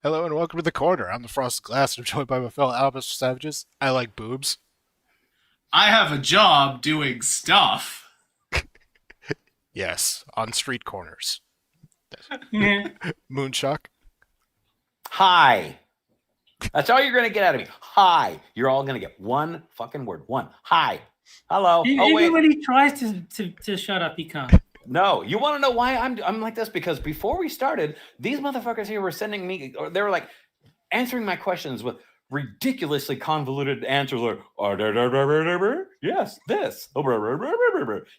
Hello and welcome to the corner. I'm the Frosted Glass, and I'm joined by my fellow Alabama Savages. I like boobs. I have a job doing stuff. Yes, on street corners. Yeah. Moonshock. Hi. That's all you're going to get out of me. Hi. You're all going to get one fucking word. One. Hi. Hello. Oh, Even wait. when he tries to shut up, he can't. No. You want to know why I'm like this? Because before we started, these motherfuckers here were sending me, or they were like answering my questions with ridiculously convoluted answers like, yes, this.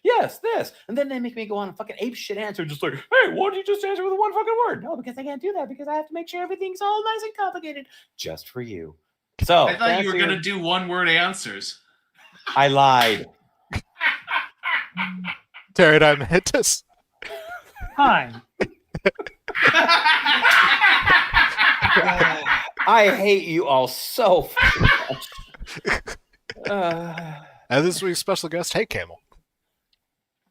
Yes, this. And then they make me go on a fucking ape shit answer, just like, hey, why don't you just answer with one fucking word? No, because I can't do that because I have to make sure everything's all nice and complicated just for you. So I thought you were going to do one-word answers. I lied. Pterodime Mantis. Hi. I hate you all so much. And this week's special guest, hey Camel.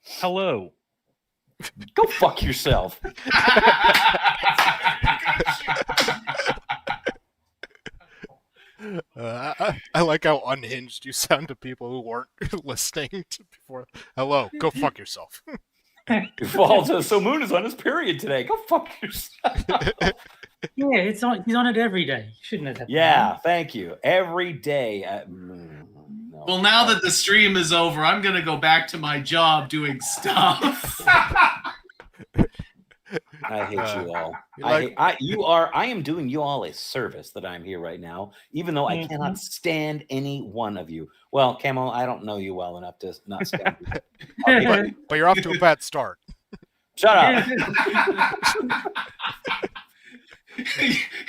Hello. Go fuck yourself. I like how unhinged you sound to people who weren't listening to before. Hello, go fuck yourself. So Moon is on his period today. Go fuck yourself. Yeah, he's on it every day. Shouldn't it? Yeah, thank you. Every day. No. Well, now that the stream is over, I'm going to go back to my job doing stuff. I hate you all. Like- I am doing you all a service that I'm here right now, even though I cannot stand any one of you. Well, Camel, I don't know you well enough to not stand you. but you're off to a bad start. Shut up.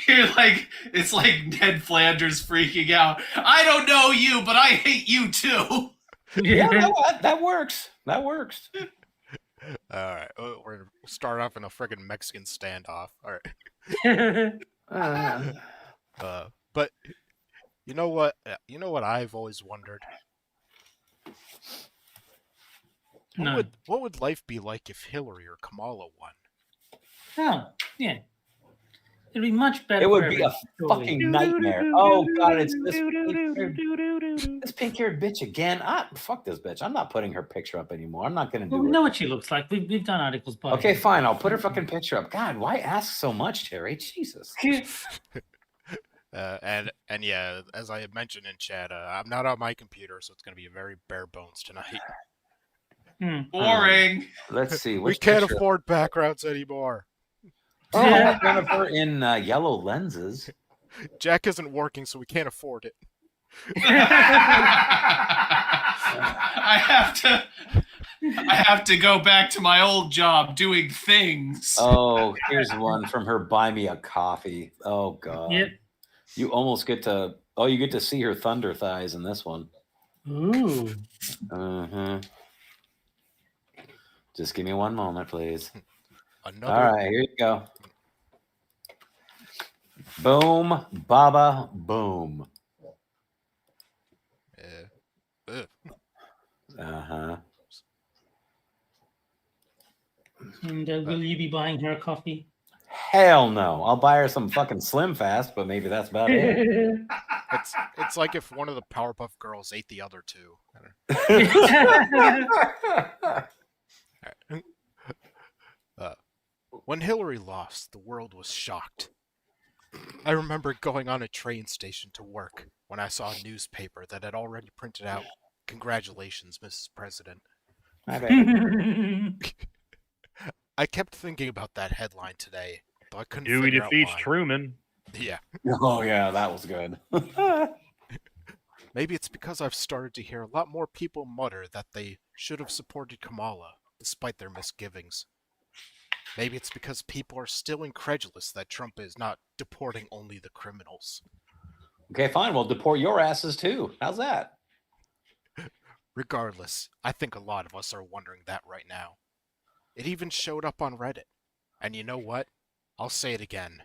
You're like, it's like Ned Flanders freaking out. I don't know you, but I hate you too. Yeah, that works. That works. All right, we're gonna start off in a friggin' Mexican standoff. All right. But you know what? You know what I've always wondered. No. What would life be like if Hillary or Kamala won? Oh, yeah. It'd be much better. It would for be a everybody. fucking nightmare. Oh god, it's this pink-haired bitch again. Fuck this bitch. I'm not putting her picture up anymore. I'm not gonna do Well, we it. know what she looks like. We've done articles by Okay, her. fine. I'll put her fucking picture up. God, why ask so much, Terry? Jesus. And yeah, as I had mentioned in chat, I'm not on my computer, so it's gonna be very bare bones tonight. Boring. Let's see. We which can't picture- afford backgrounds anymore. Oh, one of her in yellow lenses. Jack isn't working, so we can't afford it. I have to go back to my old job doing things. Oh, here's one from her. Buy me a coffee. Oh god. Yep. You almost get to. Oh, you get to see her thunder thighs in this one. Ooh. Just give me one moment, please. Another. All right, here you go. Boom, baba, boom. Ugh. And will you be buying her a coffee? Hell no. I'll buy her some fucking Slim Fast, but maybe that's about it. It's like if one of the Powerpuff Girls ate the other two. When Hillary lost, the world was shocked. I remember going on a train station to work when I saw a newspaper that had already printed out, "Congratulations, Mrs. President." My bad. I kept thinking about that headline today, but I couldn't Dewey figure out defeats why. Truman. Yeah. Oh yeah, that was good. Maybe it's because I've started to hear a lot more people mutter that they should have supported Kamala, despite their misgivings. Maybe it's because people are still incredulous that Trump is not deporting only the criminals. Okay, fine. We'll deport your asses too. How's that? Regardless, I think a lot of us are wondering that right now. It even showed up on Reddit. And you know what? I'll say it again.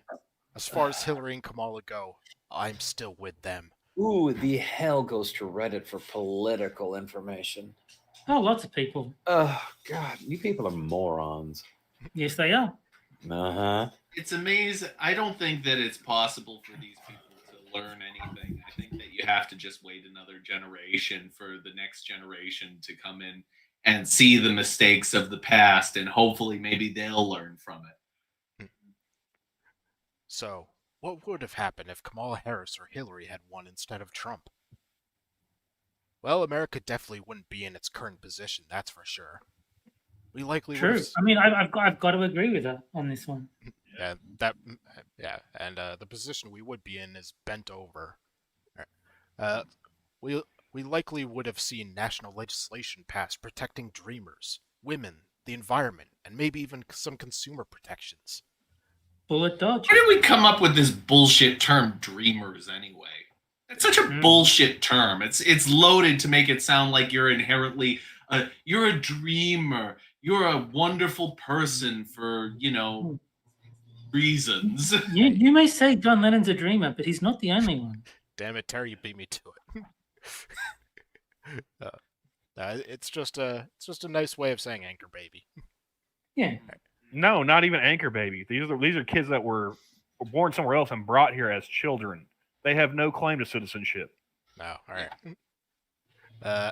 As far as Hillary and Kamala go, I'm still with them. Ooh, the hell goes to Reddit for political information. Oh, lots of people. Oh God, you people are morons. Yes, they are. Uh-huh. It's amazing. I don't think that it's possible for these people to learn anything. I think that you have to just wait another generation for the next generation to come in and see the mistakes of the past, and hopefully maybe they'll learn from it. So, what would have happened if Kamala Harris or Hillary had won instead of Trump? Well, America definitely wouldn't be in its current position, that's for sure. We likely would True. have... I mean, I've got to agree with her on this one. Yeah, and the position we would be in is bent over. Uh, we likely would have seen national legislation passed protecting dreamers, women, the environment, and maybe even some consumer protections. Bullet dodge. Where did we come up with this bullshit term dreamers anyway? It's such a bullshit term. It's loaded to make it sound like you're inherently you're a dreamer. You're a wonderful person for, reasons. You may say John Lennon's a dreamer, but he's not the only one. Damn it, Terry, you beat me to it. It's just a nice way of saying anchor baby. Yeah. No, not even anchor baby. These are kids that were born somewhere else and brought here as children. They have no claim to citizenship. No, all right.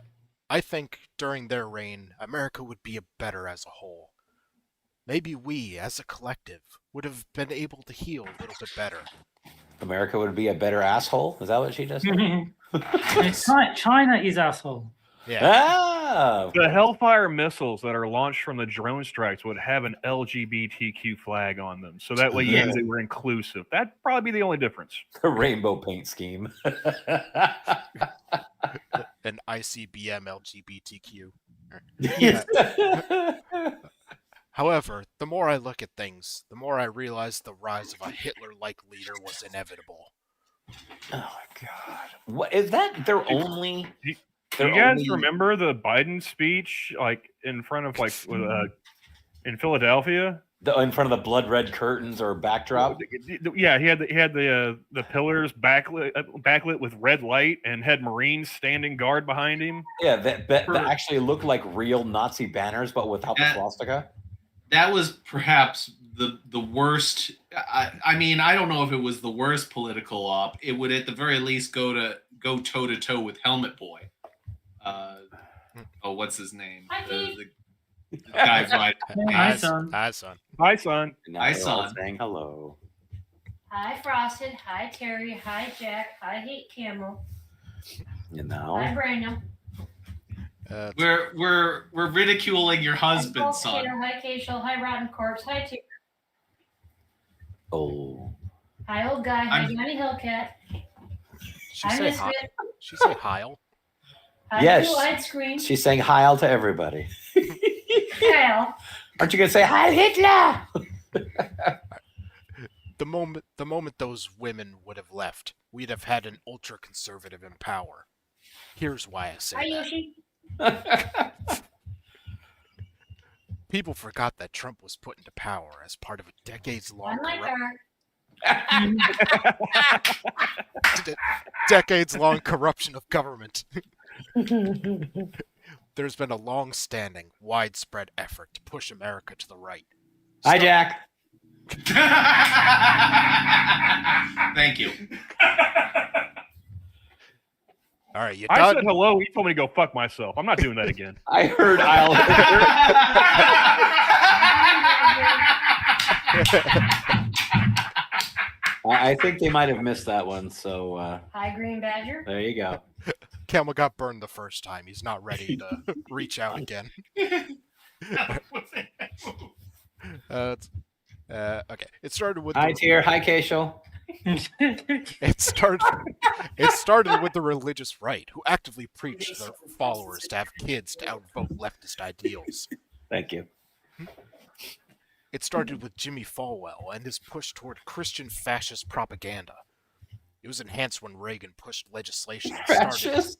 I think during their reign, America would be better as a whole. Maybe we, as a collective, would have been able to heal a little bit better. America would be a better asshole? Is that what she just said? China is asshole. Yeah. Ah! The Hellfire missiles that are launched from the drone strikes would have an LGBTQ flag on them, so that way you knew they were inclusive. That'd probably be the only difference. The rainbow paint scheme. An ICBM LGBTQ. Yes. However, the more I look at things, the more I realize the rise of a Hitler-like leader was inevitable. Oh my god! What is that? Their only. Do you guys remember the Biden speech, like in front of in Philadelphia? In front of the blood red curtains or backdrop? Yeah, he had the pillars backlit with red light and had Marines standing guard behind him. Yeah, that actually looked like real Nazi banners, but without the swastika. That was perhaps the worst. I mean, I don't know if it was the worst political op. It would at the very least go toe to toe with Helmet Boy. What's his name? The guy right. Hi, son. Hi, son. Hi, son. Now Hi, they're all son. saying hello. Hi, Frosted. Hi, Terry. Hi, Jack. I hate Camel. You know. Hi, Brandon. We're ridiculing your husband, Hi, son. Hi, Keishel. Hi, Rotten Corpse. Hi, Terry. Oh. Hi, old guy. Hi, Johnny Hillcat. She Hi, say hi. Misfit. She say Heil. Hi, Yes. Blue Widescreen. She's saying Heil to everybody. Kyle. Aren't you gonna say Heil Hitler? The moment those women would have left, we'd have had an ultra conservative in power. Here's why I say Hi, that. Yoshi. People forgot that Trump was put into power as part of a decades-long decades-long corruption of government. There's been a long-standing, widespread effort to push America to the right. Hi, Jack. Thank you. All right, you I done? said hello. He told me to go fuck myself. I'm not doing that again. I heard Heil I think they might have missed that one, so Hi, Green Badger. there you go. Camel got burned the first time. He's not ready to reach out again. Okay. It started with Hi, Tier. Hi, Keishel. It started with the religious right, who actively preached to their followers to have kids to outvote leftist ideals. Thank you. It started with Jimmy Falwell and his push toward Christian fascist propaganda. It was enhanced when Reagan pushed legislation that started Fascist?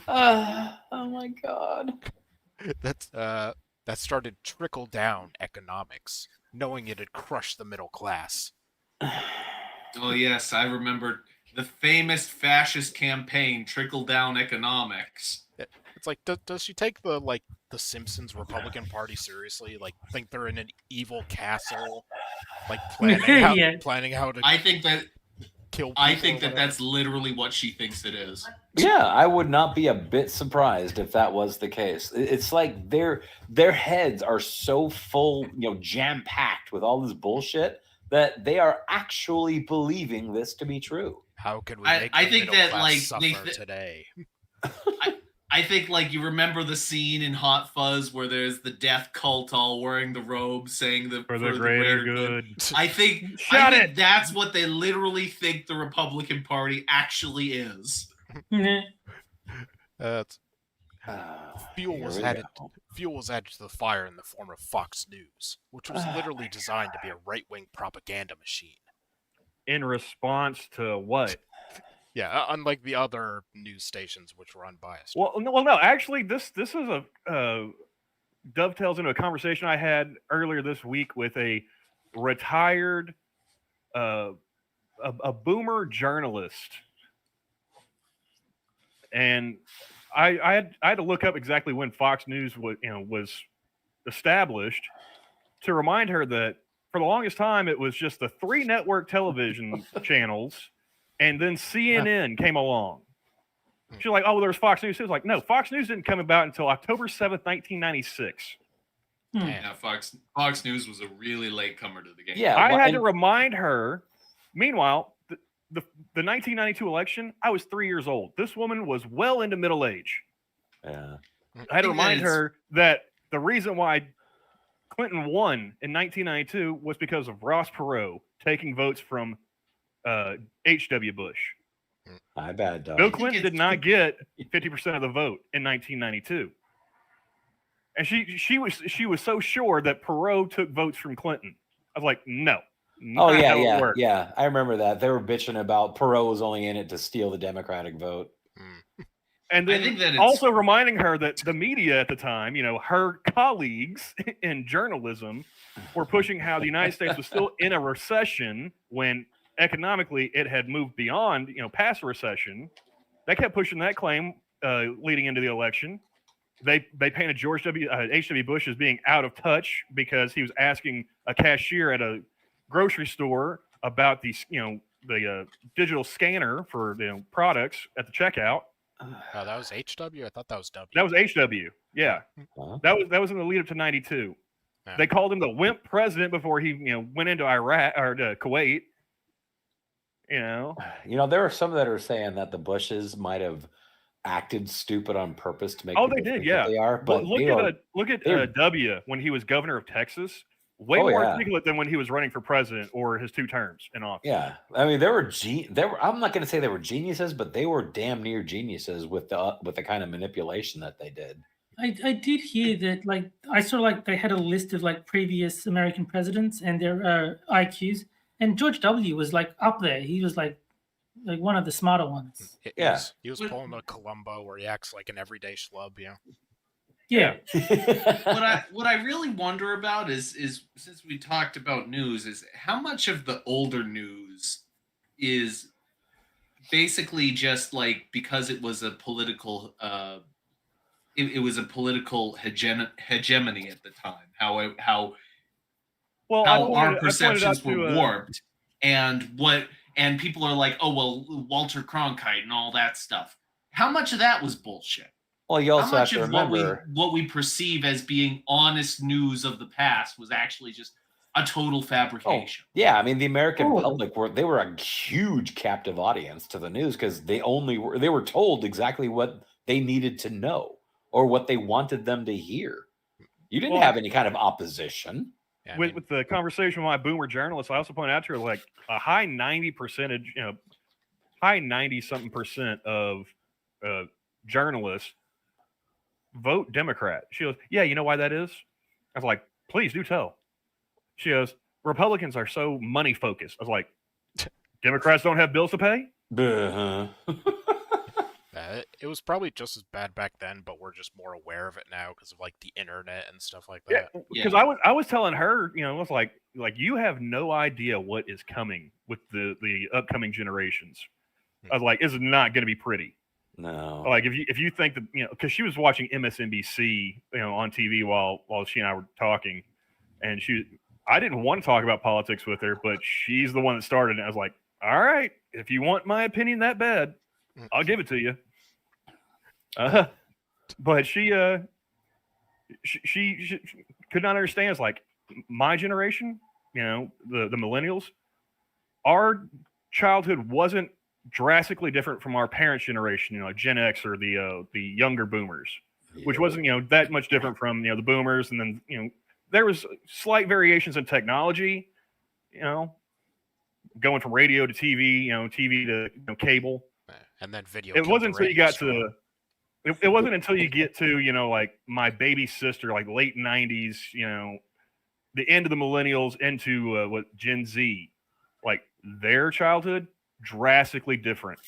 Oh my god. that started trickle-down economics, knowing it had crushed the middle class. Oh yes, I remember the famous fascist campaign, Trickle Down Economics. It's like, does she take the Simpsons Republican Party seriously? Like, think they're in an evil castle, like Yeah. planning how to I think that kill people. I think or that whatever? that's literally what she thinks it is. Yeah, I would not be a bit surprised if that was the case. It's like their heads are so full, jam packed with all this bullshit that they are actually believing this to be true. How can we I- make I the think middle that, class like, suffer today? I think, like, you remember the scene in Hot Fuzz where there's the death cult all wearing the robes saying For the greater good. I think Shut think it! that's what they literally think the Republican Party actually is. That's fuel Here was we added. go. Fuel was added to the fire in the form of Fox News, which was literally designed to be a right-wing propaganda machine. In response to what? Yeah, unlike the other news stations, which were unbiased. Well, no. Actually, this is a dovetails into a conversation I had earlier this week with a retired, a boomer journalist, and I had to look up exactly when Fox News was established to remind her that for the longest time it was just the 3 network television channels, and then CNN came along. She's like, "Oh, there's Fox News." She was like, "No, Fox News didn't come about until October 7th, 1996." Yeah, Fox News was a really late comer to the game. Yeah, I well, had and- to remind her. Meanwhile, the 1992 election, I was 3 years old. This woman was well into middle age. Yeah. I had to think that remind it's- her that the reason why Clinton won in 1992 was because of Ross Perot taking votes from H.W. Bush. My bad, dog. Bill Clinton did not get 50% of the vote in 1992. And she was so sure that Perot took votes from Clinton. I was like, no. Oh not yeah, how it works. yeah. I remember that. They were bitching about Perot was only in it to steal the Democratic vote. And I then think that it's- also reminding her that the media at the time, her colleagues in journalism were pushing how the United States was still in a recession when economically it had moved beyond, past a recession. They kept pushing that claim leading into the election. They painted H.W. Bush as being out of touch because he was asking a cashier at a grocery store about the digital scanner for products at the checkout. Oh, that was HW? I thought that was W. That was HW. Yeah, Huh? that was in the lead up to '92. Yeah. They called him the wimp president before he went into Iraq or to Kuwait. There are some that are saying that the Bushes might have acted stupid on purpose to make. Oh, people they did, think yeah. that they are. But look at they're- W when he was governor of Texas. Way Oh, more yeah. articulate than when he was running for president or his 2 terms in office. Yeah, I mean, they were. I'm not going to say they were geniuses, but they were damn near geniuses with the kind of manipulation that they did. I did hear that, like, I saw, like, they had a list of, like, previous American presidents and their IQs, and George W. was, like, up there. He was, like one of the smarter ones. Yeah. He was pulling a Columbo where he acts like an everyday schlub, Yeah. What I really wonder about is since we talked about news, is how much of the older news is basically just like because it was a political it was a political hegemony at the time. How Well, our I pointed perceptions out were to, warped, and people are like, oh well, Walter Cronkite and all that stuff. How much of that was bullshit? Well, you How also have much to of remember. what we perceive as being honest news of the past was actually just a total fabrication? Yeah, I mean, the American Oh. public were a huge captive audience to the news because they were told exactly what they needed to know or what they wanted them to hear. You didn't Well, have any kind of opposition. Yeah, with the conversation with my boomer journalist, I also pointed out to her like a high 90-something% of journalists vote Democrat. She goes, "Yeah, you know why that is?" I was like, "Please do tell." She goes, "Republicans are so money focused." I was like, "Democrats don't have bills to pay?" Uh-huh. it was probably just as bad back then, but we're just more aware of it now because of like the internet and stuff like Yeah, that. because I was telling her, it was like you have no idea what is coming with the upcoming generations. I was like, it's not going to be pretty. No. Like if you think that, you know, because she was watching MSNBC, you know, on TV while she and I were talking, and I didn't want to talk about politics with her, but she's the one that started it. I was like, all right, if you want my opinion that bad, I'll give it to you. But she could not understand. It's like my generation, you know, the millennials, our childhood wasn't drastically different from our parents' generation, you know, Gen X or the younger boomers, which wasn't, you know, that much different from, you know, the boomers. And then, you know, there was slight variations in technology, you know, going from radio to TV, you know, TV to, you know, cable. And then video. It wasn't until you got star. to it wasn't until you get to, you know, like my baby sister, like late 90s, you know, the end of the millennials into what Gen Z, like their childhood drastically different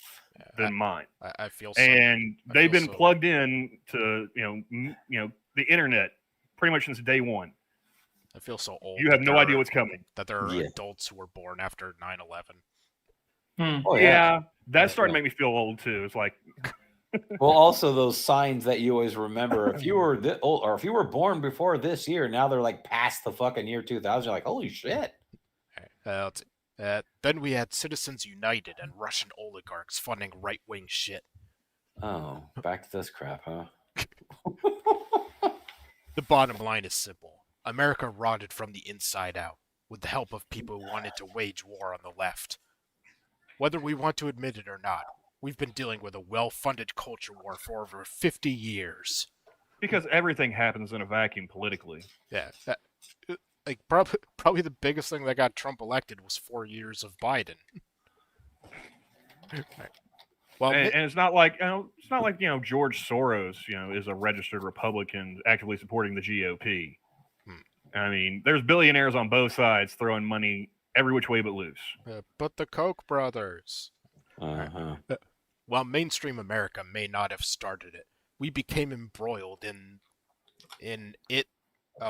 than mine. I feel so. And they've been so. plugged in to, you know, the internet pretty much since day one. I feel so old. You have no idea what's coming. That there are adults who were born after 9/11. Oh, yeah. That's starting to make me feel old too. It's like, well, also those signs that you always remember. If you were old, or if you were born before this year, now they're like past the fucking year 2000. You're like, holy shit. Then we had Citizens United and Russian oligarchs funding right-wing shit. Oh, back to this crap, huh? The bottom line is simple. America rotted from the inside out, with the help of people who wanted to wage war on the left. Whether we want to admit it or not, we've been dealing with a well-funded culture war for over 50 years. Because everything happens in a vacuum politically. Yeah. Like probably the biggest thing that got Trump elected was 4 years of Biden. Well, and it's not like, you know, George Soros, you know, is a registered Republican actively supporting the GOP. I mean, there's billionaires on both sides throwing money every which way but loose. But the Koch brothers. Uh-huh. While mainstream America may not have started it, we became embroiled in it.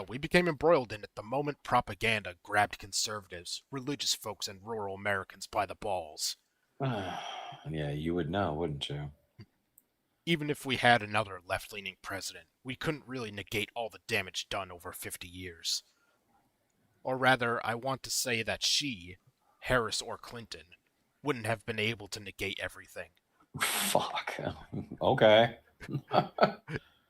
We became embroiled in it the moment propaganda grabbed conservatives, religious folks, and rural Americans by the balls. Yeah, you would know, wouldn't you? Even if we had another left-leaning president, we couldn't really negate all the damage done over 50 years. Or rather, I want to say that she, Harris or Clinton, wouldn't have been able to negate everything. Fuck. Okay.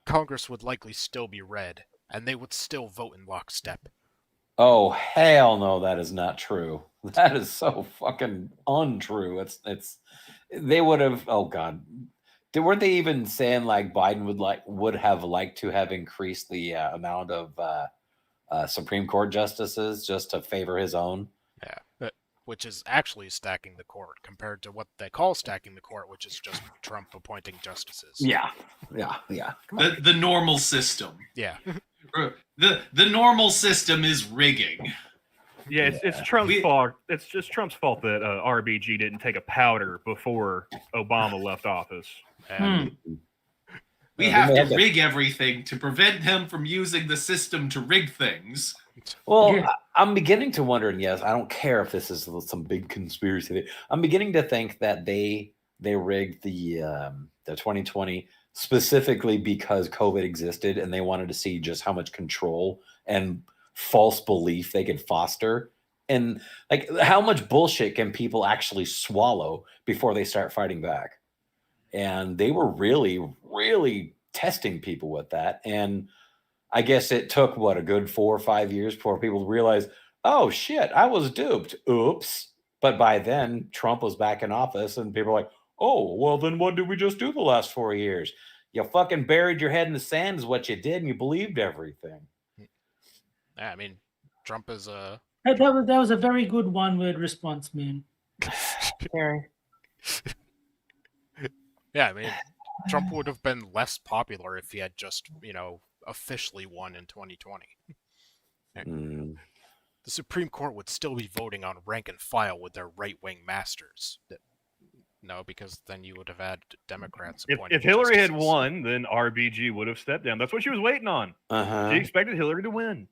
Congress would likely still be red, and they would still vote in lockstep. Oh, hell no, that is not true. That is so fucking untrue. It's they would have, oh God. Weren't they even saying like Biden would have liked to have increased the amount of Supreme Court justices just to favor his own? Yeah, which is actually stacking the court compared to what they call stacking the court, which is just Trump appointing justices. Yeah. The normal system. Yeah. The normal system is rigging. Yeah, it's Trump's fault. It's just Trump's fault that RBG didn't take a powder before Obama left office. We have to rig everything to prevent him from using the system to rig things. Well, I'm beginning to wonder, and yes, I don't care if this is some big conspiracy. I'm beginning to think that they rigged the 2020 specifically because COVID existed, and they wanted to see just how much control and false belief they could foster, and like how much bullshit can people actually swallow before they start fighting back. And they were really, really testing people with that. And I guess it took a good 4 or 5 years before people realized, oh shit, I was duped. Oops. But by then Trump was back in office and people were like, oh, well then what did we just do the last 4 years? You fucking buried your head in the sand is what you did, and you believed everything. Yeah, I mean, Trump is a... That was a very good one-word response, man. Yeah, I mean, Trump would have been less popular if he had just, officially won in 2020. The Supreme Court would still be voting on rank and file with their right-wing masters. No, because then you would have had Democrats appointed. If Hillary justices. had won, then RBG would have stepped down. That's what she was waiting on. She expected Hillary to win.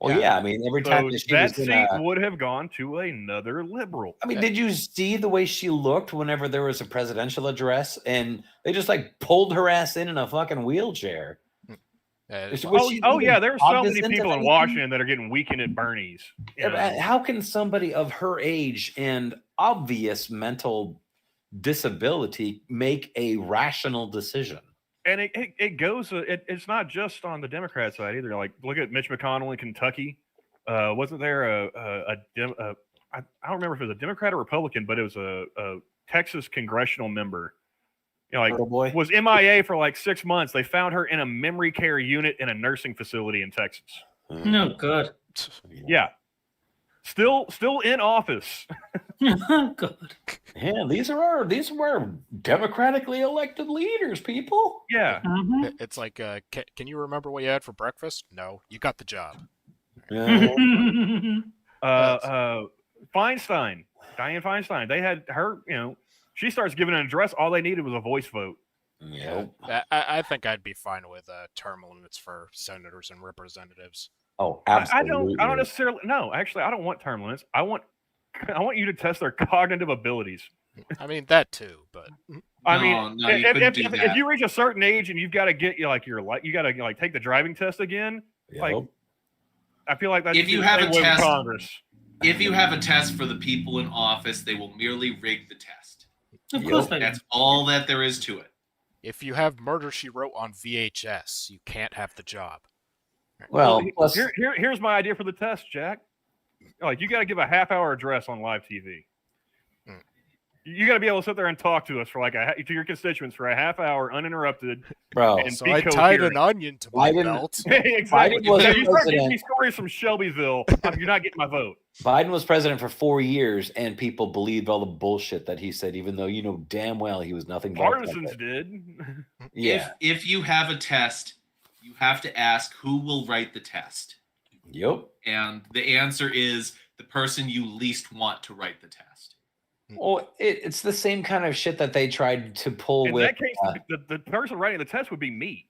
Well, yeah. I mean, every time So that she that was in seat a, would have gone to another liberal. I mean, did you see the way she looked whenever there was a presidential address, and they just like pulled her ass in a fucking wheelchair? Was she Oh even yeah, there are so many cognizant of people in anything? Washington that are getting weakened at Bernie's. You know? How can somebody of her age and obvious mental disability make a rational decision? And it goes. It's not just on the Democrat side either. Like, look at Mitch McConnell in Kentucky. Wasn't there I don't remember if it was a Democrat or Republican, but it was a Texas congressional member. You know, like Little boy. was MIA for like 6 months. They found her in a memory care unit in a nursing facility in Texas. No good. Yeah, still in office. God. Yeah, these are our democratically elected leaders, people. Yeah, Mhm. It's like, can you remember what you had for breakfast? No, you got the job. Feinstein, Dianne Feinstein. They had her. You know, she starts giving an address. All they needed was a voice vote. Yep. I think I'd be fine with term limits for senators and representatives. Oh, I absolutely. don't necessarily. No, actually, I don't want term limits. I want you to test their cognitive abilities. I mean that too, but I No, mean, no, you couldn't do if that. you reach a certain age and you've got to get you got to like take the driving test again. Yep. Like, I feel like that's If you the have same a way with test- Congress. If you have a test for the people in office, they will merely rig the test. Of course they do. That's all that there is to it. if you have Murder She Wrote on VHS, you can't have the job. Well, plus, Here's my idea for the test, Jack. Like, you got to give a half-hour address on live TV. Hmm. You got to be able to sit there and talk to us for to your constituents for a half hour uninterrupted. bro, And So be I tied coherent. an onion to my Biden- belt. Exactly. Biden was If you start giving president. me stories from Shelbyville, you're not getting my vote. Biden was president for 4 years, and people believed all the bullshit that he said, even though you know damn well he was nothing but a Partisans puppet. did. Yeah. If you have a test, you have to ask who will write the test. Yep. And the answer is the person you least want to write the test. Well, it's the same kind of shit that they tried to pull In with. that case, the person writing the test would be me.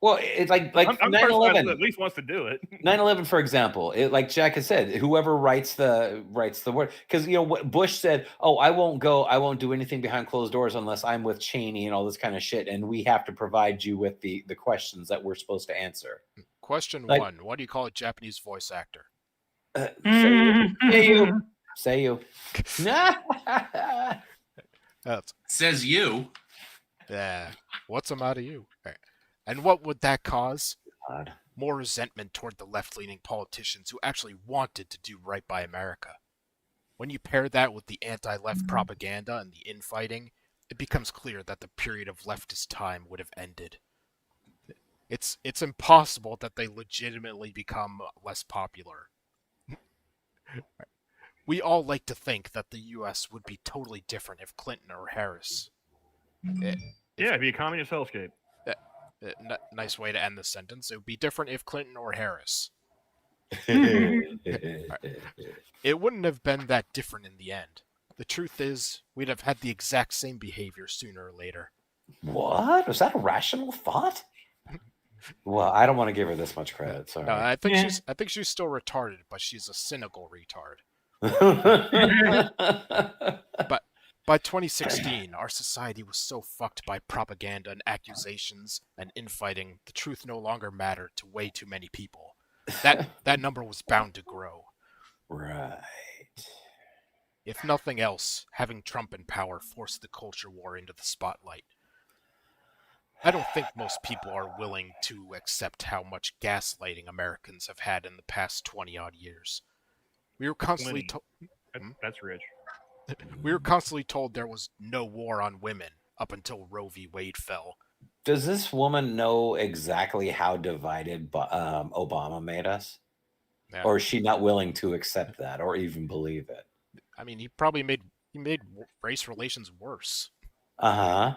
Well, it's like I'm the person that 9/11. at least wants to do it. 9/11, for example, like Jack has said, whoever writes the word, because what Bush said, oh, I won't do anything behind closed doors unless I'm with Cheney and all this kind of shit, and we have to provide you with the questions that we're supposed to answer. Question Like- 1. What do you call a Japanese voice actor? Say you. That's, Says you. yeah. What's the matter you? And what would that cause? God. More resentment toward the left-leaning politicians who actually wanted to do right by America. When you pair that with the anti-left propaganda and the infighting, it becomes clear that the period of leftist time would have ended. It's impossible that they legitimately become less popular. We all like to think that the U.S. would be totally different if Clinton or Harris. Yeah, it'd be a communist hellscape. Nice way to end the sentence. It would be different if Clinton or Harris. It wouldn't have been that different in the end. The truth is, we'd have had the exact same behavior sooner or later. What? Was that a rational thought? Well, I don't want to give her this much credit. Sorry. No, I think Yeah. she's still retarded, but she's a cynical retard. By 2016, our society was so fucked by propaganda and accusations and infighting, the truth no longer mattered to way too many people. That number was bound to grow. Right. If nothing else, having Trump in power forced the culture war into the spotlight. I don't think most people are willing to accept how much gaslighting Americans have had in the past 20-odd years. We were constantly told... That's rich. We were constantly told there was no war on women up until Roe v. Wade fell. Does this woman know exactly how divided Obama made us? Yeah. Or is she not willing to accept that or even believe it? I mean, he probably made race relations worse. Uh-huh.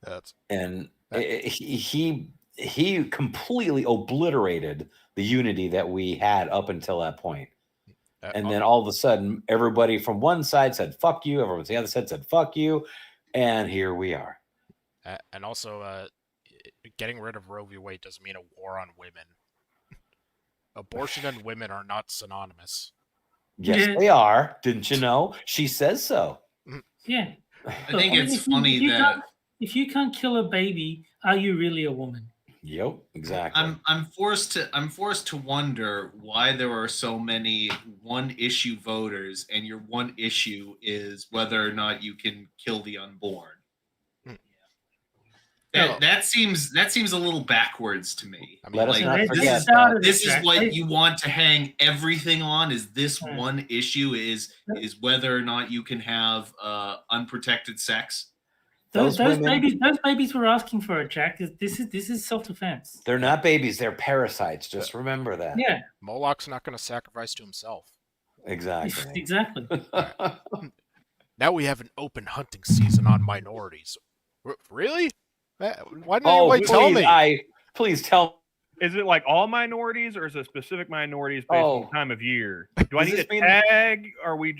That's And he completely obliterated the unity that we had up until that point. And then all of a sudden, everybody from one side said, fuck you. Everyone from the other side said, fuck you. And here we are. and also, getting rid of Roe v. Wade doesn't mean a war on women. Abortion and women are not synonymous. Yes, Yeah. they are. Didn't you know? She says so. Yeah. I Look, think it's if you- funny if you that can't- if you can't kill a baby, are you really a woman? Yep, exactly. I'm forced to wonder why there are so many one issue voters, and your one issue is whether or not you can kill the unborn. Hmm. That seems a little backwards to me. I mean, Let us like, not They forget started that. This is Jack. what They- you want to hang everything on. Is this Hmm. one issue? Is whether or not you can have unprotected sex? Those Those women- babies were asking for it, Jack. This is self-defense. They're not babies, they're parasites. Just remember that. Yeah, Moloch's not going to sacrifice to himself. Exactly. exactly. Now we have an open hunting season on minorities. Really? Why didn't Oh, anybody please, tell me? please tell. Is it like all minorities, or is it specific minorities based on Oh. the time of year? Do I Does need this a mean- tag? Are we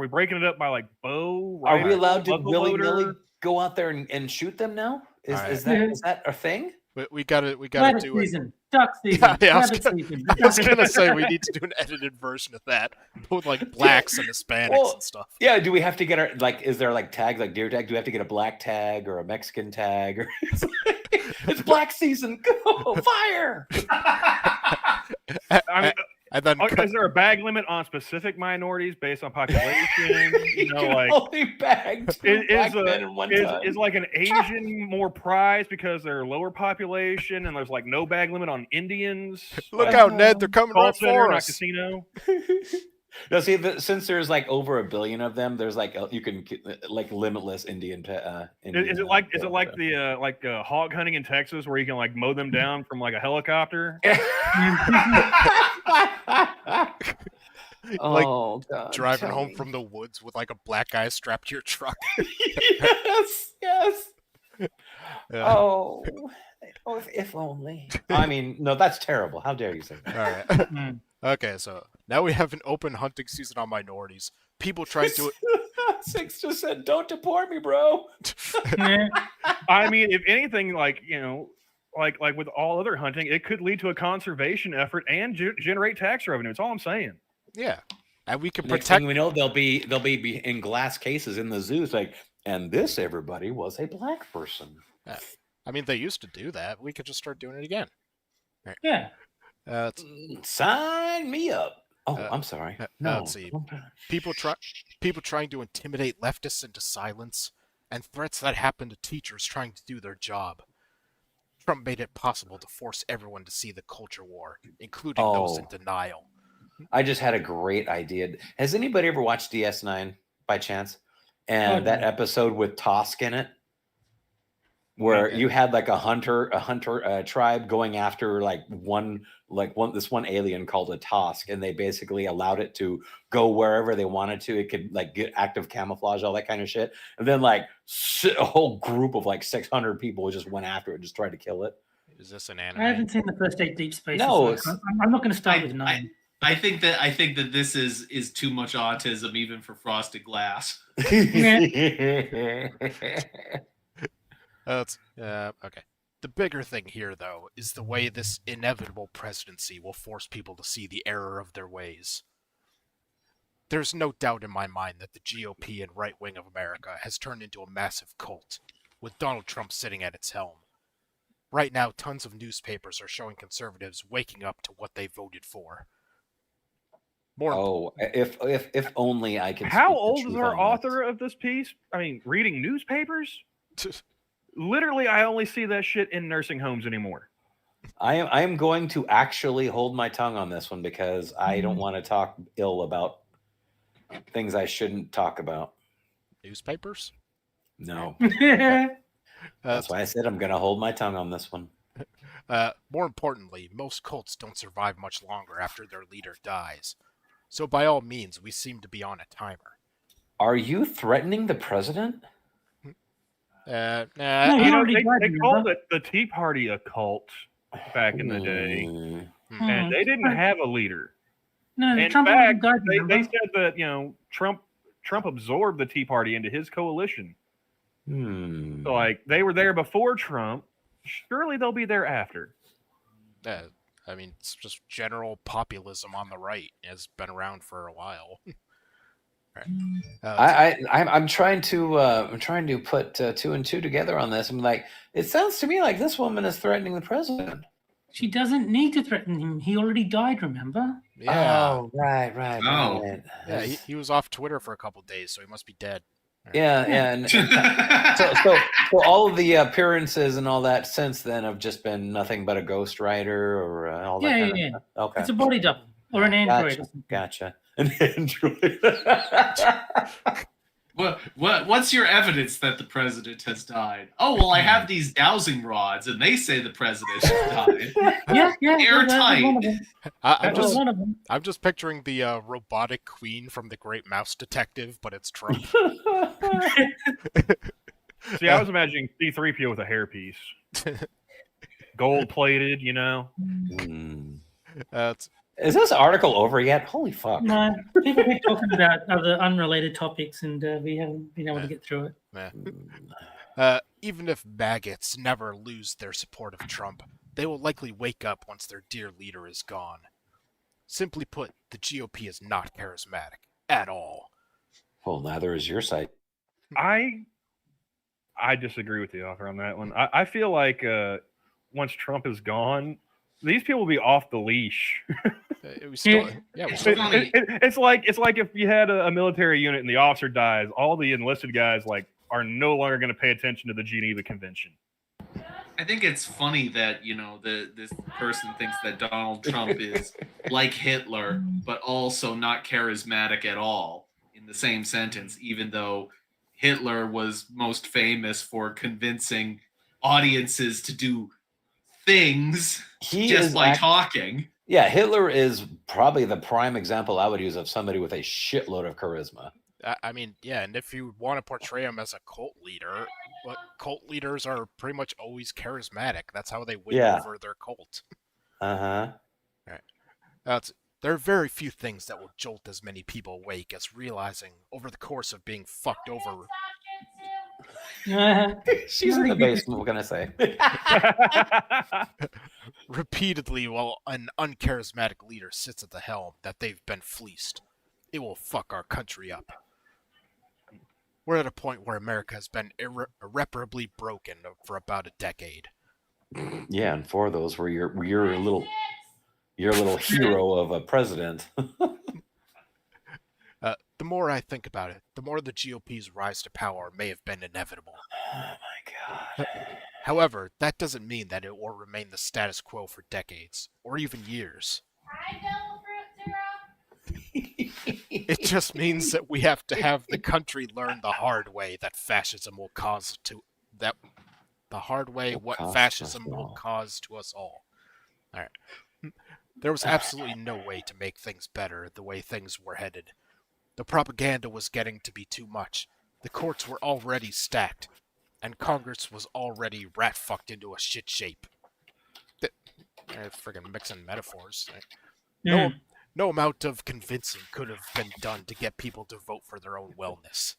breaking it up by like bow? Are we rifle, allowed to muzzle willy-nilly loader? go out there and shoot them now? Is, All right. is that a thing? We gotta Rabbit do it. season, duck season, Yeah, I was rabbit gonna- season. I was gonna say we need to do an edited version of that with like blacks and Hispanics Well, and stuff. Yeah, do we have to get our is there like tags like deer tag? Do we have to get a black tag or a Mexican tag? Or it's black season. Go fire! I mean, And then is there a bag limit on specific minorities based on population? You know, like only bagged is black men in one time. is like an Asian more prized because they're lower population, and there's like no bag limit on Indians? look like, out, Ned! They're coming call right center, for not us. casino. No, see, since there's like over 1 billion of them, there's like you can like limitless Indian. Is it like the hog hunting in Texas where you can like mow them down from like a helicopter? Oh, God, Driving tell home me. from the woods with like a black guy strapped to your truck. Yes, yes. Yeah. Oh, if only. I mean, no, that's terrible. How dare you say that? All right. Mm. Okay, so now we have an open hunting season on minorities. People trying to. Six just said, "Don't deport me, bro." Yeah. I mean, if anything, like like with all other hunting, it could lead to a conservation effort and generate tax revenue. That's all I'm saying. Yeah, and we can Next protect. thing we know, they'll be in glass cases in the zoos. Like, and this everybody was a black person. I mean, they used to do that. We could just start doing it again. Yeah. It's- Sign me up. Oh, Uh, I'm sorry. uh, No, let's see. people trying to intimidate leftists into silence, and threats that happen to teachers trying to do their job. Trump made it possible to force everyone to see the culture war, including those in Oh. denial. I just had a great idea. Has anybody ever watched DS9 by chance? And Oh, that no. episode with Tosk in it, where Okay. you had like a hunter tribe going after this one alien called a Tosk, and they basically allowed it to go wherever they wanted to. It could like get active camouflage, all that kind of shit. And then like a whole group of like 600 people just went after it, just tried to kill it. Is this an I anime? haven't seen the first 8 Deep Spaces. No, so I'm not going to start with 9. I think that this is too much autism even for frosted glass. Okay. The bigger thing here, though, is the way this inevitable presidency will force people to see the error of their ways. There's no doubt in my mind that the GOP and right wing of America has turned into a massive cult, with Donald Trump sitting at its helm. Right now, tons of newspapers are showing conservatives waking up to what they voted for. More Oh, if only I could. How speak the old is truth our on author of this piece? I mean, reading newspapers? Literally, I only see that shit in nursing homes anymore. I am going to actually hold my tongue on this one because I don't want to talk ill about things I shouldn't talk about. newspapers? No, Yeah. that's why I said I'm going to hold my tongue on this one. More importantly, most cults don't survive much longer after their leader dies. So by all means, we seem to be on a timer. Are you threatening the president? No, Nah, he You know, already died, they remember? called it the Tea Party a cult back in the day, Mm. and they didn't have a leader. No, In Trump already fact, died, they remember? said that Trump absorbed the Tea Party into his coalition. So like they were there before Trump. Surely they'll be there after. I mean, it's just general populism on the right. Has been around for a while. Right. I'm trying to put 2 and 2 together on this. I'm like, it sounds to me like this woman is threatening the president. She doesn't need to threaten him. He already died, remember? Yeah. Oh, right. Oh. Yeah, he was off Twitter for a couple days, so he must be dead. Yeah, and so all of the appearances and all that since then have just been nothing but a ghostwriter or all that kind of stuff. Okay, It's a body double or an android. Gotcha. An android. What's your evidence that the president has died? Oh, well, I have these dowsing rods, and they say the president has died. Yeah. Airtight. I'm just picturing the robotic queen from The Great Mouse Detective, but it's Trump. See, I was imagining C-3PO with a hairpiece, gold plated. Is this article over yet? Holy fuck! No, people keep talking about other unrelated topics, and we haven't been able to get through it. Even if maggots never lose their support of Trump, they will likely wake up once their dear leader is gone. Simply put, the GOP is not charismatic at all. Well, neither is your side. I disagree with the author on that one. I feel like once Trump is gone, these people will be off the leash. It's funny. It's like if you had a military unit and the officer dies, all the enlisted guys are no longer going to pay attention to the Geneva Convention. I think it's funny that this person thinks that Donald Trump is like Hitler, but also not charismatic at all in the same sentence, even though Hitler was most famous for convincing audiences to do things by talking. Yeah, Hitler is probably the prime example I would use of somebody with a shitload of charisma. I mean, yeah, and if you want to portray him as a cult leader, cult leaders are pretty much always charismatic. That's how they win over their cult. Uh-huh. Right. There are very few things that will jolt as many people awake as realizing over the course of being fucked over. She's in the basement, what can I say? Repeatedly while an uncharismatic leader sits at the helm that they've been fleeced. It will fuck our country up. We're at a point where America has been irreparably broken for about a decade. Yeah, and 4 of those were your little hero of a president. The more I think about it, the more the GOP's rise to power may have been inevitable. Oh my god. However, that doesn't mean that it will remain the status quo for decades, or even years. It just means that we have to have the country learn the hard way that fascism will cause to that the hard way what fascism will cause to us all. All right. There was absolutely no way to make things better the way things were headed. The propaganda was getting to be too much. The courts were already stacked, and Congress was already rat-fucked into a shit shape. Friggin' mixing metaphors. No amount of convincing could have been done to get people to vote for their own wellness.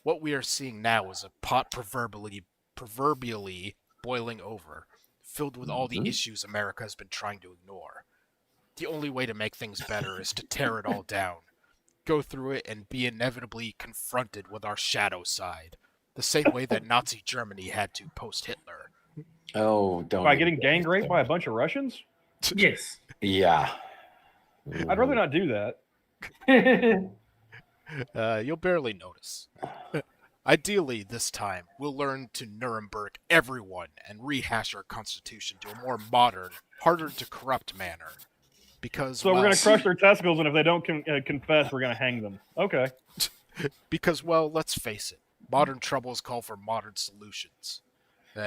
What we are seeing now is a pot proverbially boiling over, filled with all the issues America has been trying to ignore. The only way to make things better is to tear it all down, go through it, and be inevitably confronted with our shadow side, the same way that Nazi Germany had to post-Hitler. Oh, don't. By getting gang raped by a bunch of Russians? Yes. Yeah. I'd rather not do that. You'll barely notice. Ideally, this time, we'll learn to Nuremberg everyone and rehash our Constitution to a more modern, harder to corrupt manner. Because we're going to crush their testicles, and if they don't confess, we're going to hang them. Okay. Because, let's face it, modern troubles call for modern solutions.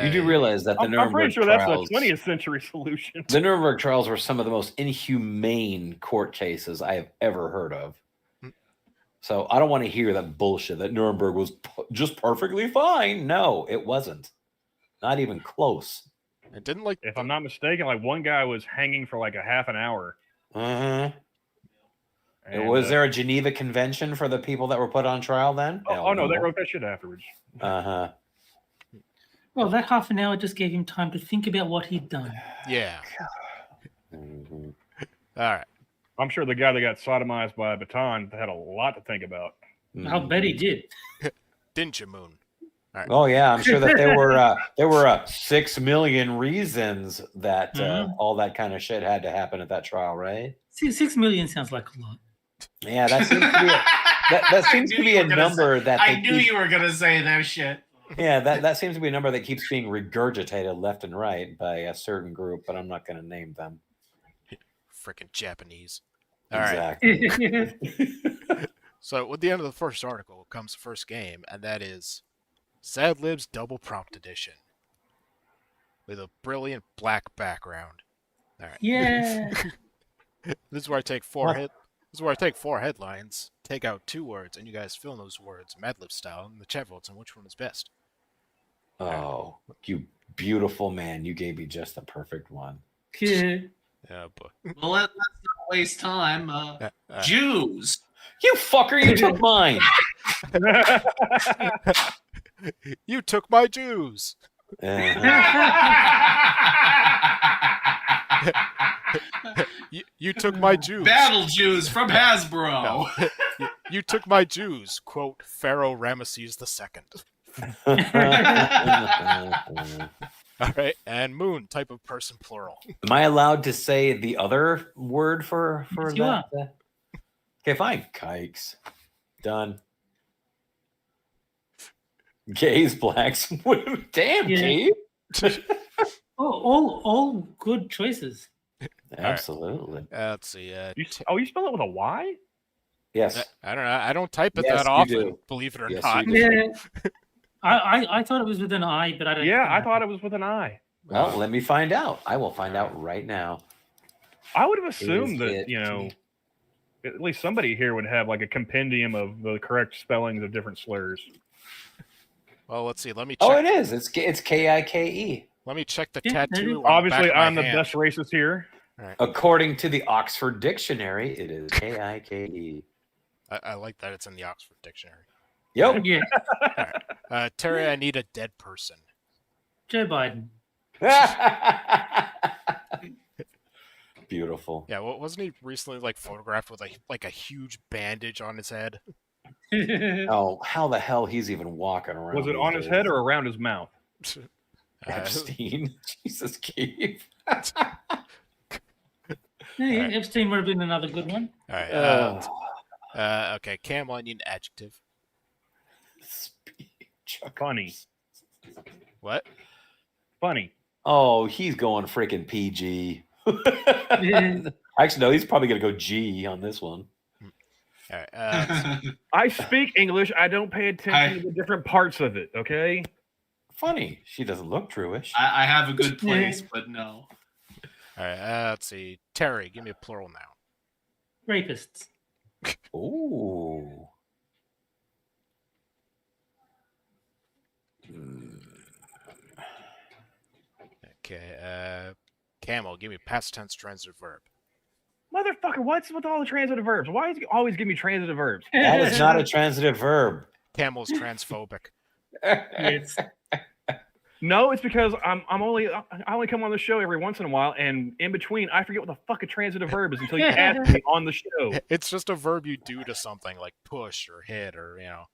You do realize that the Nuremberg I'm pretty sure trials, that's the 20th century solution. The Nuremberg trials were some of the most inhumane court cases I have ever heard of. So I don't want to hear that bullshit that Nuremberg was just perfectly fine. No, it wasn't. Not even close. It didn't if I'm not mistaken, one guy was hanging for a half an hour. And was there a Geneva Convention for the people that were put on trial then? Oh no, they wrote that shit afterwards. Well, that half an hour just gave him time to think about what he'd done. Yeah. Mhm. All right. I'm sure the guy that got sodomized by a baton had a lot to think about. I'll bet he did. Didn't you, Moon? Oh yeah, I'm sure that there were 6 million reasons that all that kind of shit had to happen at that trial, right? 6 million sounds like a lot. Yeah, that seems to be that seems to be a number that I knew you were gonna say that shit. Yeah, that seems to be a number that keeps being regurgitated left and right by a certain group, but I'm not going to name them. Freaking Japanese. All right. Exactly. So with the end of the first article comes the first game, and that is Sad Libs Double Prompt Edition with a brilliant black background. All right. Yeah. This is where I take four headlines, take out 2 words, and you guys fill in those words Mad Lib style in the chat votes on which one is best. Oh, you beautiful man! You gave me just the perfect one. Yeah. But Well, let's not waste time. Jews. You fucker! You took mine. you took my Jews. You took my Jews. Battle Jews from Hasbro. No. You took my Jews. Quote Pharaoh Ramesses II. All right, and Moon, type of person, plural. Am I allowed to say the other word for Yes, you that? Okay, fine. Kikes. Done. Gays, blacks. Damn, Yeah. Gabe. All good choices. Absolutely. Let's see. You spell it with a Y? Yes. I don't know. I don't type it Yes, that you often. do. Believe it or Yes, not. you do. Yeah. I thought it was with an I, but I don't. Yeah, I thought it was with an I. Well, let me find out. I will find out right now. I would have assumed Is that, it- at least somebody here would have like a compendium of the correct spellings of different slurs. Well, let's see. Let me check. Oh, it is. It's Kike. Let me check the Yeah, tattoo. maybe. on the Obviously, back of my I'm the hand. best racist here. According to the Oxford Dictionary, it is Kike. I like that it's in the Oxford Dictionary. Yep. Yeah. Terry, I need a dead person. Joe Biden. Beautiful. Yeah, wasn't he recently like photographed with a huge bandage on his head? Oh, how the hell he's even walking around? Was it these on his days? head or around his mouth? Epstein? Jesus, Keith. Yeah, Epstein would have been another good one. All right. Okay, Camel, I need an adjective. Speech. Funny. What? Funny. Oh, he's going freaking PG. Yeah. Actually, no, he's probably going to go G on this one. All right. I speak English. I don't pay attention to the different parts of it, okay? Funny. She doesn't look Jewish. I have a good place, but no. All right. Let's see. Terry, give me a plural noun. Rapists. Ooh. Okay. Camel, give me past tense transitive verb. Motherfucker, what's with all the transitive verbs? Why does he always give me transitive verbs? That is not a transitive verb. Camel's transphobic. Yes. No, it's because I only come on the show every once in a while, and in between, I forget what the fuck a transitive verb is until you ask me on the show. It's just a verb you do to something like push or hit or Yeah.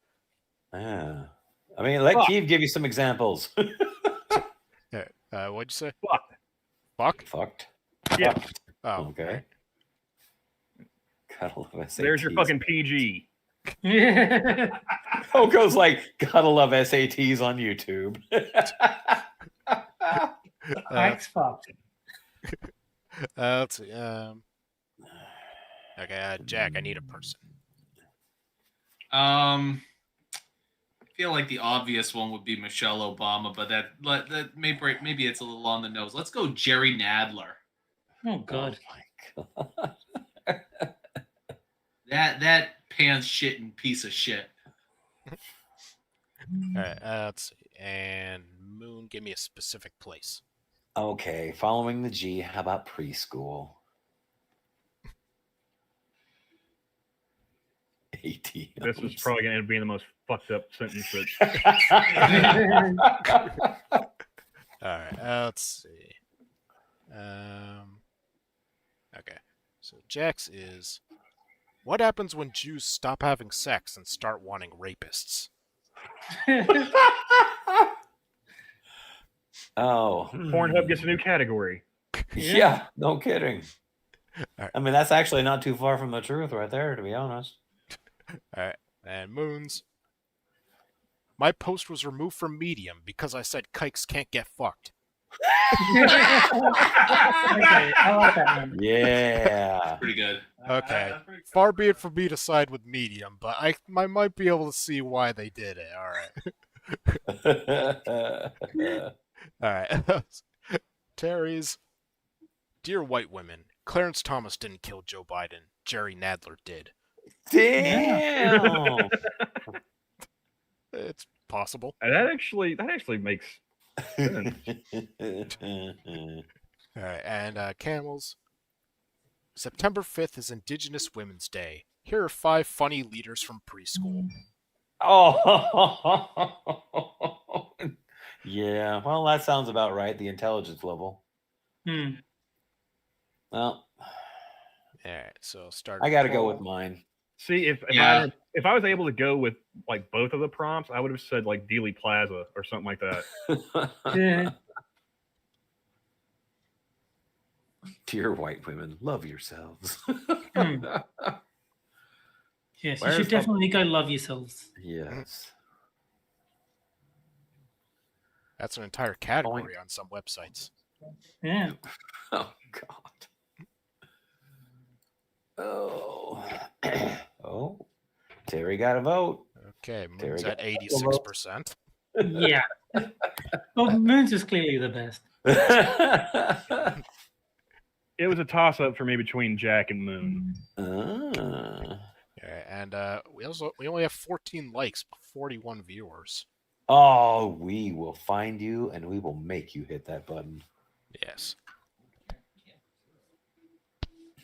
I mean, let Fuck. Keith give you some examples. What'd you say? Fuck. Fuck? Fucked. Yeah. Fucked. Oh, Okay. Gotta love SATs. There's your fucking PG. Yeah. Oh, goes like, gotta love SATs on YouTube. Ike's fucked. Let's see. Okay, Jack, I need a person. I feel like the obvious one would be Michelle Obama, but that maybe it's a little on the nose. Let's go Jerry Nadler. Oh God. Oh my God. That pants shitting piece of shit. All right, let's see. And Moon, give me a specific place. Okay, following the G, how about preschool? ATMs. This is probably going to end up being the most fucked up sentence that All right, let's see. Okay, so Jax is. What happens when Jews stop having sex and start wanting rapists? Oh, Pornhub gets a new category. Yeah, no kidding. Alright. I mean, that's actually not too far from the truth right there, to be honest. All right, and Moons. My post was removed from Medium because I said kikes can't get fucked. Okay, I like that one. Yeah. Pretty good. Okay, far be it from me to side with Medium, but I might be able to see why they did it. All right. Terry's. Dear white women, Clarence Thomas didn't kill Joe Biden. Jerry Nadler did. Damn. It's possible. And that actually makes sense. All right, and Camels. September 5th is Indigenous Women's Day. Here are 5 funny leaders from preschool. Oh. Yeah, well, that sounds about right. The intelligence level. Hmm. Well, All right, so start. I got to go with mine. See, if Yeah. I was able to go with like both of the prompts, I would have said like Dealey Plaza or something like that. Yeah. Dear white women, love yourselves. Hmm. Yes, you Where's should the- definitely go love yourselves. Yes. That's an entire category on some websites. Yeah. Oh God. Oh. Oh. Terry got a vote. Okay, There Moon's we at go. 86%. Yeah. Well, Moons is clearly the best. It was a toss up for me between Jack and Moon. Ah. Okay, and we only have 14 likes, but 41 viewers. Oh, we will find you and we will make you hit that button. Yes.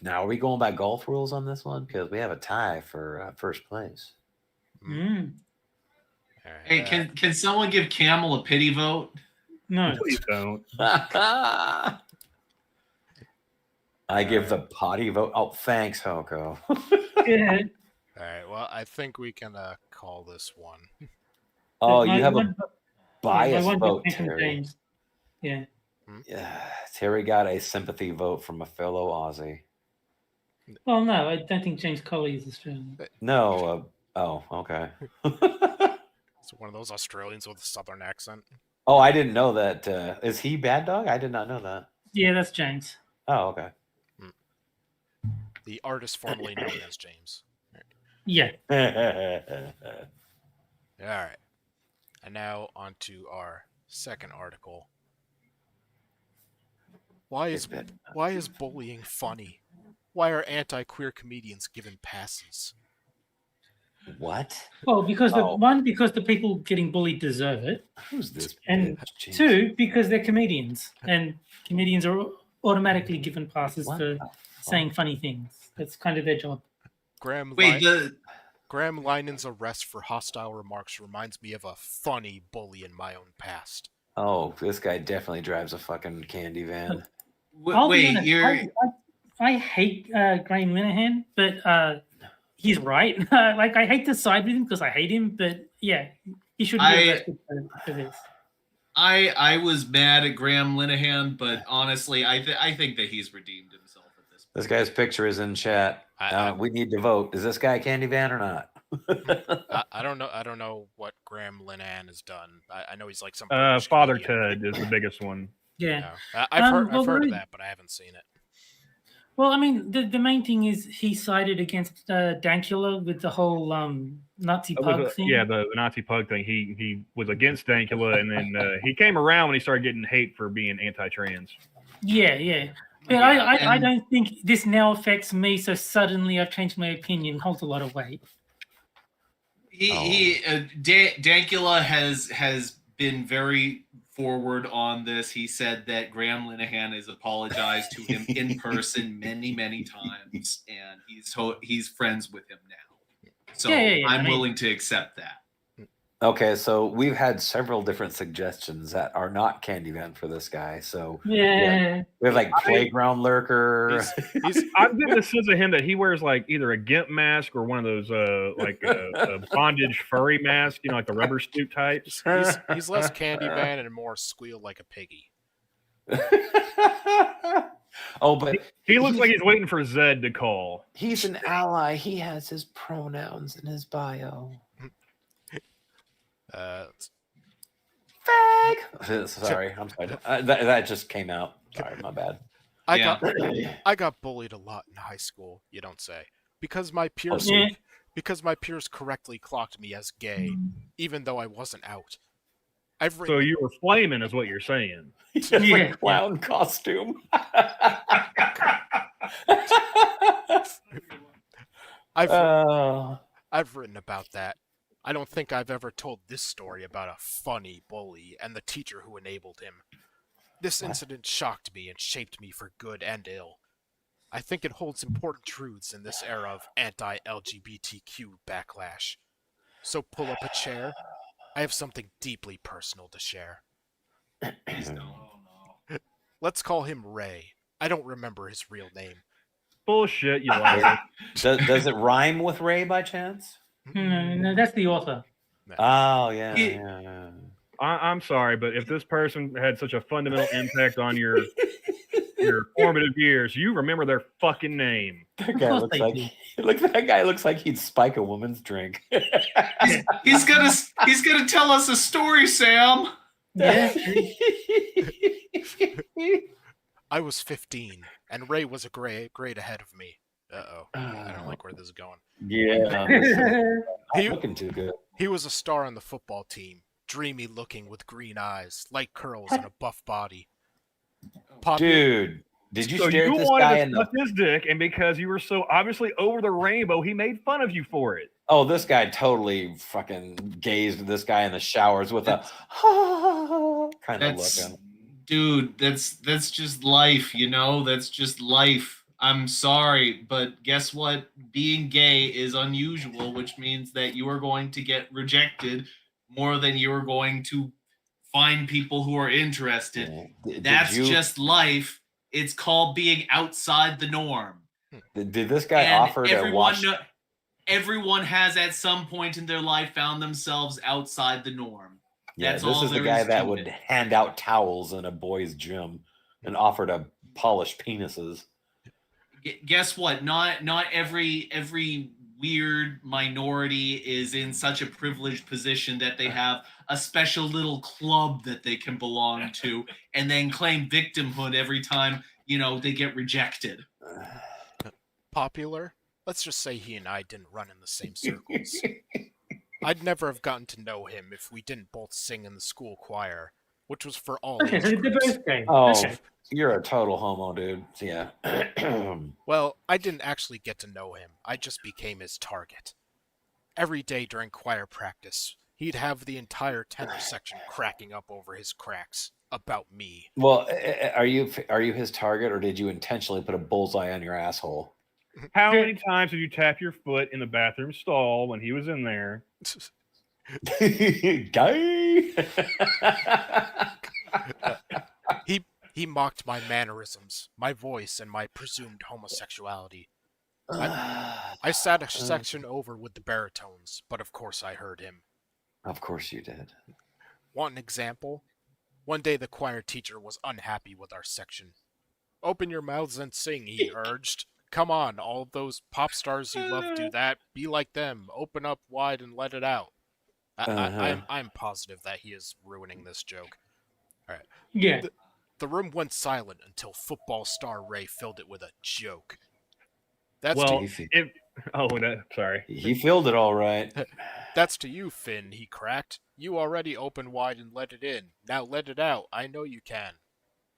Now, are we going by golf rules on this one? Because we have a tie for first place. Mm. All right, Hey, can someone give Camel a pity vote? No. Please don't. I give the potty vote. Oh, thanks, Hoko. Yeah. all right, well, I think we can call this one. Oh, My you have a one- biased my one vote, came from Terry. James. Yeah. Yeah, Terry got a sympathy vote from a fellow Aussie. Well, no, I don't think James Colley is Australian. No. Oh, okay. It's one of those Australians with a southern accent. Oh, I didn't know that. Is he Bad Dog? I did not know that. Yeah, that's James. Oh, okay. The artist formerly known as James. Yeah. All right. And now on to our second article. Why is bullying funny? Why are anti-queer comedians given passes? What? Well, because Oh. because the people getting bullied deserve it, Who's this? and bitch? Jeez. 2, because they're comedians, and comedians are automatically given passes What for the fuck? saying funny things. That's kind of their job. Graham Linen's arrest for hostile remarks reminds me of a funny bully in my own past. Oh, this guy definitely drives a fucking candy van. I'll be Wait, honest, you're I hate Graham Linehan, but he's right. Like, I hate to side with him because I hate him, but yeah, he should be arrested for this. I was mad at Graham Linehan, but honestly, I think that he's redeemed himself at this point. This guy's picture is in chat. We need to vote. Is this guy a candy van or not? I don't know. I don't know what Graham Linehan has done. I know he's like some Father comedian. Ted is the biggest one. Yeah. No. I've heard there of is- that, but I haven't seen it. Well, I mean, the main thing is he sided against Dankula with the whole Nazi That was pug thing. yeah, the Nazi pug thing. He was against Dankula, and then he came around when he started getting hate for being anti-trans. Yeah. But Yeah, I and- don't think this now affects me, so suddenly I've changed my opinion. Holds a lot of weight. Dankula has been very forward on this. He said that Graham Linehan has apologized to him in person many times, and he's friends with him now. So Yeah, I I'm mean- willing to accept that. Okay, so we've had several different suggestions that are not Candyman for this guy. So Yeah. we have like Playground Lurker. He's I'm getting the sense of him that he wears like either a gimp mask or one of those like a bondage furry mask, like the rubber suit types. he's less Candyman and more squeal like a piggy. Oh, but He looks like he's waiting for Zed to call. he's an ally. He has his pronouns in his bio. Fag. Sorry, I'm sorry. That just came out. Sorry, my bad. I got bullied a lot in high school. You don't say, because my peers Yeah. correctly clocked me as gay, even though I wasn't out. I've So written, you were flaming, is what you're saying. He has Yeah. a clown costume. I've written about that. I don't think I've ever told this story about a funny bully and the teacher who enabled him. This incident shocked me and shaped me for good and ill. I think it holds important truths in this era of anti-LGBTQ backlash. So pull up a chair. I have something deeply personal to share. Let's call him Ray. I don't remember his real name. Bullshit, you liar. Does it rhyme with Ray by chance? No, that's the author. Oh yeah. He- yeah. I'm sorry, but if this person had such a fundamental impact on your formative years, you remember their fucking name. That guy course looks they like do. that guy looks like he'd spike a woman's drink. he's gonna tell us a story, Sam. Yeah. I was 15, and Ray was a grade ahead of me. Uh-oh. I don't like where this is going. Yeah. He- Looking too good. He was a star on the football team, dreamy looking with green eyes, light curls, and a buff body. Dude, did you So stare you at this wanted guy to in the suck his dick, and because you were so obviously over the rainbow, he made fun of you for it. Oh, this guy totally fucking gazed at this guy in the showers with a kind of That's look. dude. That's just life, That's just life. I'm sorry, but guess what? Being gay is unusual, which means that you are going to get rejected more than you are going to find people who are interested. That's just life. It's called being outside the norm. Did this guy And offer to watch? Everyone has at some point in their life found themselves outside the norm. Yeah, That's this all is the there guy is that to would it. hand out towels in a boys' gym and offer to polish penises. Guess what? Not every weird minority is in such a privileged position that they have a special little club that they can belong to and then claim victimhood every time, they get rejected. Popular? Let's just say he and I didn't run in the same circles. I'd never have gotten to know him if we didn't both sing in the school choir, which was for all Okay, age so they're groups. both gay. Oh, Okay. you're a total homo, dude. Yeah. Well, I didn't actually get to know him. I just became his target. Every day during choir practice, he'd have the entire tenor section cracking up over his cracks about me. Well, are you his target, or did you intentionally put a bullseye on your asshole? How many times did you tap your foot in the bathroom stall when he was in there? Gay. He mocked my mannerisms, my voice, and my presumed homosexuality. I sat a section over with the baritones, but of course I heard him. Of course you did. Want an example? One day the choir teacher was unhappy with our section. Open your mouths and sing, he urged. Come on, all of those pop stars you love do that. Be like them. Open up wide and let it out. I'm positive that he is ruining this joke. All right. Yeah. The room went silent until football star Ray filled it with a joke. That's Well, to, sorry. He filled it all right. That's to you, Finn, he cracked. You already opened wide and let it in. Now let it out. I know you can.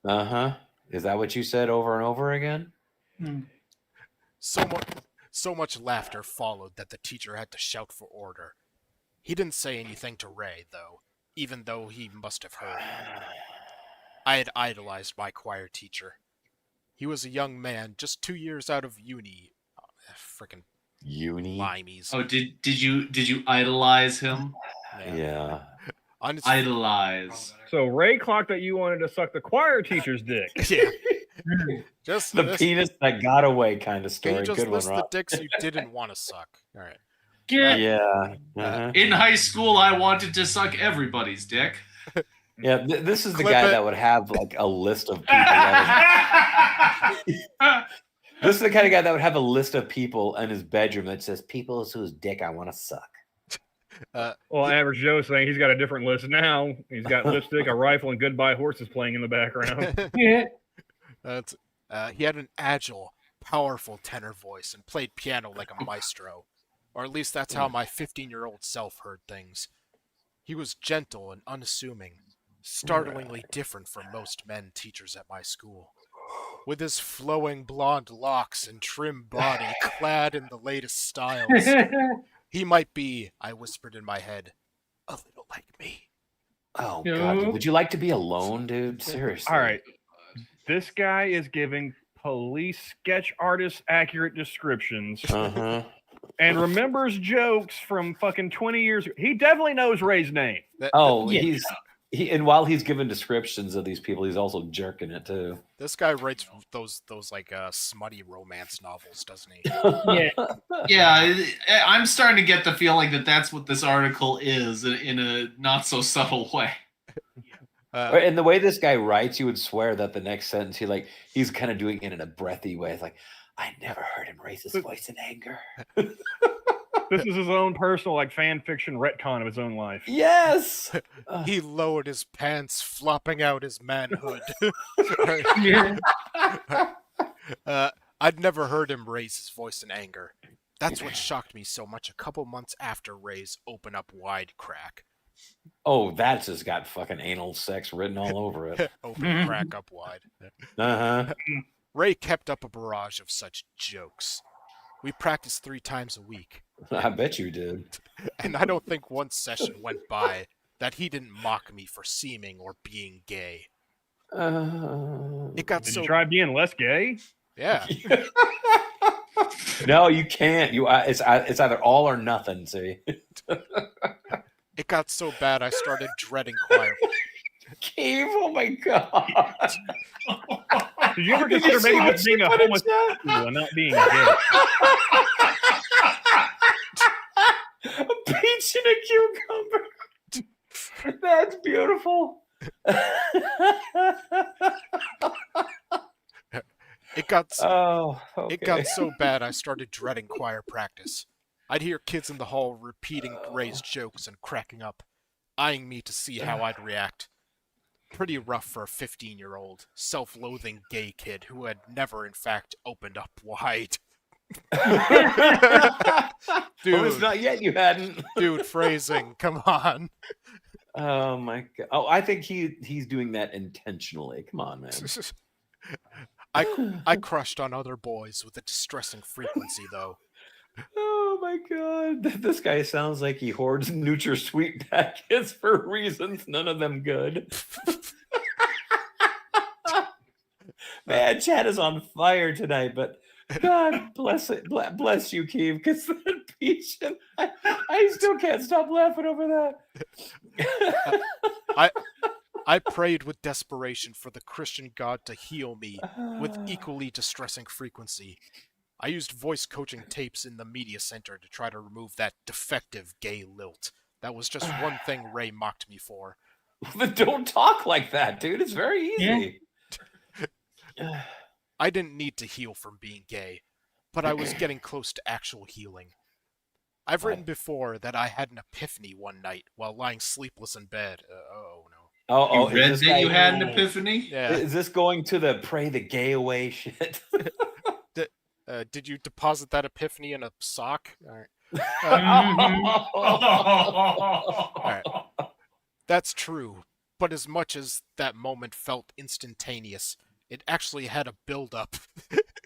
Uh-huh. Is that what you said over and over again? Hmm. So much laughter followed that the teacher had to shout for order. He didn't say anything to Ray, though, even though he must have heard. I had idolized my choir teacher. He was a young man, just 2 years out of uni. Frickin' Uni. limeys. Oh, did you idolize him? Yeah. On his Idolize. So Ray clocked that you wanted to suck the choir teacher's dick. yeah. Just The this, penis that got away kind of can story. you just Good one, list the Rob. dicks you didn't want to suck? All right. Yeah. Yeah. Uh-huh. In high school, I wanted to suck everybody's dick. Yeah, this is the Clip guy it. that would have like a list of people. This is the kind of guy that would have a list of people in his bedroom that says people whose dick I want to suck. Well, Average Joe's saying he's got a different list now. He's got lipstick, a rifle, and Goodbye Horses playing in the background. Yeah. He had an agile, powerful tenor voice and played piano like a maestro. Or at least that's how my 15-year-old self heard things. He was gentle and unassuming, startlingly different from most men teachers at my school. With his flowing blonde locks and trim body clad in the latest styles, he might be, I whispered in my head, a little like me. Oh No. God! Would you like to be alone, dude? Seriously. All right. This guy is giving police sketch artists accurate descriptions Uh-huh. and remembers jokes from fucking 20 years ago. He definitely knows Ray's name. Oh, Yeah. and while he's giving descriptions of these people, he's also jerking it too. This guy writes those like smutty romance novels, doesn't he? Yeah. Yeah, I'm starting to get the feeling that that's what this article is in a not so subtle way. And the way this guy writes, you would swear that the next sentence he's kind of doing it in a breathy way. It's like, I never heard him raise his voice in anger. This is his own personal like fan fiction retcon of his own life. Yes. He lowered his pants, flopping out his manhood. Yeah. I'd never heard him raise his voice in anger. That's what shocked me so much a couple months after Ray's Open Up Wide crack. Oh, that's just got fucking anal sex written all over it. Open crack up wide. Uh-huh. Ray kept up a barrage of such jokes. We practiced 3 times a week, I bet you did. and I don't think one session went by that he didn't mock me for seeming or being gay. It got Did so you try being less gay? yeah. No, you can't. It's either all or nothing. See, It got so bad I started dreading choir. Keith. Oh my God. Did you ever Did you consider see maybe what just she being a put in homosexual chat? and not being gay? A peach and a cucumber. That's beautiful. It got so, Oh, okay. it got so bad I started dreading choir practice. I'd hear kids in the hall repeating Ray's jokes and cracking up, eyeing me to see how I'd react. Pretty rough for a 15-year-old, self-loathing gay kid who had never, in fact, opened up wide. Oh, it's not yet. You hadn't. Dude, phrasing, come on. Oh my God. Oh, I think he's doing that intentionally. Come on, man. I crushed on other boys with a distressing frequency, though. Oh my God. This guy sounds like he hoards NutraSweet packets for reasons, none of them good. Man, chat is on fire tonight, but God bless it. Bless you, Keeve, because that peach, and I still can't stop laughing over that. I prayed with desperation for the Christian God to heal me with equally distressing frequency. I used voice coaching tapes in the media center to try to remove that defective gay lilt. That was just one thing Ray mocked me for. But don't talk like that, dude. It's very easy. I didn't need to heal from being gay, but I was getting close to actual healing. I've written before that I had an epiphany one night while lying sleepless in bed. Oh no. Oh, You read that you had an epiphany? Yeah. Is this going to the pray the gay away shit? Did you deposit that epiphany in a sock? All right. All right. That's true, but as much as that moment felt instantaneous, it actually had a build-up.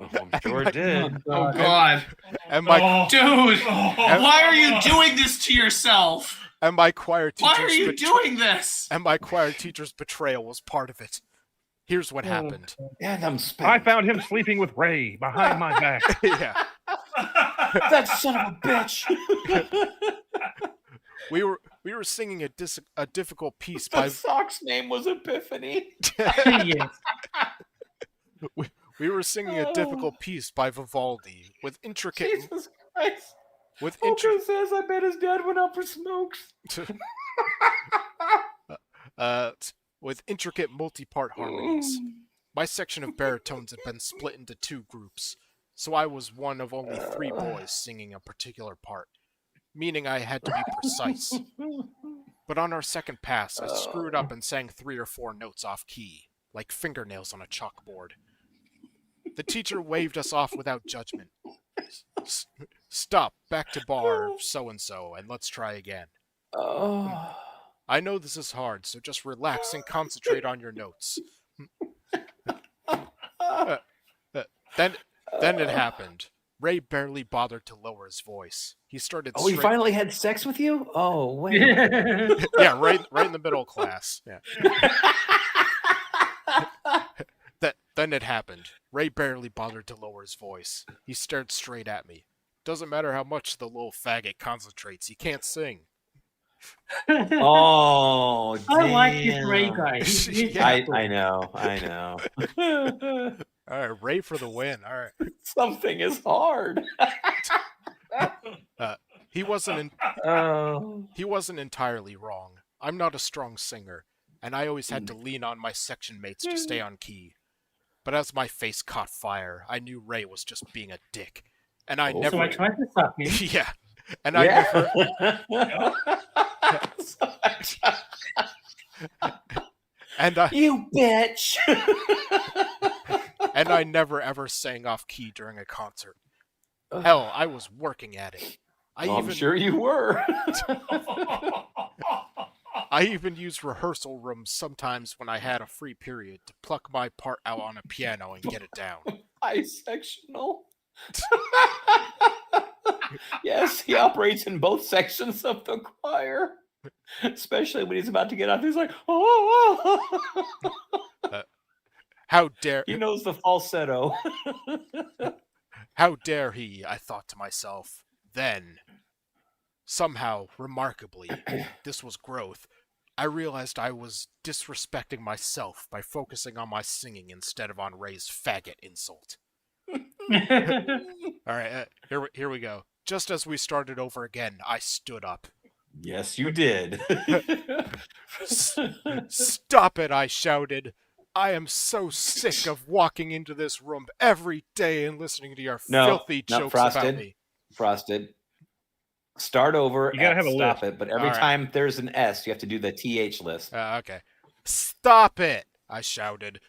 I'm sure it did. Oh God, And my dude! Why are you doing this to yourself? and my choir Why teacher's are you doing this? and my choir teacher's betrayal was part of it. Here's what happened. And I'm I spent. found him sleeping with Ray behind my back. Yeah. That son of a bitch. We We were singing a difficult piece The by sock's name was Epiphany. Yes. we were singing a difficult piece by Vivaldi with intricate Jesus Christ. with Oka says I bet his dad went out for smokes. with intricate multi-part harmonies. My section of baritones had been split into 2 groups, so I was one of only 3 boys singing a particular part, meaning I had to be precise. But on our second pass, I screwed up and sang 3 or 4 notes off key, like fingernails on a chalkboard. The teacher waved us off without judgment. Stop, back to bar, so-and-so, and let's try again. Oh. I know this is hard, so just relax and concentrate on your notes. Then it happened. Ray barely bothered to lower his voice. He started. Oh, he finally had sex with you? Oh, wait. Yeah, right in the middle of class. Yeah. Then it happened. Ray barely bothered to lower his voice. He stared straight at me. Doesn't matter how much the little faggot concentrates, he can't sing. Oh, I like this damn. Ray guy. He's Yeah. I know. All right, Ray for the win. All right. Something is hard. He wasn't Oh. he wasn't entirely wrong. I'm not a strong singer, and I always had to lean on my section mates to stay on key. But as my face caught fire, I knew Ray was just being a dick. And I Oh. never So I tried to stop him. Yeah. And I never and I You bitch. and I never ever sang off key during a concert. Hell, I was working at it. I'm sure you were. I even used rehearsal rooms sometimes when I had a free period to pluck my part out on a piano and get it down. Bisexual. Yes, he operates in both sections of the choir. Especially when he's about to get out. He's like, oh. How dare He knows the falsetto. How dare he, I thought to myself. Then, somehow, remarkably, this was growth, I realized I was disrespecting myself by focusing on my singing instead of on Ray's faggot insult. Alright, here we go. Just as we started over again, I stood up. Yes, you did. Stop it, I shouted. I am so sick of walking into this room every day and listening to your filthy jokes about me. Frosted. Start over. You gotta have a stop list. it, but every All right. time there's an S, you have to do the TH list. Okay. Stop it, I shouted.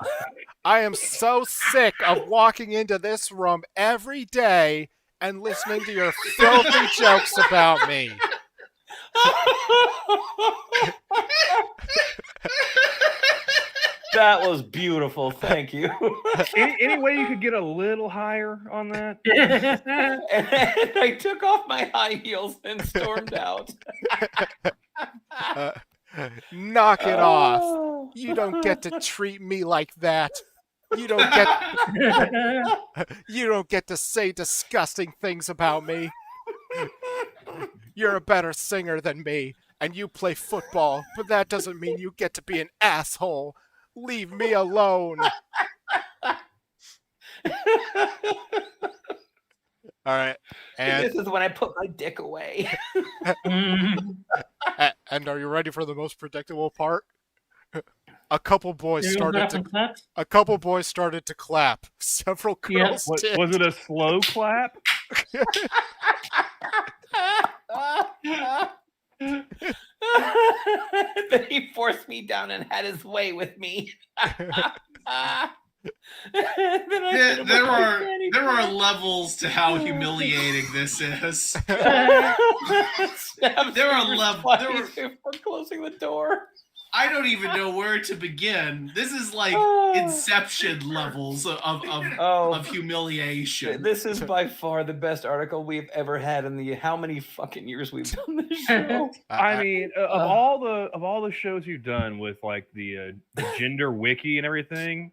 I am so sick of walking into this room every day and listening to your filthy jokes about me. That was beautiful. Thank you. Any way you could get a little higher on that? And I took off my high heels and stormed out. Knock it off. You don't get to treat me like that. You don't get to say disgusting things about me. You're a better singer than me, and you play football, but that doesn't mean you get to be an asshole. Leave me alone. All right. And This is when I put my dick away. and are you ready for the most predictable part? A couple boys started to clap. Several girls did. Was it a slow clap? Then he forced me down and had his way with me. There are levels to how humiliating this is. There are levels. for closing the door. I don't even know where to begin. This is like Inception levels of humiliation. This is by far the best article we've ever had in the how many fucking years we've done this show. I mean, of all the shows you've done with like the gender wiki and everything,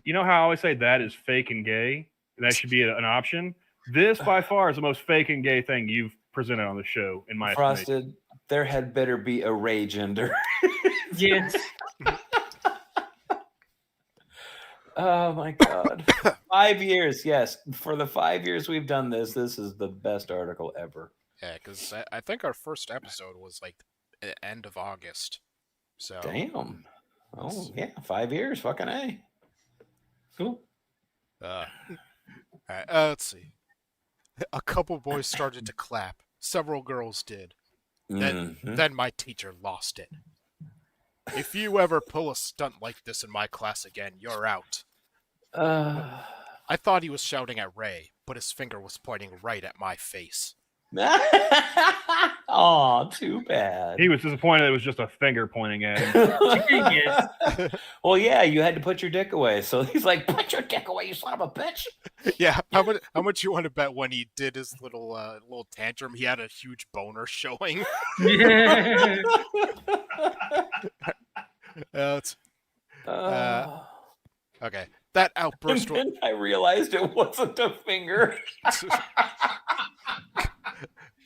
you know how I always say that is fake and gay? That should be an option. This by far is the most fake and gay thing you've presented on the show, in my estimation. there had better be a rage ender. Yes. Oh my God. 5 years. Yes. For the 5 years we've done this, this is the best article ever. Yeah, because I think our first episode was like end of August. So Damn. Oh, yeah. 5 years. Fucking A. Cool. all right, let's see. A couple boys started to clap. Several girls did. Then my teacher lost it. If you ever pull a stunt like this in my class again, you're out. I thought he was shouting at Ray, but his finger was pointing right at my face. Oh, too bad. He was disappointed it was just a finger pointing at him. Yes. Well, yeah, you had to put your dick away. So he's like, put your dick away, you son of a bitch. Yeah, how much you want to bet when he did his little tantrum, he had a huge boner showing? Yeah. Okay. That outburst And then I realized it wasn't a finger.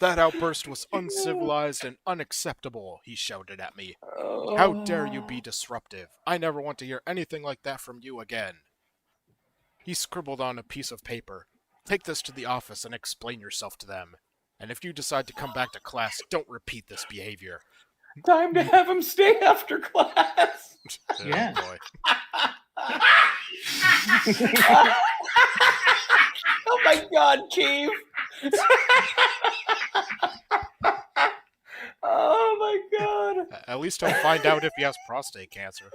That outburst was uncivilized and unacceptable, he shouted at me. How dare you be disruptive? I never want to hear anything like that from you again. He scribbled on a piece of paper. Take this to the office and explain yourself to them. And if you decide to come back to class, don't repeat this behavior. Time to have him stay after class. Yeah. Oh, boy. Oh my God, Keith. Oh my God. At least he'll find out if he has prostate cancer.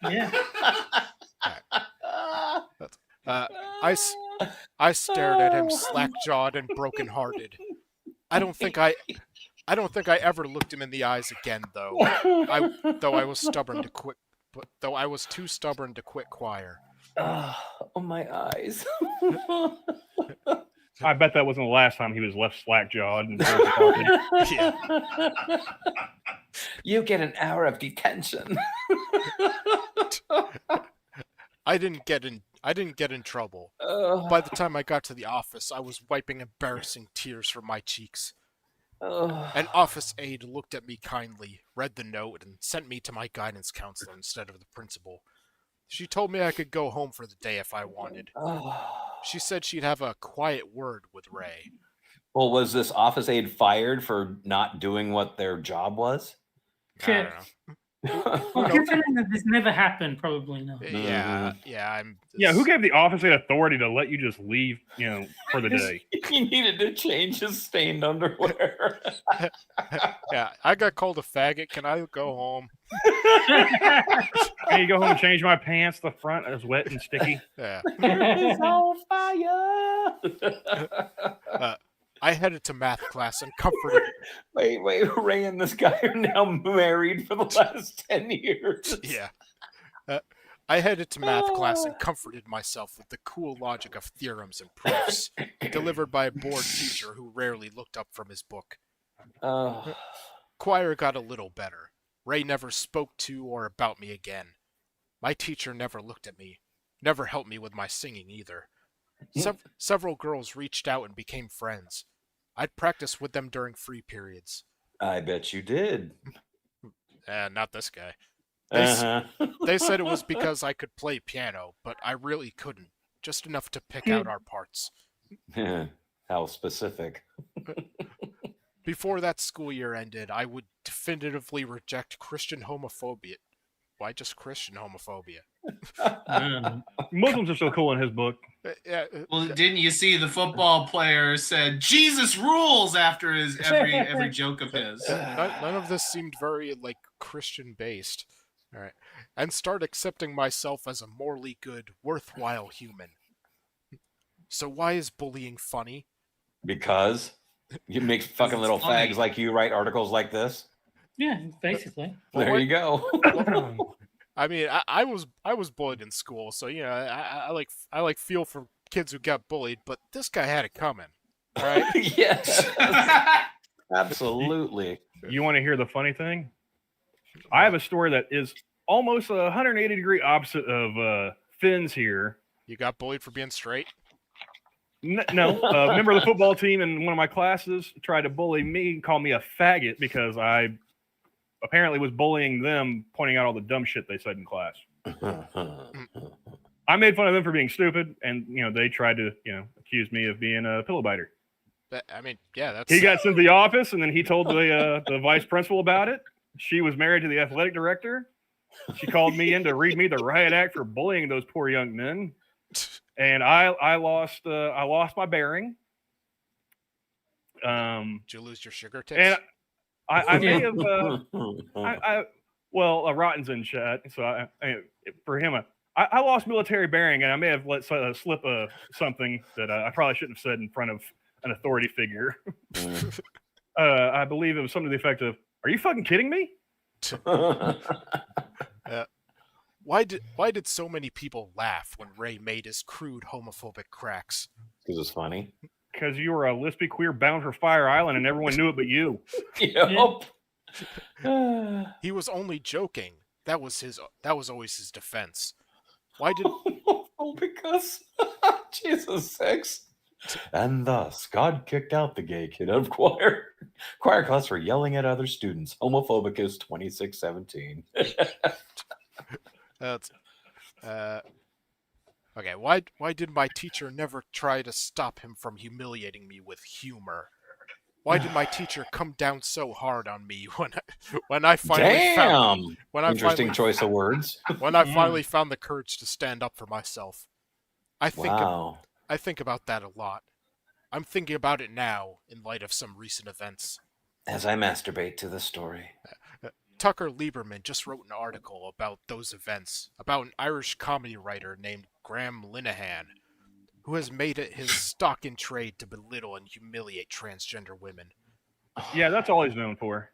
Yeah. I stared at him, slack-jawed and broken-hearted. I don't think I ever looked him in the eyes again, though. Though I was too stubborn to quit choir. Oh, my eyes. I bet that wasn't the last time he was left slack-jawed. And Yeah. You get an hour of detention. I didn't get in trouble. By the time I got to the office, I was wiping embarrassing tears from my cheeks. An office aide looked at me kindly, read the note, and sent me to my guidance counselor instead of the principal. She told me I could go home for the day if I wanted. She said she'd have a quiet word with Ray. Well, was this office aide fired for not doing what their job was? I don't know. Well, considering that this never happened, probably not. Yeah. yeah, who gave the office authority to let you just leave, for the day? He needed to change his stained underwear. Yeah, I got called a faggot. Can I go home? Can you go home and change my pants? The front is wet and sticky. Yeah. It's on fire. I headed to math class and comforted. Wait, Ray and this guy are now married for the last 10 years. Yeah. I headed to math class and comforted myself with the cool logic of theorems and proofs, delivered by a bored teacher who rarely looked up from his book. Choir got a little better. Ray never spoke to or about me again. My teacher never looked at me, never helped me with my singing either. Several girls reached out and became friends. I'd practice with them during free periods. I bet you did. Not this guy. Uh-huh. They said it was because I could play piano, but I really couldn't. Just enough to pick out our parts. How specific. Before that school year ended, I would definitively reject Christian homophobia. Why just Christian homophobia? Muslims are so cool in his book. Well, didn't you see the football player said Jesus rules after his every joke of his? None of this seemed very Christian based. All right, and start accepting myself as a morally good, worthwhile human. So why is bullying funny? Because you make fucking little funny. fags like you write articles like this. Yeah, basically. There you go. I mean, I was bullied in school, so I feel for kids who got bullied, but this guy had it coming, right? Yes. Absolutely. You want to hear the funny thing? I have a story that is almost a 180-degree opposite of Finn's here. You got bullied for being straight? No, a member of the football team in one of my classes tried to bully me and call me a faggot because I apparently was bullying them, pointing out all the dumb shit they said in class. I made fun of them for being stupid, and they tried to accuse me of being a pillow biter. But, I mean, yeah, that's. He got sent to the office, and then he told the vice principal about it. She was married to the athletic director. She called me in to read me the riot act for bullying those poor young men, and I lost my bearing. Did you lose your sugar tits? And I may have Rotten's in chat, so for him I lost military bearing, and I may have let slip something that I probably shouldn't have said in front of an authority figure. I believe it was something to the effect of, "Are you fucking kidding me?" Why did so many people laugh when Ray made his crude homophobic cracks? Because it's funny. Because you were a lispy queer bound for Fire Island, and everyone knew it but you. Yep. He was only joking. That was always his defense. Why did? Because Jesus 6. And thus, God kicked out the gay kid out of choir class for yelling at other students. Homophobicus 2617. That's okay. Why did my teacher never try to stop him from humiliating me with humor? Why did my teacher come down so hard on me when I finally found interesting choice of words. When I finally found the courage to stand up for myself? I think about that a lot. I'm thinking about it now in light of some recent events. As I masturbate to the story. Tucker Lieberman just wrote an article about those events, about an Irish comedy writer named Graham Linehan, who has made it his stock in trade to belittle and humiliate transgender women. Yeah, that's all he's known for.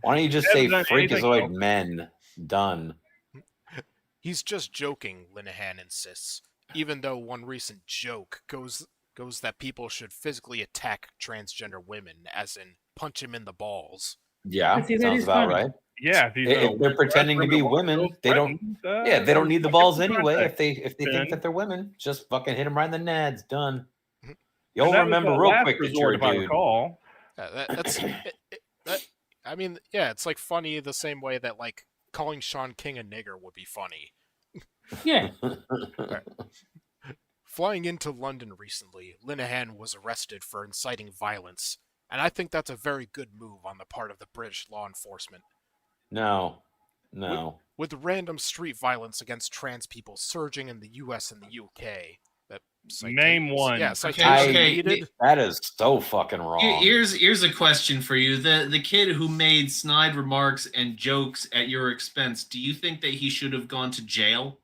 Why don't you just say freakazoid men? Done. He's just joking, Linehan insists, even though one recent joke goes that people should physically attack transgender women, as in punch him in the balls. Yeah, sounds about right. Yeah, if they're pretending to be women, they don't. They don't need the balls anyway. If they think that they're women, just fucking hit them right in the nads. Done. You'll remember real quick that you're a dude. I mean, yeah, it's like funny the same way that like calling Sean King a nigger would be funny. Yeah. Right. Flying into London recently, Linehan was arrested for inciting violence, and I think that's a very good move on the part of the British law enforcement. No. With random street violence against trans people surging in the US and the UK. Name one. Yeah, okay. That is so fucking wrong. Here's a question for you. The kid who made snide remarks and jokes at your expense, do you think that he should have gone to jail?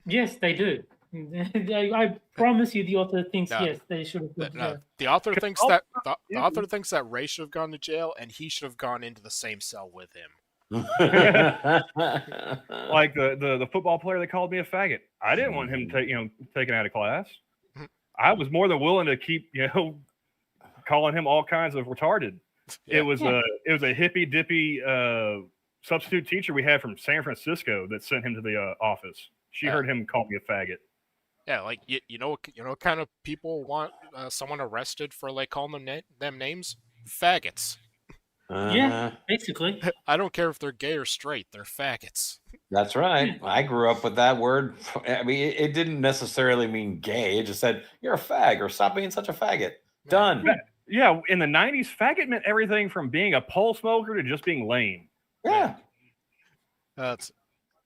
Yes, they do. I promise you, the author thinks yes, they should have gone to jail. The author thinks that the author thinks that Ray should have gone to jail, and he should have gone into the same cell with him. Like the football player that called me a faggot. I didn't want him taken out of class. I was more than willing to keep calling him all kinds of retarded. Yeah. It was a hippy dippy substitute teacher we had from San Francisco that sent him to the office. She heard him call me a faggot. Yeah, like you know what kind of people want someone arrested for like calling them names? Faggots. Yeah, basically. I don't care if they're gay or straight; they're faggots. That's right. I grew up with that word. I mean, it didn't necessarily mean gay. It just said you're a fag or stop being such a faggot. Done. Yeah, in the 90s, faggot meant everything from being a pole smoker to just being lame. Yeah. That's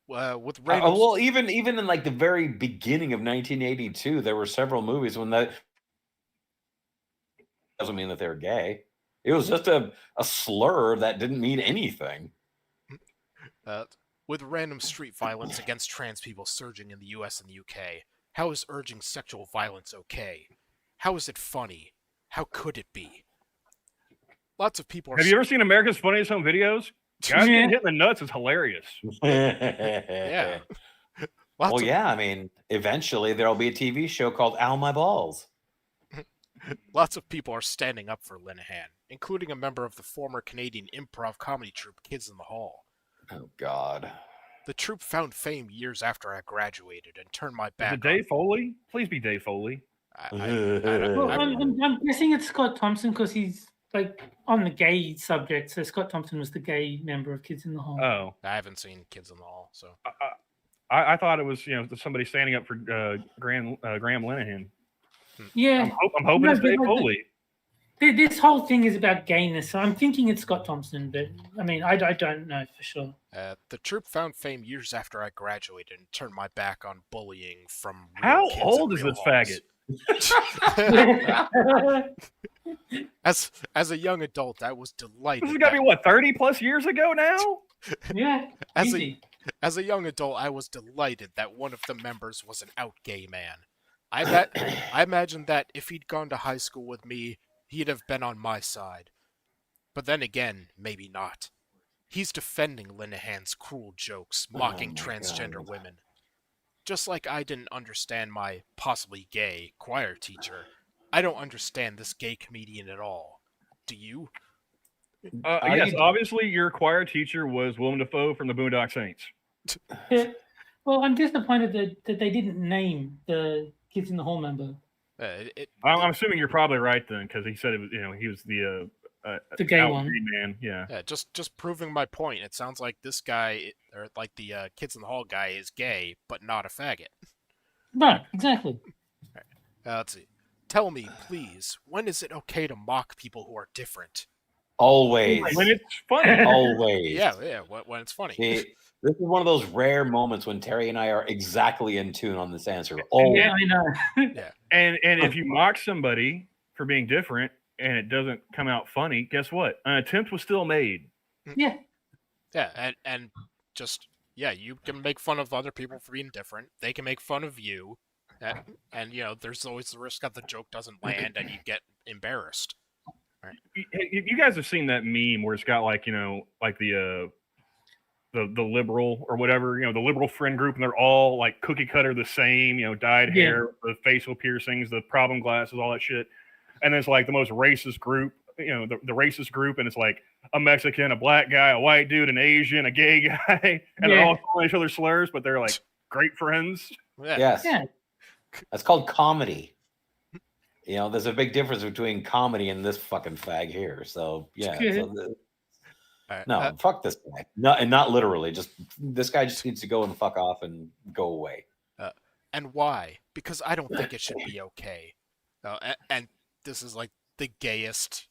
with random. Well, even in like the very beginning of 1982, there were several movies when that doesn't mean that they're gay. It was just a slur that didn't mean anything. With random street violence against trans people surging in the US and the UK, how is urging sexual violence okay? How is it funny? How could it be? Lots of people are... Have you ever seen America's Funniest Home Videos? Guys getting hit in the nuts is hilarious. Yeah. I mean, eventually there'll be a TV show called Ow My Balls. Lots of people are standing up for Linehan, including a member of the former Canadian improv comedy troupe Kids in the Hall. Oh, God. The troupe found fame years after I graduated and turned my back Is it Dave Foley? Please be Dave Foley. Well, I'm guessing it's Scott Thompson because he's like on the gay subject. So Scott Thompson was the gay member of Kids in the Hall. Oh, I haven't seen Kids in the Hall, so I thought it was somebody standing up for Graham Linehan. Yeah, I'm hoping it's Dave Foley. This whole thing is about gayness, so I'm thinking it's Scott Thompson, but I mean, I don't know for sure. the troop found fame years after I graduated and turned my back on bullying from real How kids old in is real this halls. faggot? As a young adult, I was delighted. This has got to be what 30 plus years ago now. Yeah, As easy. As a young adult, I was delighted that one of the members was an out gay man. I imagined that if he'd gone to high school with me, he'd have been on my side. But then again, maybe not. He's defending Linehan's cruel jokes, mocking transgender women. Just like I didn't understand my possibly gay choir teacher, I don't understand this gay comedian at all. Do you? Yes, obviously your choir teacher was Willem Dafoe from the Boondock Saints. Yeah. Well, I'm disappointed that they didn't name the Kids in the Hall member. I'm assuming you're probably right then, because he said it was, he was the gay out one. gay man. Yeah. Just proving my point. It sounds like this guy, or like the Kids in the Hall guy, is gay, but not a faggot. Right, exactly. Let's see. Tell me, please, when is it okay to mock people who are different? Always. When it's funny. Always. Yeah, when it's funny. This is one of those rare moments when Terry and I are exactly in tune on this answer. Oh, Yeah, I know. Yeah. And if you mock somebody for being different and it doesn't come out funny, guess what? An attempt was still made. Yeah. Yeah, and just, yeah, you can make fun of other people for being different. They can make fun of you. And there's always the risk that the joke doesn't land and you get embarrassed. Right. You guys have seen that meme where it's got like the liberal or whatever, the liberal friend group, and they're all like cookie cutter the same, dyed hair, the facial piercings, the problem glasses, all that shit. And then it's like the most racist group, the racist group, and it's like a Mexican, a black guy, a white dude, an Asian, a gay guy, and they're all calling each other slurs, but they're like great friends. Yeah. yes. Yeah. That's called comedy. There's a big difference between comedy and this fucking fag here. So, yeah. Right. Fuck this guy. No, and not literally. Just this guy just needs to go and fuck off and go away. And why? Because I don't think it should be okay. And this is like the gayest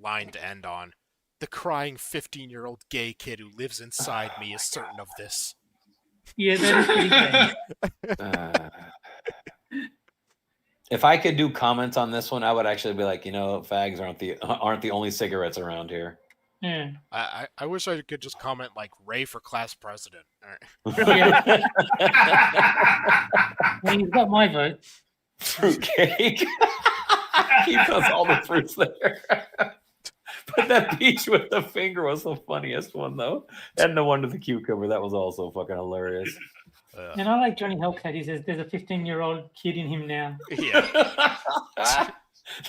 line to end on. The crying 15-year-old gay kid who lives inside me is certain of this. Yeah, that is pretty gay. If I could do comments on this one, I would actually be like, fags aren't the only cigarettes around here. Yeah. I wish I could just comment like Ray for class president. All Yeah. Well, you've got my vote. Fruitcake. He does all the fruits there. But that peach with the finger was the funniest one, though. And the one with the cucumber, that was also fucking hilarious. And I like Johnny Hellcat. He says there's a 15-year-old kid in him now. Yeah.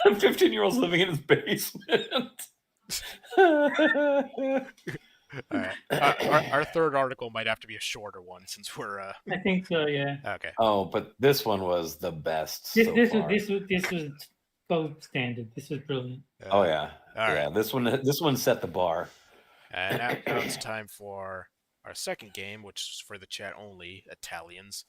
The 15-year-old's living in his basement. All right. Our third article might have to be a shorter one since we're. I think so. Yeah. Okay. Oh, but this one was the best. This far. was gold standard. This was brilliant. Oh yeah. All right. Yeah. This one set the bar. And now it's time for our second game, which is for the chat only, Italians.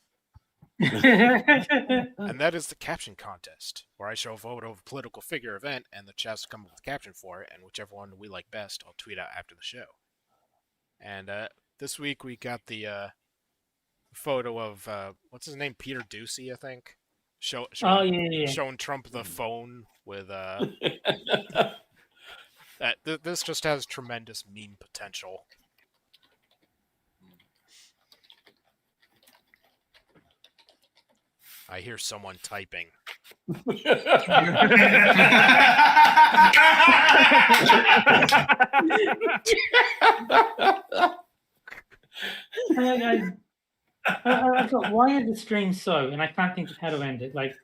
And that is the caption contest, where I show a photo of a political figure event, and the chat's come up with a caption for it, and whichever one we like best, I'll tweet out after the show. And this week we got the photo of what's his name, Peter Ducey, I think. Showing Trump the phone with this just has tremendous meme potential. I hear someone typing. I thought, why are the streams so? And I can't think of how to end it. Like,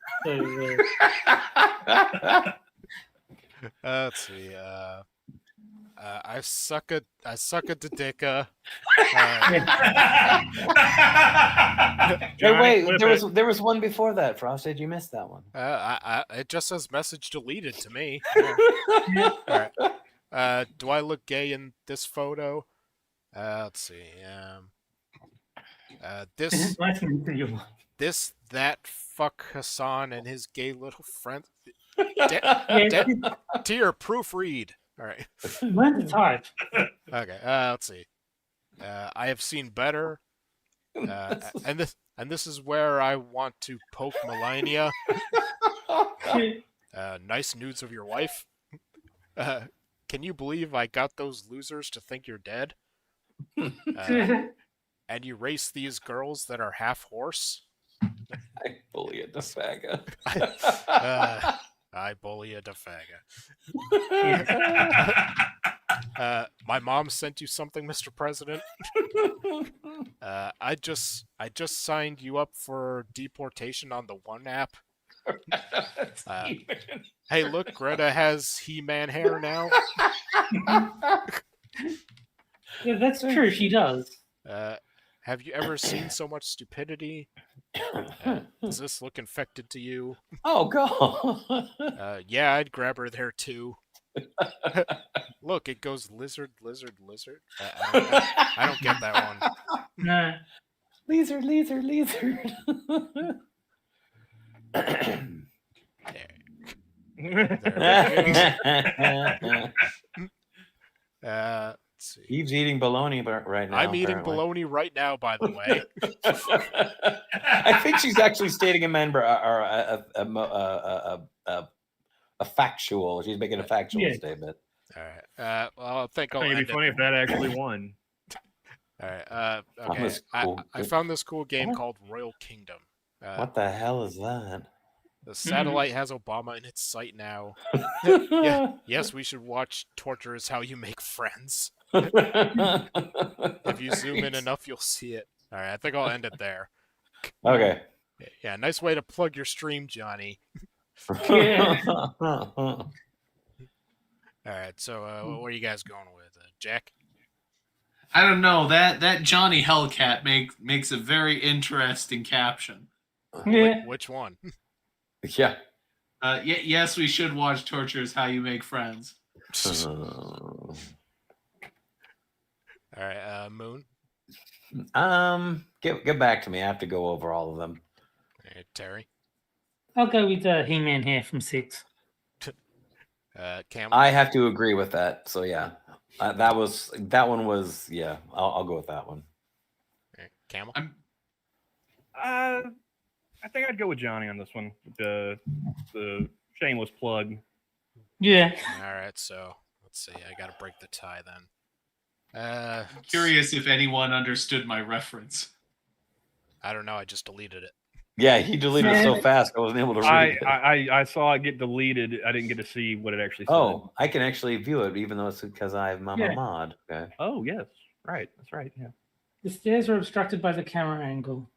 let's see. I suck a dicka. Hey, Johnny, wait, flip there was one before that, Frosted. You missed that one. It just says message deleted to me. Yeah. All right. Do I look gay in this photo? Let's see. This, Nice to meet you. that, fuck Hassan and his gay little friend. Yeah, Dear, proofread. All right. learn to type. Okay. Let's see. I have seen better. And this is where I want to poke Melania. Nice nudes of your wife. Can you believe I got those losers to think you're dead? And you race these girls that are half horse? I bully it, the faggot. I bully a defaga. My mom sent you something, Mr. President. I just signed you up for deportation on the One app. Hey, look, Greta has He-Man hair now. Yeah, that's true. She does. Have you ever seen so much stupidity? Does this look infected to you? Oh, God. Yeah, I'd grab her there too. Look, it goes lizard, lizard, lizard. I don't get that one. No. Lizard. Let's see. He's eating bologna right now. I'm eating apparently. bologna right now, by the way. I think she's actually stating a member or a factual. She's making a factual Yeah. statement. All right. Well, I think I'll It'd be end funny it. if that actually won. All right. That Okay. was cool. I found this cool game What? called Royal Kingdom. What the hell is that? The satellite has Obama in its sight now. Yes, we should watch Torture is How You Make Friends. If you zoom in enough, you'll see it. All right. I think I'll end it there. Okay. Yeah. Nice way to plug your stream, Johnny. All right. So, what are you guys going with, Jack? I don't know. That Johnny Hellcat makes a very interesting caption. Yeah. Which one? Yeah. Yes, we should watch Torture is How You Make Friends. All right. Moon. Get back to me. I have to go over all of them. All right, Terry. I'll go with He-Man hair from 6. Camel. I have to agree with that. So yeah, that one was yeah. I'll go with that one. All right, Camel. I think I'd go with Johnny on this one. The shameless plug. Yeah. All right. So let's see. I got to break the tie then. Curious if anyone understood my reference. I don't know. I just deleted it. Yeah, he deleted it so fast I wasn't able to read it. I saw it get deleted. I didn't get to see what it actually said. Oh, I can actually view it even though it's because I'm a Yeah. mod. Okay. Oh yes, right. That's right. Yeah. The stairs are obstructed by the camera angle.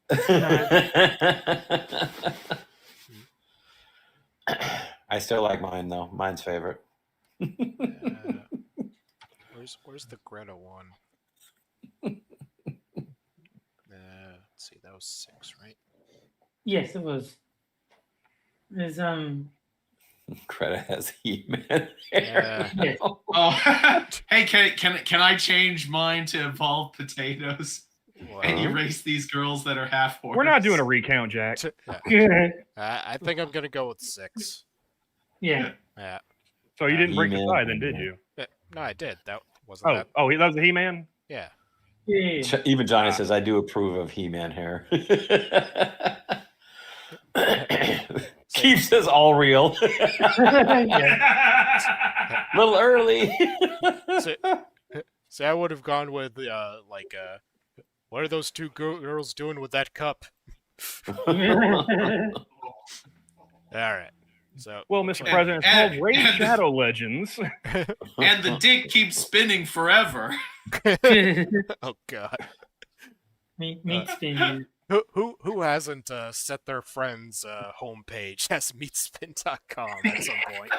I still like mine though. Mine's favorite. Where's the Greta one? Let's see. That was 6, right? Yes, it was. There's Greta has He-Man hair. Yes. Oh, hey, can I change mine to involve potatoes and erase these girls that are half horse? We're not doing a recount, Jack. Yeah. I think I'm gonna go with 6. Yeah. Yeah. So you didn't break the He-Man. tie, then, did you? No, I did. That wasn't that. Oh, that was a He-Man. Yeah. Yeah. Even Johnny says I do approve of He-Man hair. Keith says all real. Yeah. Little early. So I would have gone with what are those two girls doing with that cup? All right. So Well, Mr. President, it's called Raid Shadow Legends. And the dick keeps spinning forever. oh god. Meat spin. Who hasn't set their friend's homepage as meatspin.com at some point?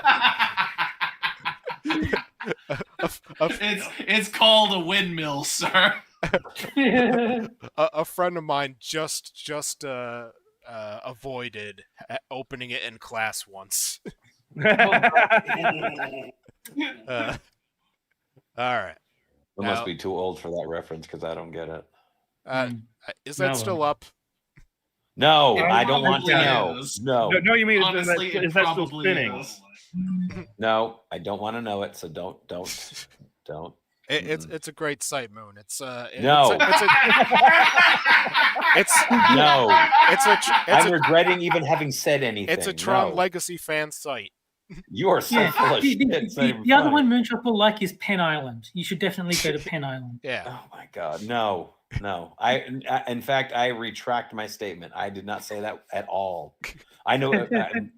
It's called a windmill, sir. A friend of mine just avoided opening it in class once. All right. I must be too old for that reference because I don't get it. Is that No. still up? No, It I don't want to probably know. is. No, No, you mean Honestly, is it that still probably spinning? is. no, I don't want to know it. So don't. It's a great site, Moon. It's No. No, I'm regretting even having said anything. it's a Tron No. Legacy fan site. You are so full of shit. It's not even The other funny. one Moonshock will like is Penn Island. You should definitely go to Penn Island. Yeah. Oh my god, no. I in fact, I retract my statement. I did not say that at all. I know.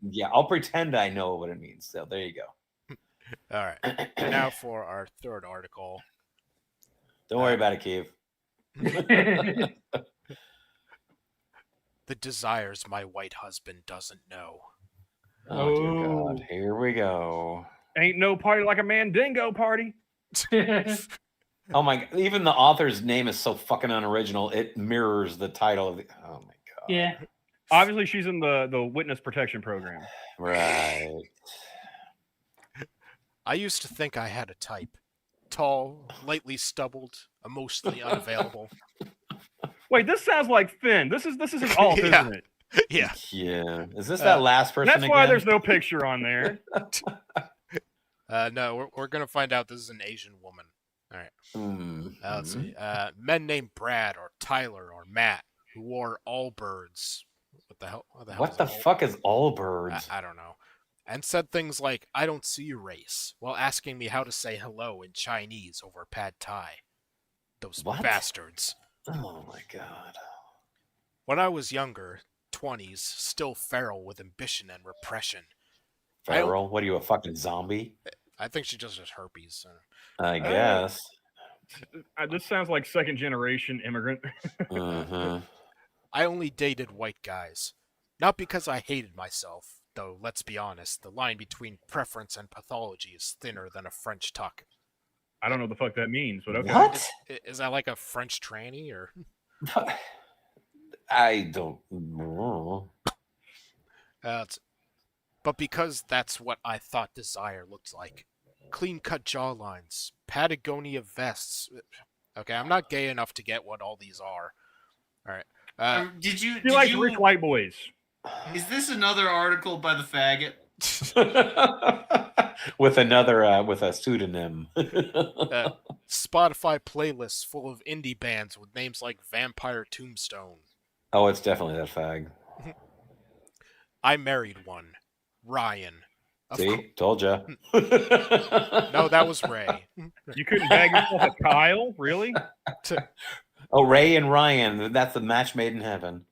Yeah, I'll pretend I know what it means. So there you go. All right. Now for our third article. Don't worry about it, Keith. The desires my white husband doesn't know. Oh dear God, here we go. Ain't no party like a Mandingo party. Oh my god, even the author's name is so fucking unoriginal. It mirrors the title of the. Oh my god. Yeah. Obviously, she's in the witness protection program. Right. I used to think I had a type. Tall, lightly stubbled, emotionally unavailable. Wait, this sounds like Finn. This is his alt, Yeah. isn't it? Yeah. Yeah. Is this that last person That's again? why there's no picture on there. No, we're gonna find out this is an Asian woman. All right. Let's Mhm. see. Men named Brad or Tyler or Matt who wore Allbirds. What the hell? What the fuck is Allbirds? I don't know. And said things like, "I don't see your race," while asking me how to say hello in Chinese over pad thai. Those What? bastards. Oh my god. When I was younger, 20s, still feral with ambition and repression. Feral? What are you, a fucking zombie? I think she just has herpes. I guess. This sounds like second generation immigrant. Uh-huh. I only dated white guys. Not because I hated myself, though let's be honest, the line between preference and pathology is thinner than a French tuck. I don't know what the fuck that means, but okay. What? Is that like a French tranny or? I don't know. But because that's what I thought desire looked like. Clean-cut jawlines, Patagonia vests. Okay, I'm not gay enough to get what all these are. All right. Did you? She likes rich white boys. Is this another article by the faggot? With another with a pseudonym. Spotify playlists full of indie bands with names like Vampire Tombstone. Oh, it's definitely that fag. I married one, Ryan. Of See, told ya. No, that was Ray. You couldn't bag yourself a Kyle, really? Oh, Ray and Ryan. That's the match made in heaven.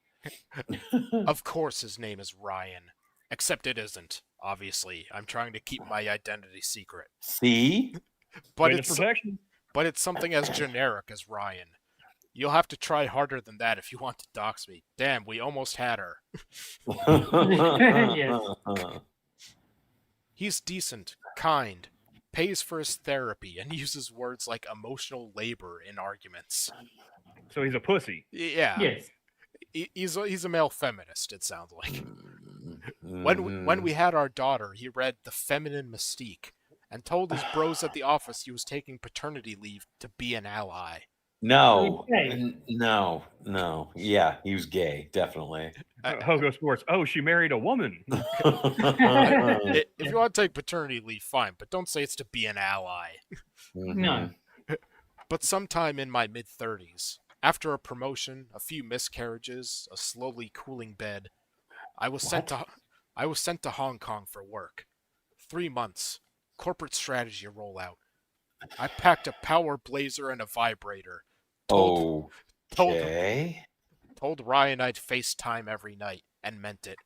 Of course his name is Ryan. Except it isn't, obviously. I'm trying to keep my identity secret. See? But Witness protection. it's something as generic as Ryan. You'll have to try harder than that if you want to dox me. Damn, we almost had her. Yes. He's decent, kind, pays for his therapy, and uses words like emotional labor in arguments. So he's a pussy. Yeah. Yes. He's a male feminist, it sounds like. When we had our daughter, he read The Feminine Mystique and told his bros at the office he was taking paternity leave to be an ally. No. Okay. No. Yeah, he was gay, definitely. Hogo Sports. Oh, she married a woman. If you want to take paternity leave, fine, but don't say it's to be an ally. No. But sometime in my mid-30s, after a promotion, a few miscarriages, a slowly cooling bed, I was sent to Hong Kong for work. 3 months, corporate strategy rollout. I packed a power blazer and a vibrator. Okay. Told Ryan I'd FaceTime every night, and meant it.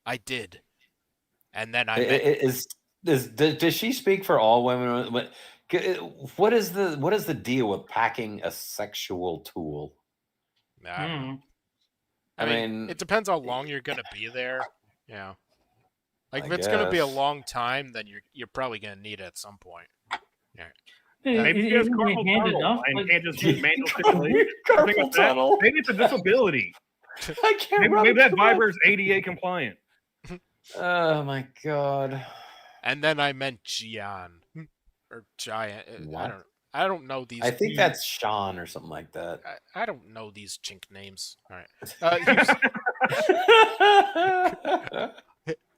I did. And then I met... Does she speak for all women? What is the deal with packing a sexual tool? I I mean, mean, it depends how long you're gonna be there. Yeah. Like, I if it's gonna be a guess. long time, then you're probably gonna need it at some point. Yeah. Maybe he has carpal tunnel and can't just use manual stimulation. Carpal tunnel. Maybe it's a disability. I can't Maybe that Viber's ADA compliant. Oh my god. And then I meant Gian or Giant. What? I don't know these. I think that's Sean or something like that. I don't know these chink names. All right.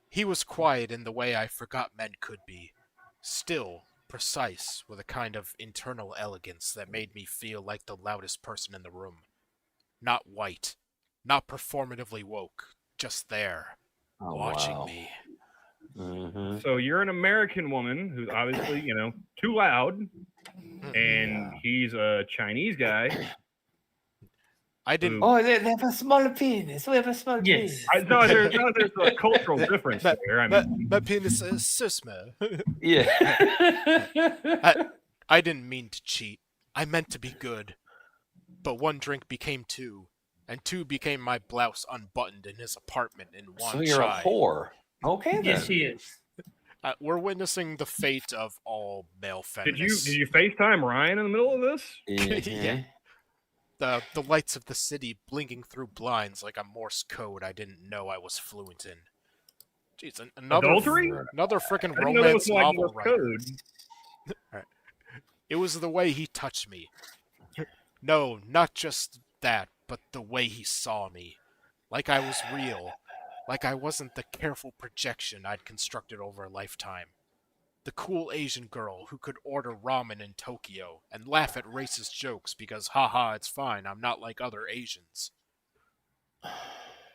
He was quiet in the way I forgot men could be. Still, precise, with a kind of internal elegance that made me feel like the loudest person in the room. Not white. Not performatively woke. Just there. Oh, watching wow. me. Mm-hmm. So you're an American woman who's obviously, too loud, and he's a Chinese guy. I didn't. Oh, they have a smaller penis. We have a small Yes. penis. There's a cultural difference there. I mean, My penis is sisma. Yeah. I didn't mean to cheat. I meant to be good. But one drink became two, and two became my blouse unbuttoned in his apartment in one So you're chai. a whore. Okay then. Yes, he is. We're witnessing the fate of all male feminists. did you FaceTime Ryan in the middle of this? Yeah. The lights of the city blinking through blinds like a Morse code I didn't know I was fluent in. Jeez, another Adultery? another freaking I didn't know that was romance like novel Morse writer. code. Right. It was the way he touched me. No, not just that, but the way he saw me. Like I was real. Like I wasn't the careful projection I'd constructed over a lifetime. The cool Asian girl who could order ramen in Tokyo and laugh at racist jokes because haha, it's fine, I'm not like other Asians.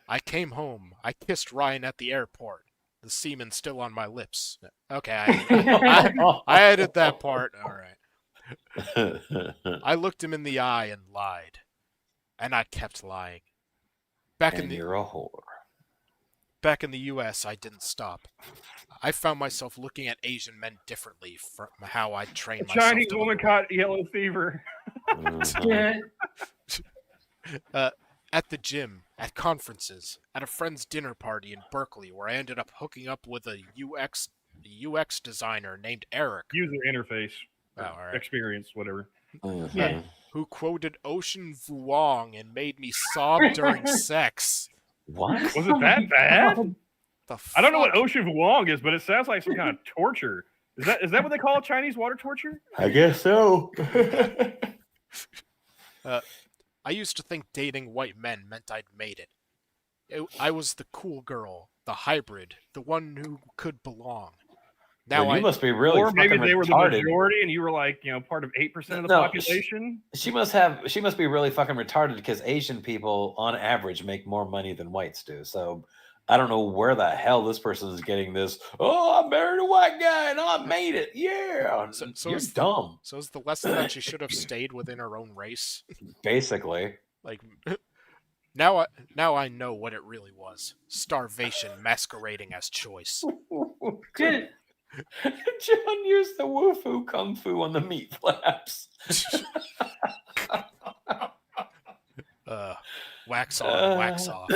I came home. I kissed Ryan at the airport. The semen still on my lips. Okay, I added that part. Alright. I looked him in the eye and lied. And I kept lying. And you're a whore. Back in the US, I didn't stop. I found myself looking at Asian men differently from how I'd trained A myself. Chinese to woman look. caught yellow fever. Mhm. Yeah. At the gym, at conferences, at a friend's dinner party in Berkeley where I ended up hooking up with a UX designer named Eric, User interface. Oh, all right. Experience, whatever. Mhm. Yeah. who quoted Ocean Vuong and made me sob during sex. What? Was it that bad? The I don't know what fuck? Ocean Vuong is, but it sounds like some kind of torture. Is that what they call Chinese water torture? I guess so. I used to think dating white men meant I'd made it. I was the cool girl, the hybrid, the one who could belong. Now Well, you must be really Or maybe fucking they were the retarded. majority and you were like, part of 8% of the No, population. She must be really fucking retarded because Asian people on average make more money than whites do. So I don't know where the hell this person is getting this. Oh, I married a white guy and I made it. Yeah. So You're is dumb. So is the lesson that she should have stayed within her own race? Basically. Like now I know what it really was. Starvation masquerading as choice. Good. John used the woofu kung fu on the meat flaps. Wax on, wax off.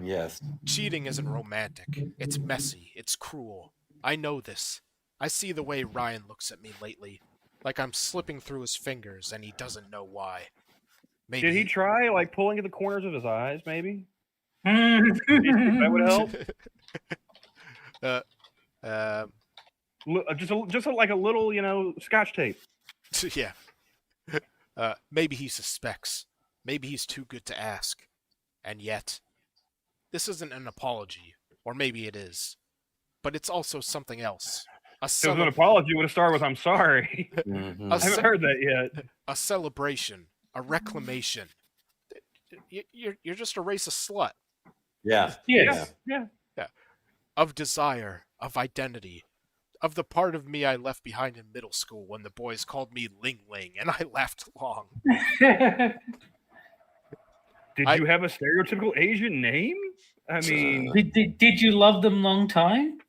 Yes. Cheating isn't romantic. It's messy. It's cruel. I know this. I see the way Ryan looks at me lately. Like I'm slipping through his fingers and he doesn't know why. Maybe Did he try like pulling at the corners of his eyes? Maybe that would help. Just like a little, Scotch tape. Yeah. Maybe he suspects. Maybe he's too good to ask. And yet, this isn't an apology, or maybe it is, but it's also something else. If it was an apology, would have started with "I'm sorry." Mhm. A I haven't heard that yet. a celebration, a reclamation. You're just a racist slut. Yeah. Yes. Yeah. Of desire, of identity, of the part of me I left behind in middle school when the boys called me Ling Ling and I laughed along. Did you have a stereotypical Asian name? I mean, did you love them long time?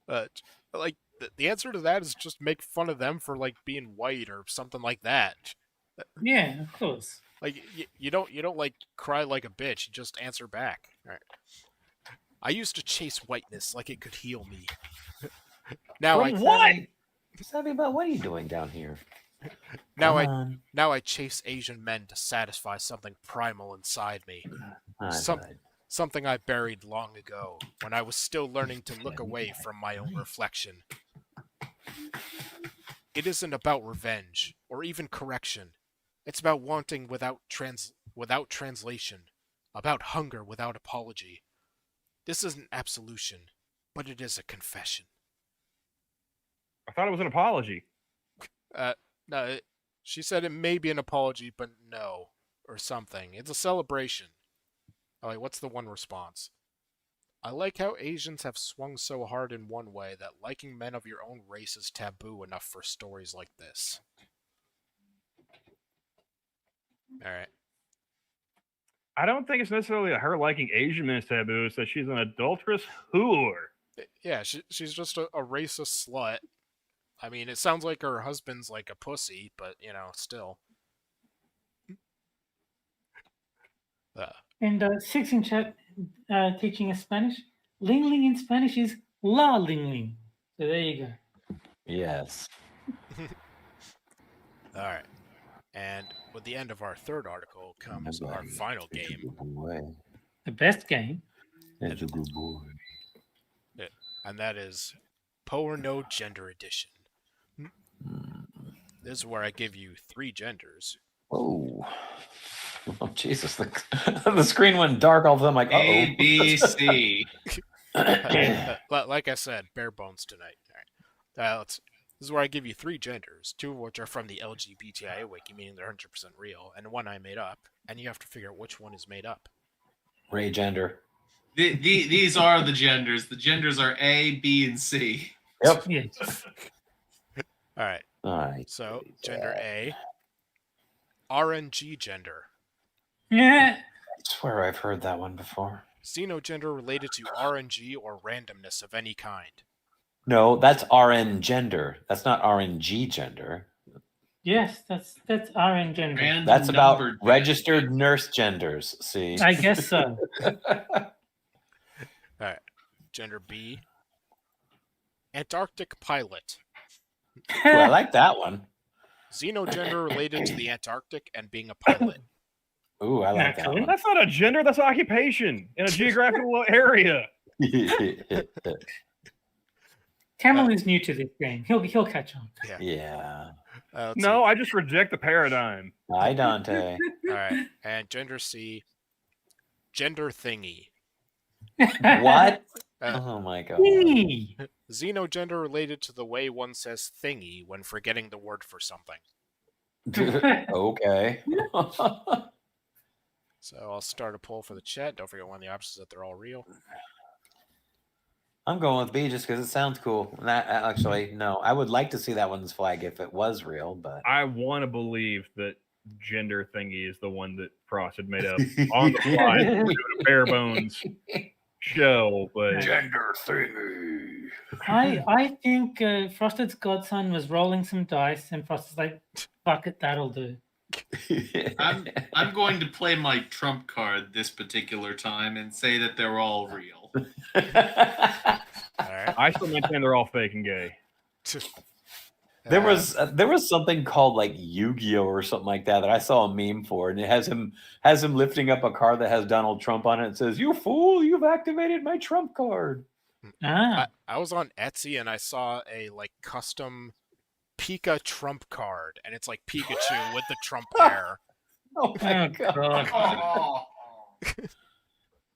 Like the answer to that is just make fun of them for like being white or something like that. Yeah, of course. Like you don't like cry like a bitch. You just answer back. All right. I used to chase whiteness like it could heal me. now Wait, I What? Tell me about what are you doing down here? now Come I on. now I chase Asian men to satisfy something primal inside me. Hi, Some, bud. something I buried long ago when I was still learning to look away from my own reflection. It isn't about revenge or even correction. It's about wanting without translation, about hunger without apology. This isn't absolution, but it is a confession. I thought it was an apology. No, she said it may be an apology, but no, or something. It's a celebration. Oh, wait, what's the one response? I like how Asians have swung so hard in one way that liking men of your own race is taboo enough for stories like this. Alright. I don't think it's necessarily that her liking Asian men is taboo. It's that she's an adulterous whore. Yeah, she's just a racist slut. I mean, it sounds like her husband's like a pussy, but, still. And Six in chat teaching us Spanish. Ling Ling in Spanish is La Ling Ling. So there you go. Yes. Alright. And with the end of our third article comes our final game. The best game. That's a good boy. And that is Porno Gender Edition. This is where I give you 3 genders. Oh. Oh, Jesus. The screen went dark all of a sudden. I'm like, A, B, C. Like I said, bare bones tonight. All right. This is where I give you 3 genders, 2 of which are from the LGBTIA wiki, meaning they're 100% real, and 1 I made up, and you have to figure out which one is made up. Ray gender. These are the genders. The genders are A, B, and C. Yep. Yeah. All right. All right. So, gender A, RNG gender. Yeah. I swear I've heard that one before. Xenogender related to RNG or randomness of any kind. No, that's RN gender. That's not RNG gender. Yes, that's RN gender. Random That's about numbered registered gender. nurse genders. See? I guess so. All right. Gender B, Antarctic pilot. Ooh, I like that one. Xenogender related to the Antarctic and being a pilot. Ooh, I like that Naturally. one. That's not a gender. That's occupation in a geographical area. Camel is new to this game. He'll catch on. Yeah. Let's No, I just reject the paradigm. Hi, Dante. see. All right. And gender C, gender thingy. What? Uh, Oh my god. Hey. Xenogender related to the way one says thingy when forgetting the word for something. Okay. So I'll start a poll for the chat. Don't forget one of the options that they're all real. I'm going with B just because it sounds cool. Actually, no. I would like to see that one's flag if it was real, but I want to believe that gender thingy is the one that Frost had made up on the fly. We're doing a bare bones show, but gender thingy. I think Frosted's godson was rolling some dice, and Frosted's like, "Fuck it, that'll do." I'm going to play my trump card this particular time and say that they're all real. All right. I still maintain they're all fake and gay. There was something called like Yu-Gi-Oh or something like that I saw a meme for, and it has him lifting up a card that has Donald Trump on it. It says, "You fool! You've activated my Trump card." Ah, I was on Etsy and I saw a like custom Pika Trump card, and it's like Pikachu with the Trump hair. Oh my oh god!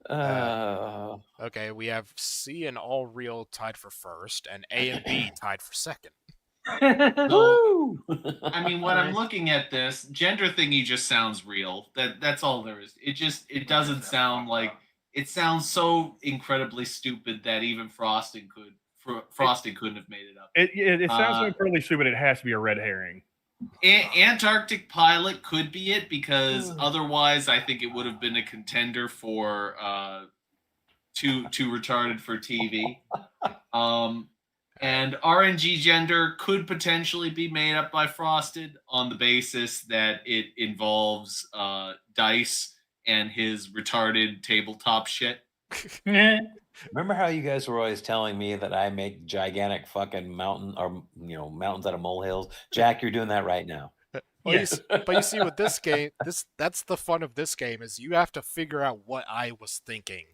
god. Okay, we have C and all real tied for first, and A and B tied for second. Woo! I mean, when I'm looking at this, gender thingy just sounds real. That's all there is. It doesn't sound like it sounds so incredibly stupid that even Frosting couldn't have made it up. It sounds so incredibly stupid. It has to be a red herring. Antarctic pilot could be it because otherwise, I think it would have been a contender for too retarded for TV. And RNG gender could potentially be made up by Frosted on the basis that it involves Dice and his retarded tabletop shit. Remember how you guys were always telling me that I make gigantic fucking mountains out of molehills? Jack, you're doing that right now. Well, Yeah. but you see, with this game, that's the fun of this game is you have to figure out what I was thinking.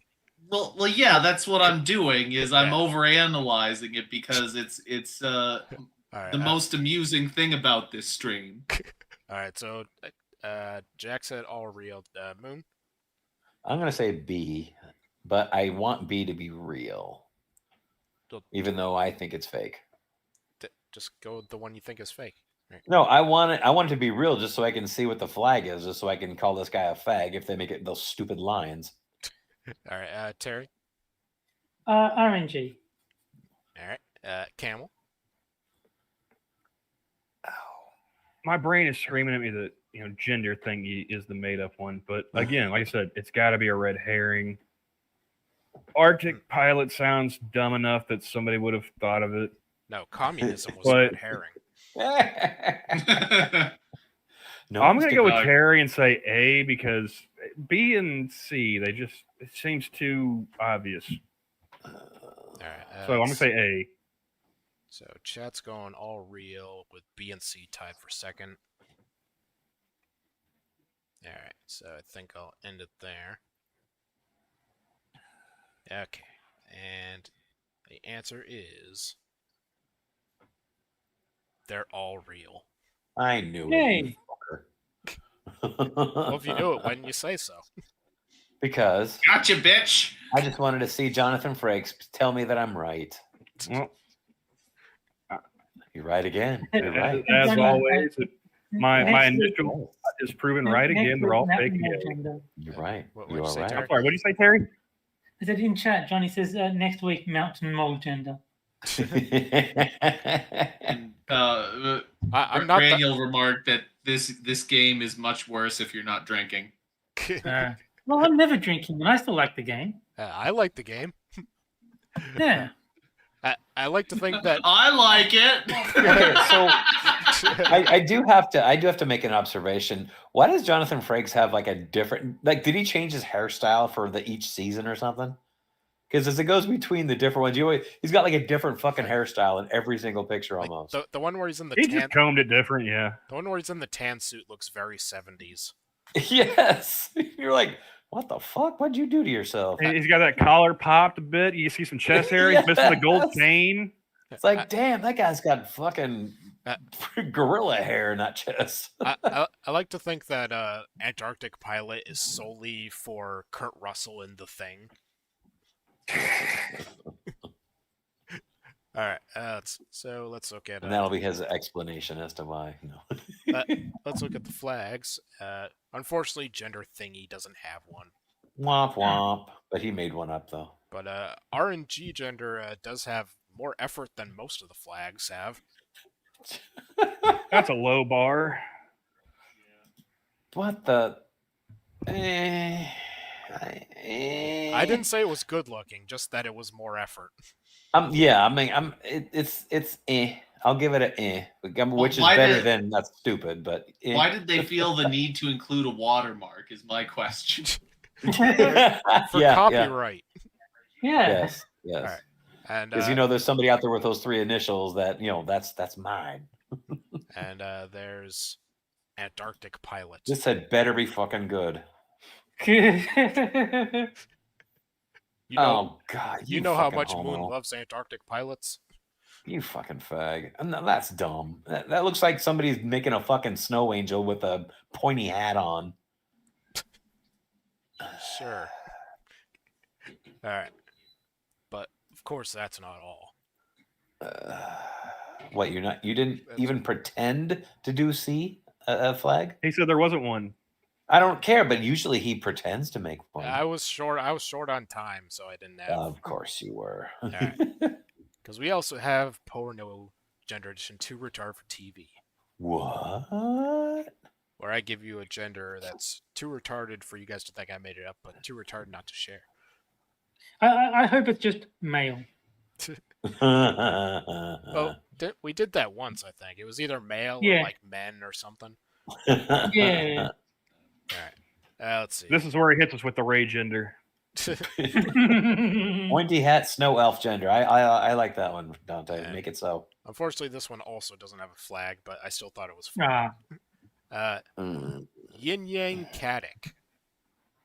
Well, yeah, that's what I'm doing. Is I'm Yeah. overanalyzing it because it's All right, the most amusing thing about this stream. all right. So, Jack said all real. Moon. I'm gonna say B, but I want B to be real, even though I think it's fake. Just go with the one you think is fake. Right. No, I want it to be real, just so I can see what the flag is, just so I can call this guy a fag if they make it those stupid lines. All right, Terry. RNG. All right, Camel. My brain is screaming at me that gender thingy is the made up one, but again, like I said, it's got to be a red herring. Arctic pilot sounds dumb enough that somebody would have thought of it. No, communism was But- red herring. No, I'm gonna go with dog. Terry and say A because B and C it seems too obvious. All right. So I'm gonna say A. So chat's going all real with B and C tied for second. All right. So I think I'll end it there. Okay. And the answer is they're all real. I knew Yay. it. You fucker. Well, if you knew it, why didn't you say so? Because Gotcha, bitch. I just wanted to see Jonathan Frakes tell me that I'm right. Well, You're right again. You're right. as Johnny, always, my next week- initial is proven right Next again. They're all week, fake Mountain again. Agenda. You're right. What- You what'd you are say, right. Terry? I'm sorry. What did you say, Terry? I said in chat, Johnny says next week, Mountain Mole Agenda. And I'm not that. Daniel remarked that this game is much worse if you're not drinking. Well, I'm never drinking, and I still like the game. I like the game. Yeah. I like to think that. I like it. Okay, so I do have to make an observation. Why does Jonathan Frakes have like a different did he change his hairstyle for each season or something? Because as it goes between the different ones, he's got like a different fucking hairstyle in every single picture Like, almost. the one where he's in the He tan. just combed it different, yeah. The one where he's in the tan suit looks very 70s. Yes. You're like, what the fuck? What'd you do to yourself? And he's got that collar popped a bit. You see some chest hair. He's missing the gold Yes. chain. It's like, damn, that guy's got fucking gorilla hair in that chest. I like to think that Antarctic Pilot is solely for Kurt Russell in The Thing. All right, let's look at And that'll be his explanation as to why. No. let's look at the flags. Unfortunately, Gender Thingy doesn't have one, Womp womp. But he made one up though. but RNG Gender does have more effort than most of the flags have. That's a low bar. What the? I didn't say it was good looking, just that it was more effort. Yeah, I mean, it's I'll give it a which is why better did- than that's stupid, but Why did they feel the need to include a watermark? Is my question. For yeah, yeah. copyright. Yeah. Yes. Alright. And Because there's somebody out there with those 3 initials that that's mine. and there's Antarctic Pilot. This had better be fucking good. You know, Oh God! you know how fucking much homo. Moon loves Antarctic Pilots. You fucking fag. No, that's dumb. That looks like somebody's making a fucking snow angel with a pointy hat on. Sure. All right, but of course that's not all. What you didn't even pretend to do C a flag? He said there wasn't one. I don't care, but usually he pretends to make one. I was short on time, so I didn't have. Of course you were. Because we also have Porno Gender Edition 2 Retard for TV, What? where I give you a gender that's too retarded for you guys to think I made it up, but too retarded not to share. I hope it's just male. Oh, we did that once, I think. It was either male or Yeah. like men or something. Yeah. All right. Let's see. This is where he hits us with the Ray gender. Pointy hat, snow elf gender. I like that one, Dante. Yeah. Make it so. Unfortunately, this one also doesn't have a flag, but I still thought it was fun. Ah. Yin Yang Katic.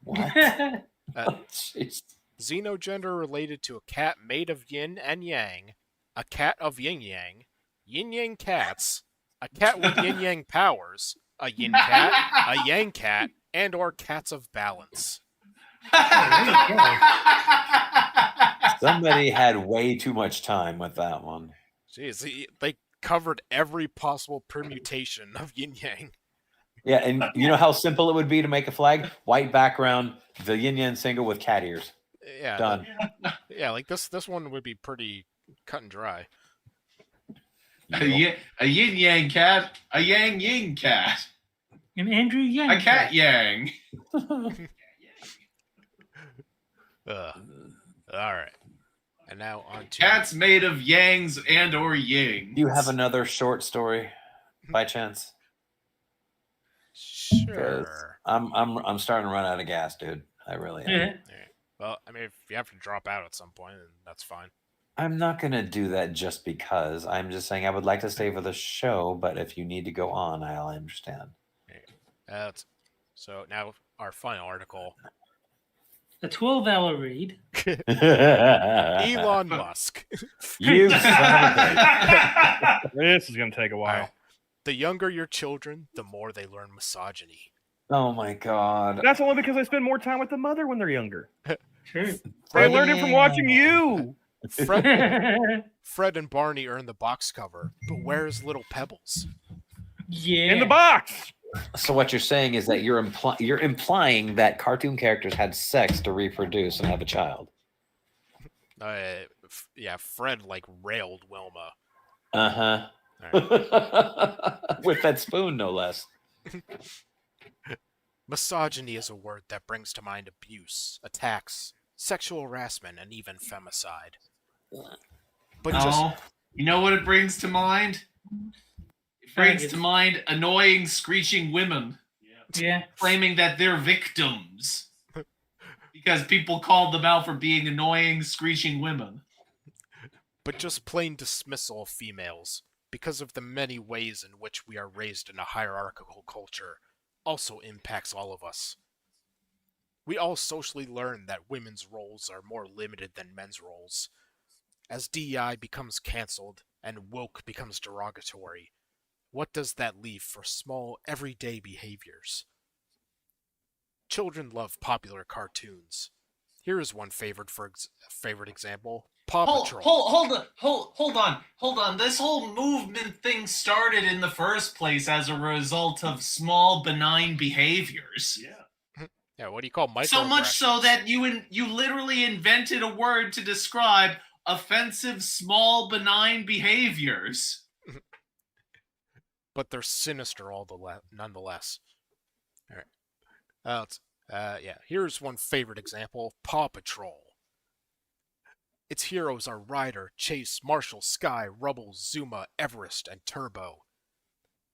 What? Jeez. Xenogender related to a cat made of yin and yang, a cat of yin yang, yin yang cats, a cat with yin yang powers, a yin cat, a yang cat, and or cats of balance. Somebody had way too much time with that one. Jeez, they covered every possible permutation of yin yang. Yeah, and you know how simple it would be to make a flag? White background, the yin yang single with cat ears. Yeah, Done. Yeah, like this one would be pretty cut and dry. A yin yang cat, a yang yin cat, And Andrew Yang. a cat yang. All right, and now on to Cats made of yangs and or yin. Do you have another short story by chance? Sure. I'm starting to run out of gas, dude. I really am. Yeah. All right. Well, I mean, if you have to drop out at some point, then that's fine. I'm not gonna do that just because. I'm just saying I would like to stay for the show, but if you need to go on, I'll understand. So now our final article. A 12-hour read. Elon Musk. You son of a bitch. This is going to take a while. The younger your children, the more they learn misogyny. Oh my god. That's only because I spend more time with the mother when they're younger. True. They learned it from watching you. Fred and Barney earn the box cover, but where's Little Pebbles? Yeah. In the box. So what you're saying is that you're implying that cartoon characters had sex to reproduce and have a child. Yeah, Fred like railed Wilma. Uh-huh. With that spoon, no less. Misogyny is a word that brings to mind abuse, attacks, sexual harassment, and even femicide. But No, you know what it brings to mind? It brings to mind annoying, screeching women Yeah. claiming that they're victims because people called them out for being annoying, screeching women. but just plain dismissal of females, because of the many ways in which we are raised in a hierarchical culture, also impacts all of us. We all socially learn that women's roles are more limited than men's roles. As DEI becomes cancelled and woke becomes derogatory, what does that leave for small, everyday behaviors? Children love popular cartoons. Here is one favorite example: Paw Patrol. Hold on. This whole movement thing started in the first place as a result of small, benign behaviors. Yeah, what do you call microaggressions? So much so that you literally invented a word to describe offensive, small, benign behaviors. But they're sinister nonetheless. All right. Yeah, here's one favorite example: Paw Patrol. Its heroes are Ryder, Chase, Marshall, Sky, Rubble, Zuma, Everest, and Turbo.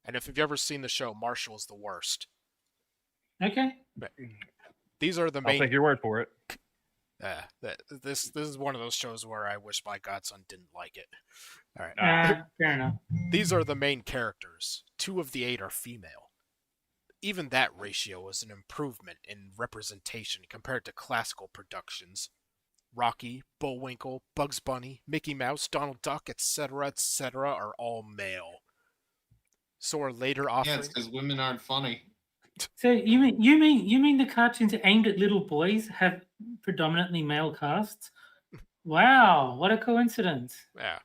And if you've ever seen the show, Marshall is the worst. Okay. These are the I'll main. take your word for it. This is one of those shows where I wish my godson didn't like it. All right. Fair enough. These are the main characters. 2 of the 8 are female. Even that ratio is an improvement in representation compared to classical productions. Rocky, Bullwinkle, Bugs Bunny, Mickey Mouse, Donald Duck, etc., are all male. So are later Yeah, offerings. it's because women aren't funny. So you mean the cartoons aimed at little boys have predominantly male casts? Wow, what a coincidence. Yeah,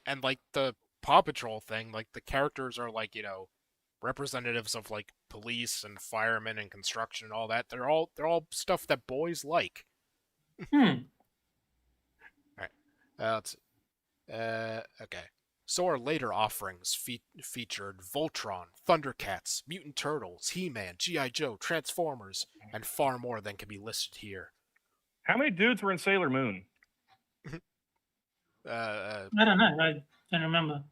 and like the Paw Patrol thing, like the characters are like, representatives of like police and firemen and construction and all that. They're all stuff that boys like. Okay. So our later offerings featured Voltron, Thundercats, Mutant Turtles, He-Man, G.I. Joe, Transformers, and far more than can be listed here. How many dudes were in Sailor Moon? I don't know. I don't remember.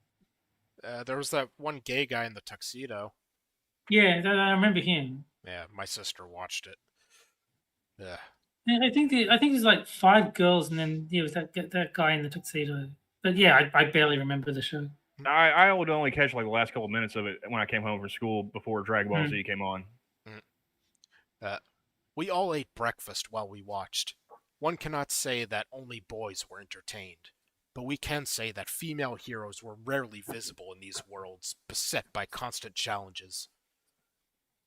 There was that one gay guy in the tuxedo. Yeah, I remember him. Yeah, my sister watched it. Yeah. I think there's like 5 girls, and then it was that guy in the tuxedo. But yeah, I barely remember the show. I would only catch like the last couple of minutes of it when I came home from school before Dragon Ball Hmm. Z came on. We all ate breakfast while we watched. One cannot say that only boys were entertained, but we can say that female heroes were rarely visible in these worlds beset by constant challenges.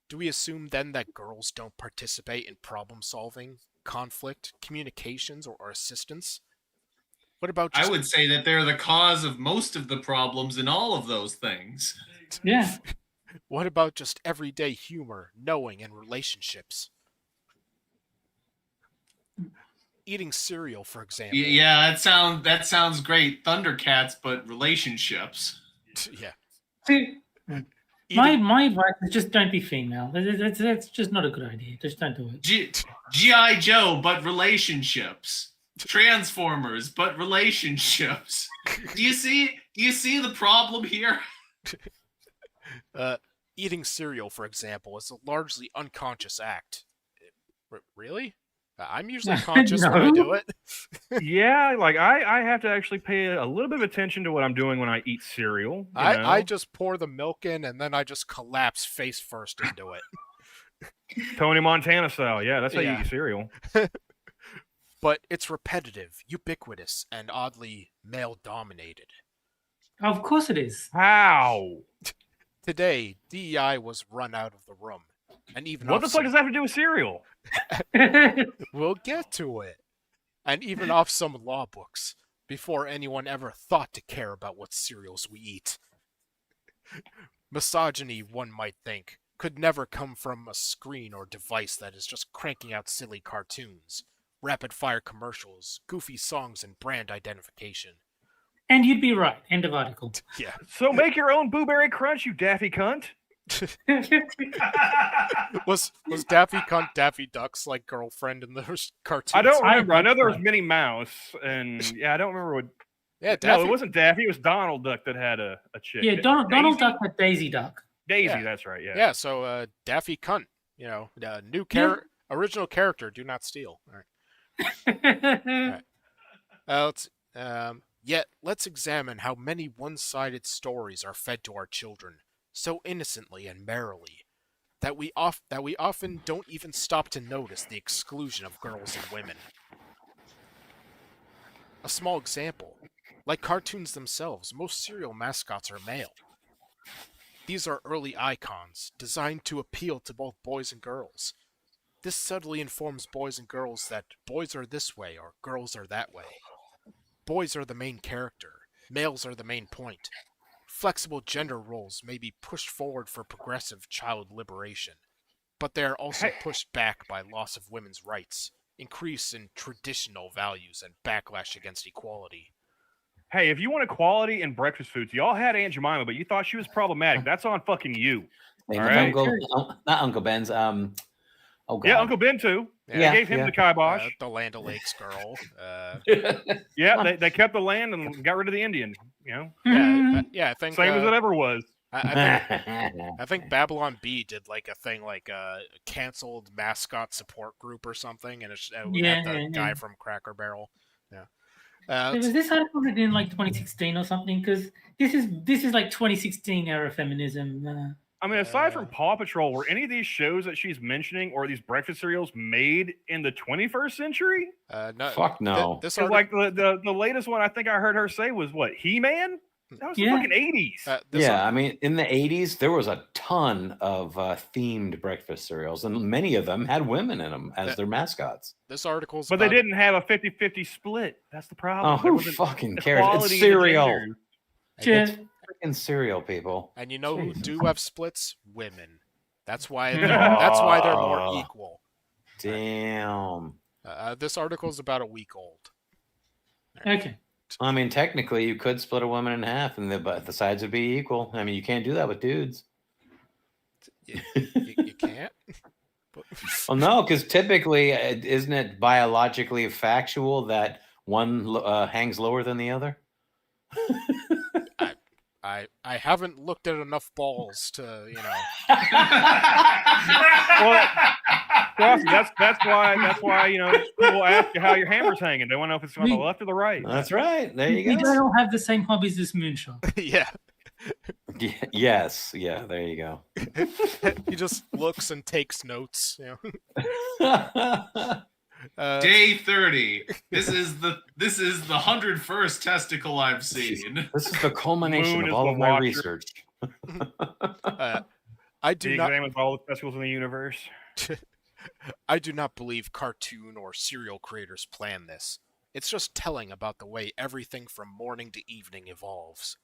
Do we assume then that girls don't participate in problem solving, conflict, communications, or assistance? What about I just would say that they're the cause of most of the problems in all of those things. Yeah. what about just everyday humor, knowing, and relationships? Eating cereal, for example. Yeah, that sounds great. Thundercats, but relationships. Yeah. See, Eating, my advice is just don't be female. That's just not a good idea. Just don't do it. G.I. Joe, but relationships. Transformers, but relationships. Do you see the problem here? eating cereal, for example, is a largely unconscious act. Really? I'm usually conscious when I do it. Yeah, like I have to actually pay a little bit of attention to what I'm doing when I eat cereal. you I know? just pour the milk in and then I just collapse face first into it. Tony Montana style. Yeah, that's how you Yeah. eat cereal. But it's repetitive, ubiquitous, and oddly male dominated. Of course it is. How? Today, DEI was run out of the room. And even What off the fuck some- does that have to do with cereal? We'll get to it. And even off some law books, before anyone ever thought to care about what cereals we eat. Misogyny, one might think, could never come from a screen or device that is just cranking out silly cartoons, rapid-fire commercials, goofy songs, and brand identification. And you'd be right. End of article. Yeah. So make your own Blueberry Crunch, you daffy cunt. Was Daffy Cunt Daffy Duck's like girlfriend in those cartoons? I don't remember. I know think there was so. Minnie Mouse, and yeah, I don't remember what. Yeah, Daffy. No, it wasn't Daffy. It was Donald Duck that had a chick. Yeah, Donald Daisy? Duck had Daisy Duck. Daisy, Yeah. that's right. Yeah. Yeah, so Daffy Cunt, original character, do not steal. All right. Yet let's examine how many one-sided stories are fed to our children so innocently and merrily that we often don't even stop to notice the exclusion of girls and women. A small example, like cartoons themselves, most serial mascots are male. These are early icons, designed to appeal to both boys and girls. This subtly informs boys and girls that boys are this way or girls are that way. Boys are the main character, males are the main point. Flexible gender roles may be pushed forward for progressive child liberation, but they are also pushed back by loss of women's rights, increase in traditional values, and backlash against equality. Hey, if you want equality in breakfast foods, y'all had Aunt Jemima, but you thought she was problematic. That's on fucking you. Same All with right. not Uncle Ben's. Oh God. Yeah, Uncle Ben too. Yeah. They gave him the kibosh. The Land O'Lakes girl. Yeah, they kept the land and got rid of the Indian. You know, Yeah, I think same as it ever was. I think Babylon B did like a thing like a canceled mascot support group or something, and it had the guy from Cracker Barrel. Yeah. Was this article written in like 2016 or something? Because this is like 2016 era feminism. I mean, aside from Paw Patrol, were any of these shows that she's mentioning or these breakfast cereals made in the 21st century? No, Fuck no. This Because like the latest one I think I heard her say was what, He-Man? That was the fucking 80s. I mean, in the 80s, there was a ton of themed breakfast cereals, and many of them had women in them as their mascots. This article's But they didn't have a 50-50 split. That's the problem. Oh, who fucking cares? It's cereal. It's freaking cereal, people. And you know who do have splits? Women. That's why they're more equal. Damn. This article is about a week old. Okay. I mean, technically, you could split a woman in half, and the sides would be equal. I mean, you can't do that with dudes. You can't? Well, no, because typically, isn't it biologically factual that one hangs lower than the other? I haven't looked at enough balls to, you know. Well, Frosty, that's why people ask you how your hammer's hanging. They want to know if it's on the left or the right. That's right. There We you go. don't all have the same hobbies as Moonshock. Yeah. Yes. Yeah. There you go. He just looks and takes notes. You know. Day 30. This is the 101st testicle I've seen. This is the culmination Moon of is all the of my watcher. research. I The do not. examines all the festivals in the universe. I do not believe cartoon or serial creators plan this. It's just telling about the way everything from morning to evening evolves.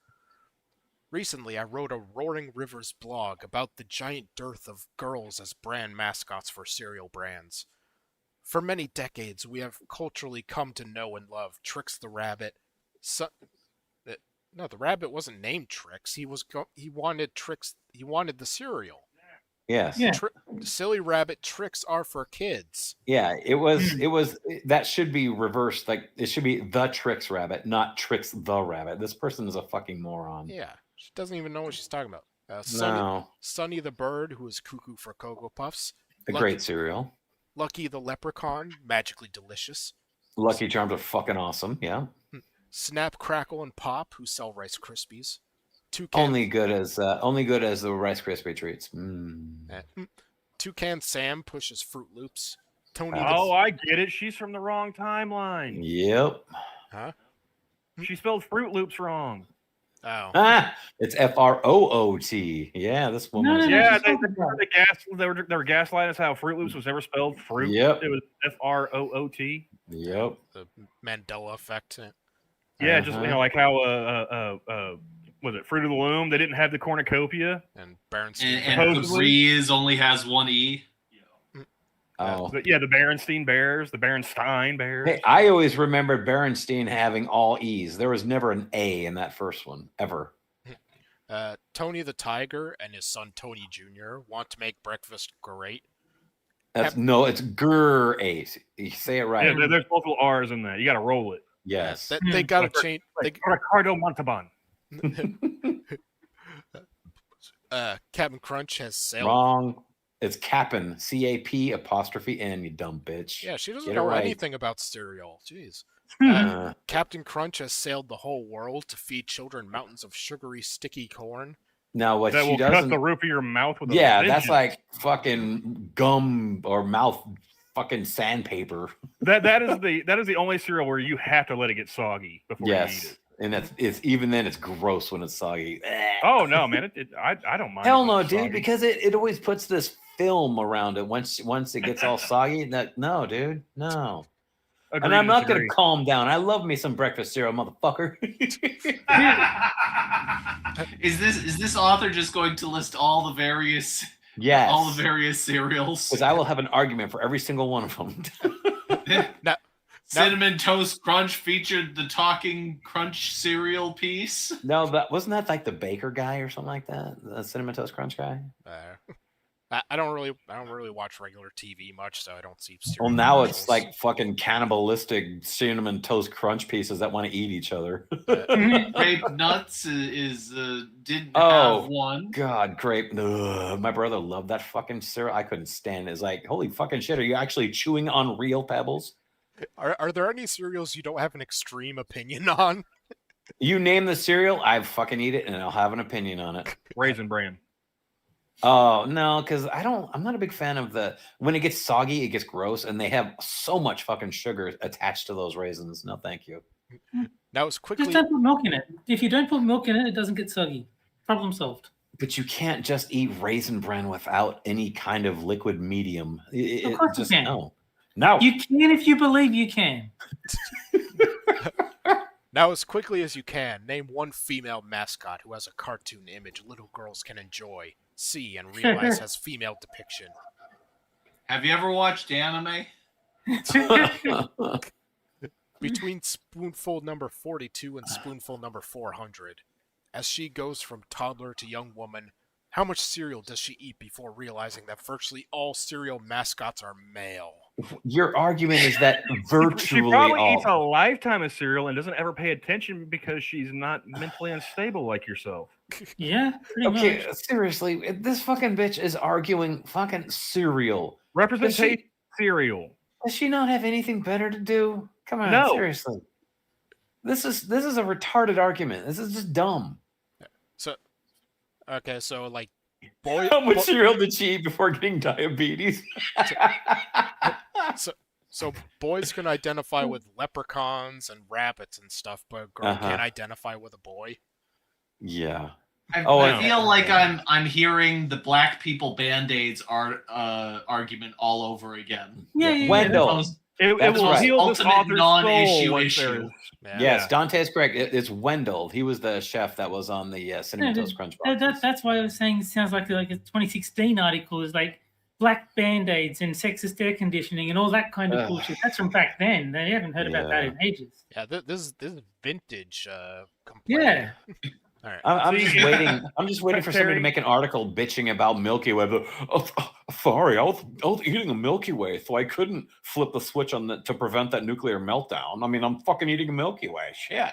Recently, I wrote a Roaring Rivers blog about the giant dearth of girls as brand mascots for cereal brands. For many decades, we have culturally come to know and love Trix the rabbit. No, the rabbit wasn't named Trix. He wanted Trix. He wanted the cereal. Yes. Yeah. Silly rabbit Trix are for kids. Yeah, it was that should be reversed. Like it should be the Trix rabbit, not Trix the rabbit. This person is a fucking moron. Yeah, she doesn't even know what she's talking about. No, Sunny the bird, who is cuckoo for Cocoa Puffs. a great cereal. Lucky the leprechaun, magically delicious. Lucky Charms are fucking awesome. Yeah, Snap, Crackle, and Pop, who sell Rice Krispies. Toucan, only good as the Rice Krispie treats. Toucan Sam pushes Fruit Loops. Tony Oh, I get it. She's from the wrong timeline. Yep. Huh? She spelled Fruit Loops wrong. Oh. It's FROOT. Yeah, this woman. No, is- no, Yeah, she's talking about- they were gaslighting us how Fruit Loops was never spelled fruit. Yep. It was FROOT. Yep. The Mandela effect. Yeah, just Uh-huh. like how was it Fruit of the Loom? They didn't have the cornucopia. And Berenstein. And Supposedly. Febreze only has one E. Oh. But yeah, the Berenstein Bears, the Berenstein Bears. Hey, I always remember Berenstein having all E's. There was never an A in that first one, ever. Tony the Tiger and his son Tony Jr. want to make breakfast great. That's no, it's great. You say it right. Yeah, there's multiple R's in that. You got to roll it. Yes. They gotta change. Like Ricardo Montalban. Captain Crunch has sailed. Wrong. It's Cap'n. CAP''N, you dumb bitch. Yeah, she doesn't Get it know right. anything about cereal. Jeez. Uh, Captain Crunch has sailed the whole world to feed children mountains of sugary, sticky corn. now what That she will cut doesn't. the roof of your mouth with a Yeah, vengeance. that's like fucking gum or mouth fucking sandpaper. that is the only cereal where you have to let it get soggy before you eat Yes. it. And it's even then it's gross when it's soggy. Oh no, man! I don't mind. Hell if no, it's dude, soggy. because it always puts this film around it once it gets all soggy. No, dude, no. Agree And I'm to not gonna disagree. calm down. I love me some breakfast cereal, motherfucker. Is this author just going to list all the various Yes. cereals? Because I will have an argument for every single one of them. Now, Cinnamon Toast Crunch featured the talking crunch cereal piece. No, but wasn't that like the baker guy or something like that? The Cinnamon Toast Crunch guy? I don't really watch regular TV much, so I don't see. Well, cereal now it's commercials. like fucking cannibalistic Cinnamon Toast Crunch pieces that want to eat each other. Grape Nuts didn't Oh, have one. God, grape. Ugh, my brother loved that fucking cereal. I couldn't stand it. It's like, holy fucking shit, are you actually chewing on real pebbles? Are there any cereals you don't have an extreme opinion on? You name the cereal, I fucking eat it and I'll have an opinion on it. Raisin Bran. Oh, no, because I'm not a big fan of when it gets soggy, it gets gross, and they have so much fucking sugar attached to those raisins. No, thank you. Now, as Just quickly don't put milk in it. If you don't put milk in it, it doesn't get soggy. Problem solved. But you can't just eat Raisin Bran without any kind of liquid medium. Of course you can. No. No. You can if you believe you can. Now, as quickly as you can, name one female mascot who has a cartoon image little girls can enjoy, see, and realize has female depiction. Have you ever watched anime? Between spoonful number 42 and spoonful number 400, as she goes from toddler to young woman, how much cereal does she eat before realizing that virtually all cereal mascots are male? Your argument is that She virtually probably all. eats a lifetime of cereal and doesn't ever pay attention because she's not mentally unstable like yourself. Yeah, pretty Okay, much. seriously, this fucking bitch is arguing fucking cereal. Representation cereal. Does she not have anything better to do? Come on, No. seriously. This is a retarded argument. This is just dumb. So, okay, so like, boy, How much cereal did she eat before getting diabetes? so boys can identify with leprechauns and rabbits and stuff, but a girl can't identify with a boy. Yeah. I feel like I'm hearing the black people band-aids argument all over again. Yeah. Wendell. It will heal this Ultimate author's non-issue soul once issue. there is. Yeah. Yes, Dante is correct. It's Wendell. He was the chef that was on the Cinnamon Toast Crunch box. That's why I was saying it sounds like a 2016 article is like black band-aids and sexist air conditioning and all that kind of bullshit. That's from back then. They haven't heard about that in ages. Yeah, this is vintage complaint. Yeah. All right. I'm just waiting. I'm just waiting for somebody to make an article bitching about Milky Way. Sorry, I was eating a Milky Way, so I couldn't flip the switch to prevent that nuclear meltdown. I mean, I'm fucking eating a Milky Way. Shit.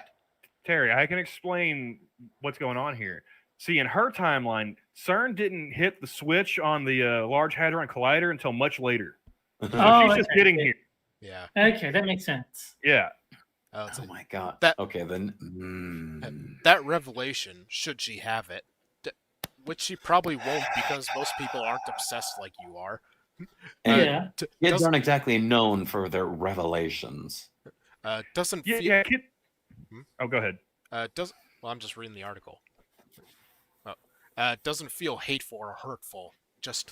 Terry, I can explain what's going on here. See, in her timeline, CERN didn't hit the switch on the Large Hadron Collider until much later. So she's just getting here. Yeah. Okay, that makes sense. Yeah. Oh my god. Okay, then. That revelation, should she have it, which she probably won't because most people aren't obsessed like you are. Kids aren't exactly known for their revelations. Doesn't feel. Yeah. Oh, go ahead. Well, I'm just reading the article. Doesn't feel hateful or hurtful. Just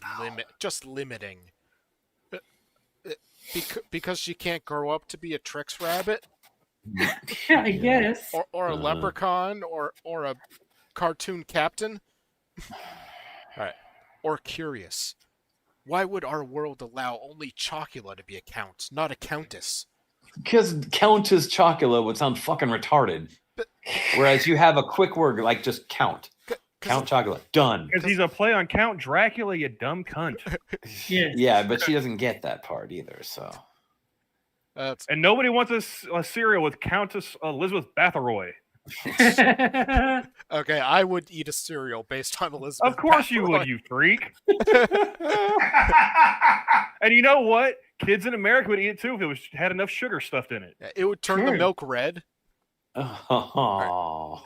limiting. Because she can't grow up to be a Trix rabbit. Yeah, I guess. Or a leprechaun, or a cartoon captain. All right. Or curious. Why would our world allow only Chocula to be a count, not a countess? Because Countess Chocula would sound fucking retarded. Whereas you have a quick word like just count. Count Chocula. Done. Because he's a play on Count Dracula, you dumb cunt. Yeah, but she doesn't get that part either, so. And nobody wants a cereal with Countess Elizabeth Bathory. Okay, I would eat a cereal based on Elizabeth. Of course you would, you freak. And you know what? Kids in America would eat it too if it had enough sugar stuffed in it. It would turn the milk red. Oh.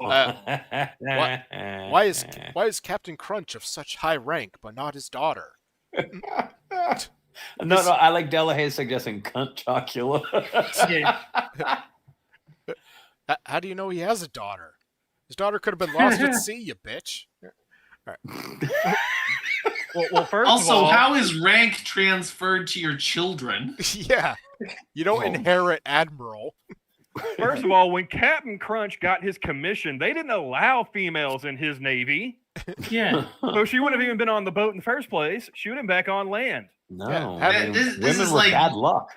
Why is Captain Crunch of such high rank but not his daughter? No, I like Delahaye suggesting cunt Chocula. How do you know he has a daughter? His daughter could have been lost at sea, you bitch. All right. Well, first also, of all, how is rank transferred to your children? Yeah, you don't inherit Admiral. First of all, when Captain Crunch got his commission, they didn't allow females in his navy. Yeah. So she wouldn't have even been on the boat in the first place. She would have been back on land. No, This women is were like bad luck.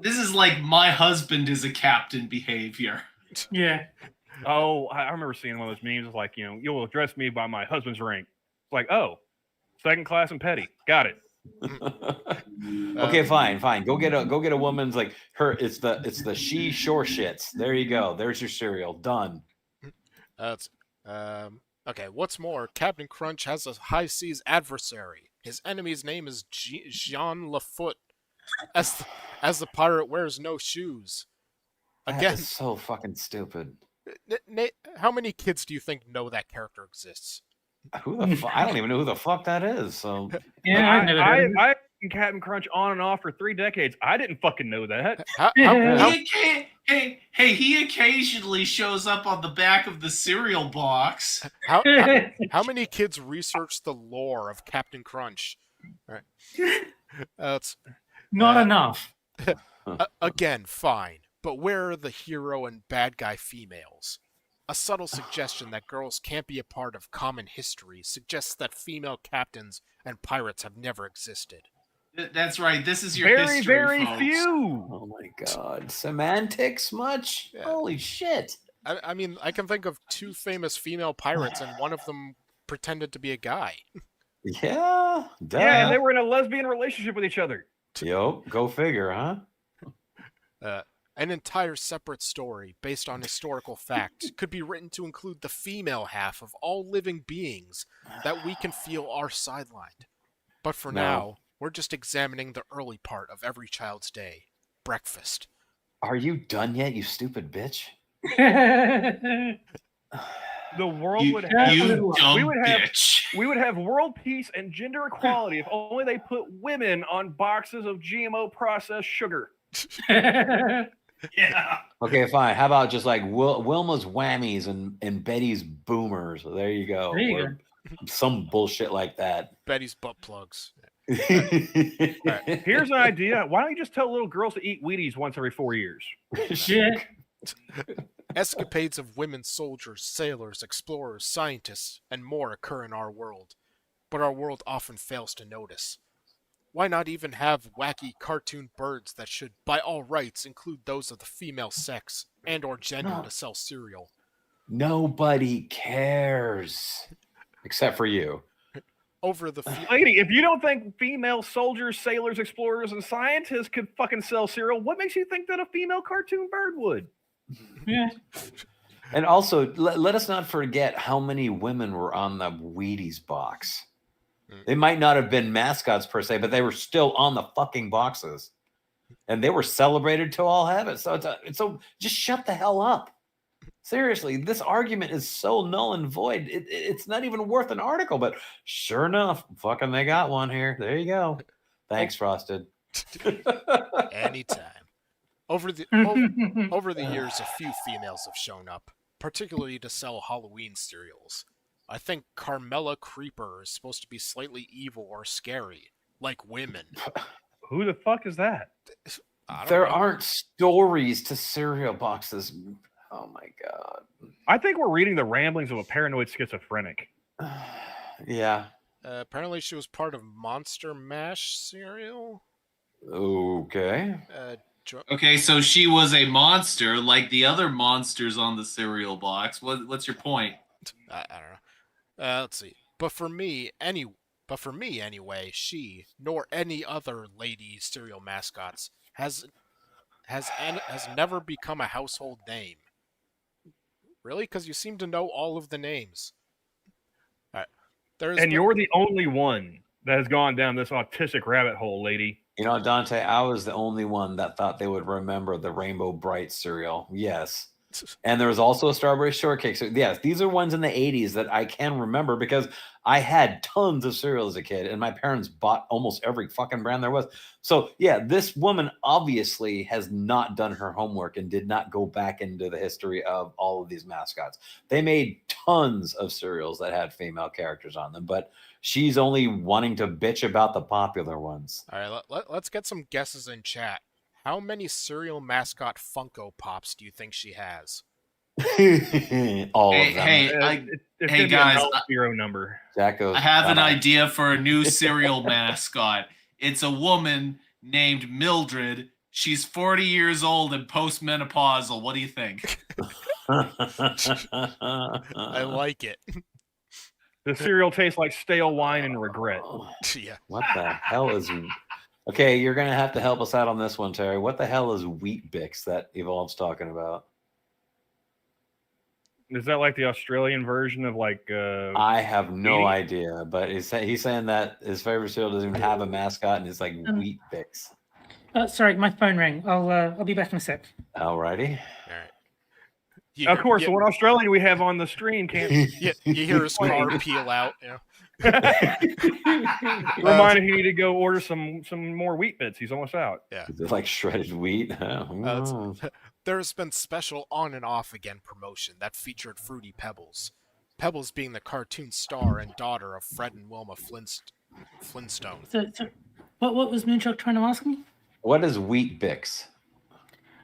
This is like my husband is a captain behavior. Yeah. Oh, I remember seeing one of those memes. It's like, you'll address me by my husband's rank. It's like, oh, second class and petty. Got it. Okay, fine. Go get a woman's like her. It's the she shore shits. There you go. There's your cereal. Done. Okay. What's more, Captain Crunch has a high seas adversary. His enemy's name is Jean Lafoot. As the pirate wears no shoes. Again, That is so fucking stupid. How many kids do you think know that character exists? Who the fuck? I don't even know who the fuck that is. So Yeah, I've never heard of it. I've been Captain Crunch on and off for 3 decades. I didn't fucking know that. He occasionally shows up on the back of the cereal box. How many kids research the lore of Captain Crunch? All right. That's Not enough. Again, fine. But where are the hero and bad guy females? A subtle suggestion that girls can't be a part of common history suggests that female captains and pirates have never existed. That's right. This is your Very, history, very folks. few. oh my god, semantics much? Yeah. Holy shit! I mean, I can think of 2 famous female pirates, and one of them pretended to be a guy. Yeah, duh. Yeah, and they were in a lesbian relationship with each other. Yo, go figure, huh? An entire separate story based on historical fact could be written to include the female half of all living beings that we can feel are sidelined. But for No. now, we're just examining the early part of every child's day, breakfast. Are you done yet, you stupid bitch? The world You, would Yeah, have you little- dumb we would have- bitch. we would have world peace and gender equality if only they put women on boxes of GMO processed sugar. Yeah. Okay, fine. How about just like Wilma's whammies and Betty's boomers? There you go. There you Or some bullshit like that. Betty's butt plugs. Here's an idea. Why don't you just tell little girls to eat Wheaties once every 4 years? Yeah. Escapades of women soldiers, sailors, explorers, scientists, and more occur in our world, but our world often fails to notice. Why not even have wacky cartoon birds that should, by all rights, include those of the female sex and or gender No. to sell cereal? Nobody cares. Except for you. Over the Lady, if you don't think female soldiers, sailors, explorers, and scientists could fucking sell cereal, what makes you think that a female cartoon bird would? Yeah. And also, let us not forget how many women were on the Wheaties box. They might not have been mascots per se, but they were still on the fucking boxes. And they were celebrated to all heaven. So just shut the hell up. Seriously, this argument is so null and void. It's not even worth an article, but sure enough, fucking they got one here. There you go. Thanks, Frosted. anytime. Over the years, a few females have shown up, particularly to sell Halloween cereals. I think Carmela Creeper is supposed to be slightly evil or scary, like women. Who the fuck is that? I don't There know. aren't stories to cereal boxes. Oh my god. I think we're reading the ramblings of a paranoid schizophrenic. Yeah. Apparently, she was part of Monster Mash cereal. Okay. Okay, so she was a monster like the other monsters on the cereal box. What's your point? I don't know. Let's see. But for me, anyway, she nor any other lady cereal mascots has never become a household name. Really? Because you seem to know all of the names. All right. And you're the only one that has gone down this autistic rabbit hole, lady. You know, Dante, I was the only one that thought they would remember the Rainbow Bright cereal. Yes. And there was also a strawberry shortcake. So yes, these are ones in the 80s that I can remember because I had tons of cereal as a kid and my parents bought almost every fucking brand there was. So yeah, this woman obviously has not done her homework and did not go back into the history of all of these mascots. They made tons of cereals that had female characters on them, but she's only wanting to bitch about the popular ones. All right, let's get some guesses in chat. How many cereal mascot Funko Pops do you think she has? All Hey, of them. hey, It's hey, gonna be guys, a zero number. Jack goes, I have an "Bye-bye." idea for a new cereal mascot. It's a woman named Mildred. She's 40 years old and postmenopausal. What do you think? I like it. The cereal tastes like stale wine and regret. Yeah. What the hell is... Okay, you're going to have to help us out on this one, Terry. What the hell is Wheat Bix that Evolve's talking about? Is that like the Australian version of like I have no Wheaties? idea, but he's saying that his favorite cereal doesn't even have a mascot and it's like Wheat Bix. Sorry, my phone rang. I'll be back in a sec. Alrighty. All right. Of course, the one Australian we have on the stream can't You hear his car peel out. Yeah. remind him he need to go order some more wheat bits. He's almost out. Is it like shredded wheat? Who knows? There's been special on and off again promotion that featured Fruity Pebbles. Pebbles being the cartoon star and daughter of Fred and Wilma Flintstone. So what was Moonshock trying to ask me? What is Wheat Bix?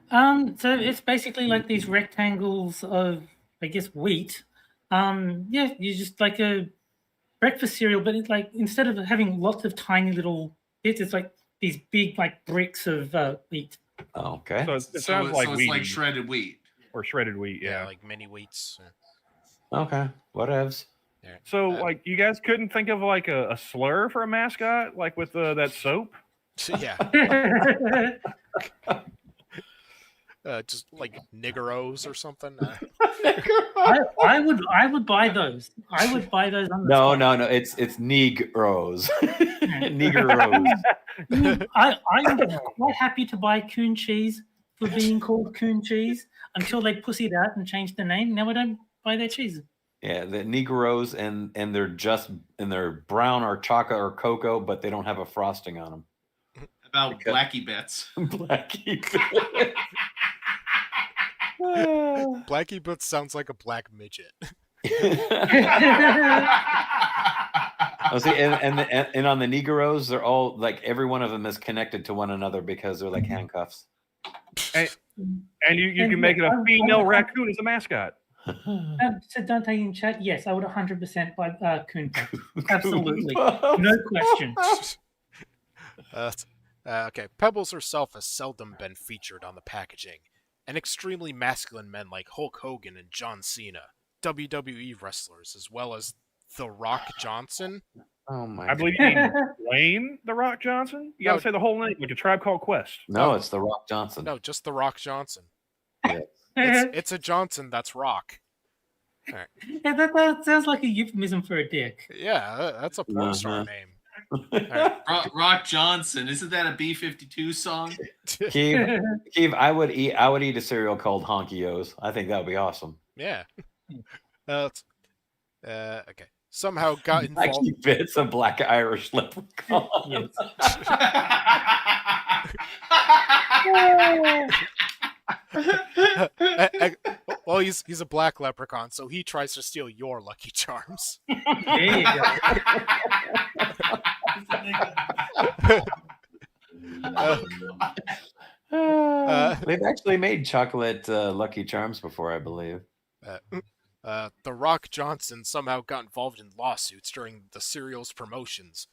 So it's basically like these rectangles of, I guess, wheat. Yeah, you just like a breakfast cereal, but it's like instead of having lots of tiny little bits, it's like these big like bricks of wheat. Okay. So it sounds like it's wheat like shredded wheat. or shredded wheat. Yeah, Yeah. like mini wheats. Okay. Whatevs. Yeah. So like you guys couldn't think of like a slur for a mascot, like with that soap? Yeah, just like niggeros or something. I would buy those. I would buy those on the No, spot. no. It's Negroes. Negroes. I'm quite happy to buy Coon cheese for being called Coon cheese until they pussied out and changed the name. Now I don't buy their cheese. Yeah, the Negroes, and they're brown or chocolate or cocoa, but they don't have a frosting on them. About Blackie Bits. Blackie. Blackie Boots sounds like a black midget. Oh, see, and on the Negroes, they're all like every one of them is connected to one another because they're like handcuffs. And you can make it a female raccoon as a mascot. So Dante in chat, yes, I would 100% buy Coon Puffs. Absolutely, no question. Okay, Pebbles herself has seldom been featured on the packaging, and extremely masculine men like Hulk Hogan and John Cena, WWE wrestlers, as well as The Rock Johnson. Oh my! I believe you mean Dwayne The Rock Johnson. You gotta say the whole name, like a Tribe Called Quest. No, it's The Rock Johnson. No, just The Rock Johnson. Yeah. It's a Johnson that's rock. Yeah, that sounds like a euphemism for a dick. Yeah, that's a porn star name. Rock Johnson. Isn't that a B-52 song? Keith, I would eat a cereal called Honky-O's. I think that would be awesome. Yeah. Okay. Somehow got involved. Actually fits a black Irish leprechaun. Well, he's a black leprechaun, so he tries to steal your Lucky Charms. There you go. They've actually made chocolate Lucky Charms before, I believe. The Rock Johnson somehow got involved in lawsuits during the cereal's promotions.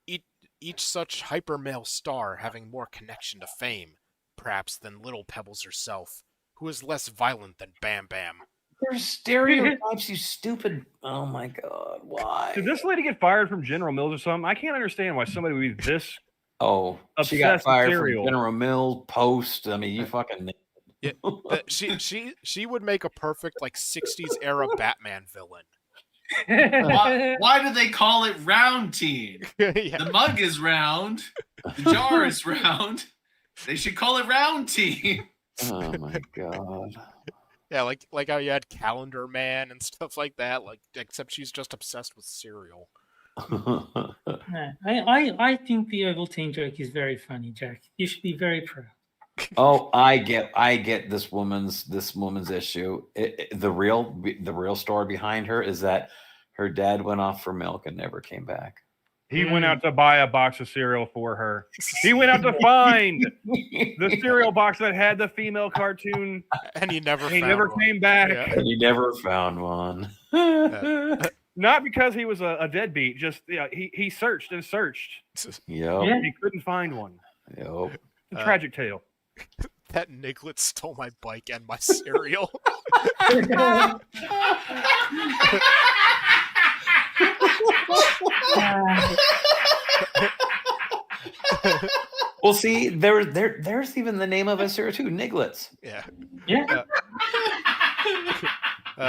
Each such hyper-male star having more connection to fame, perhaps, than Little Pebbles herself, who is less violent than Bam Bam. They're stereotypes, you stupid. Oh my god, why? Did this lady get fired from General Mills or something? I can't understand why somebody would be this. Oh, she obsessed got with fired cereal. from General Mills, Post. I mean, you fucking. Yeah, she would make a perfect like 60s era Batman villain. Why do they call it Round Team? Yeah. The mug is round. The jar is round. They should call it Round Team. Oh my god. Yeah, like how you had Calendar Man and stuff like that. Like, except she's just obsessed with cereal. No, I think the Ovaltine joke is very funny, Jack. You should be very proud. Oh, I get this woman's issue. The real story behind her is that her dad went off for milk and never came back. He went out to buy a box of cereal for her. He went out to find the cereal box that had the female cartoon, And he never came back. Yeah. And he never found one. Not because he was a deadbeat. Just he searched and searched. Yep. Yeah. He couldn't find one. Yep. A tragic tale. That Niglet stole my bike and my cereal. Well, see, there's even the name of a cereal too, Niglets. Yeah. Yeah.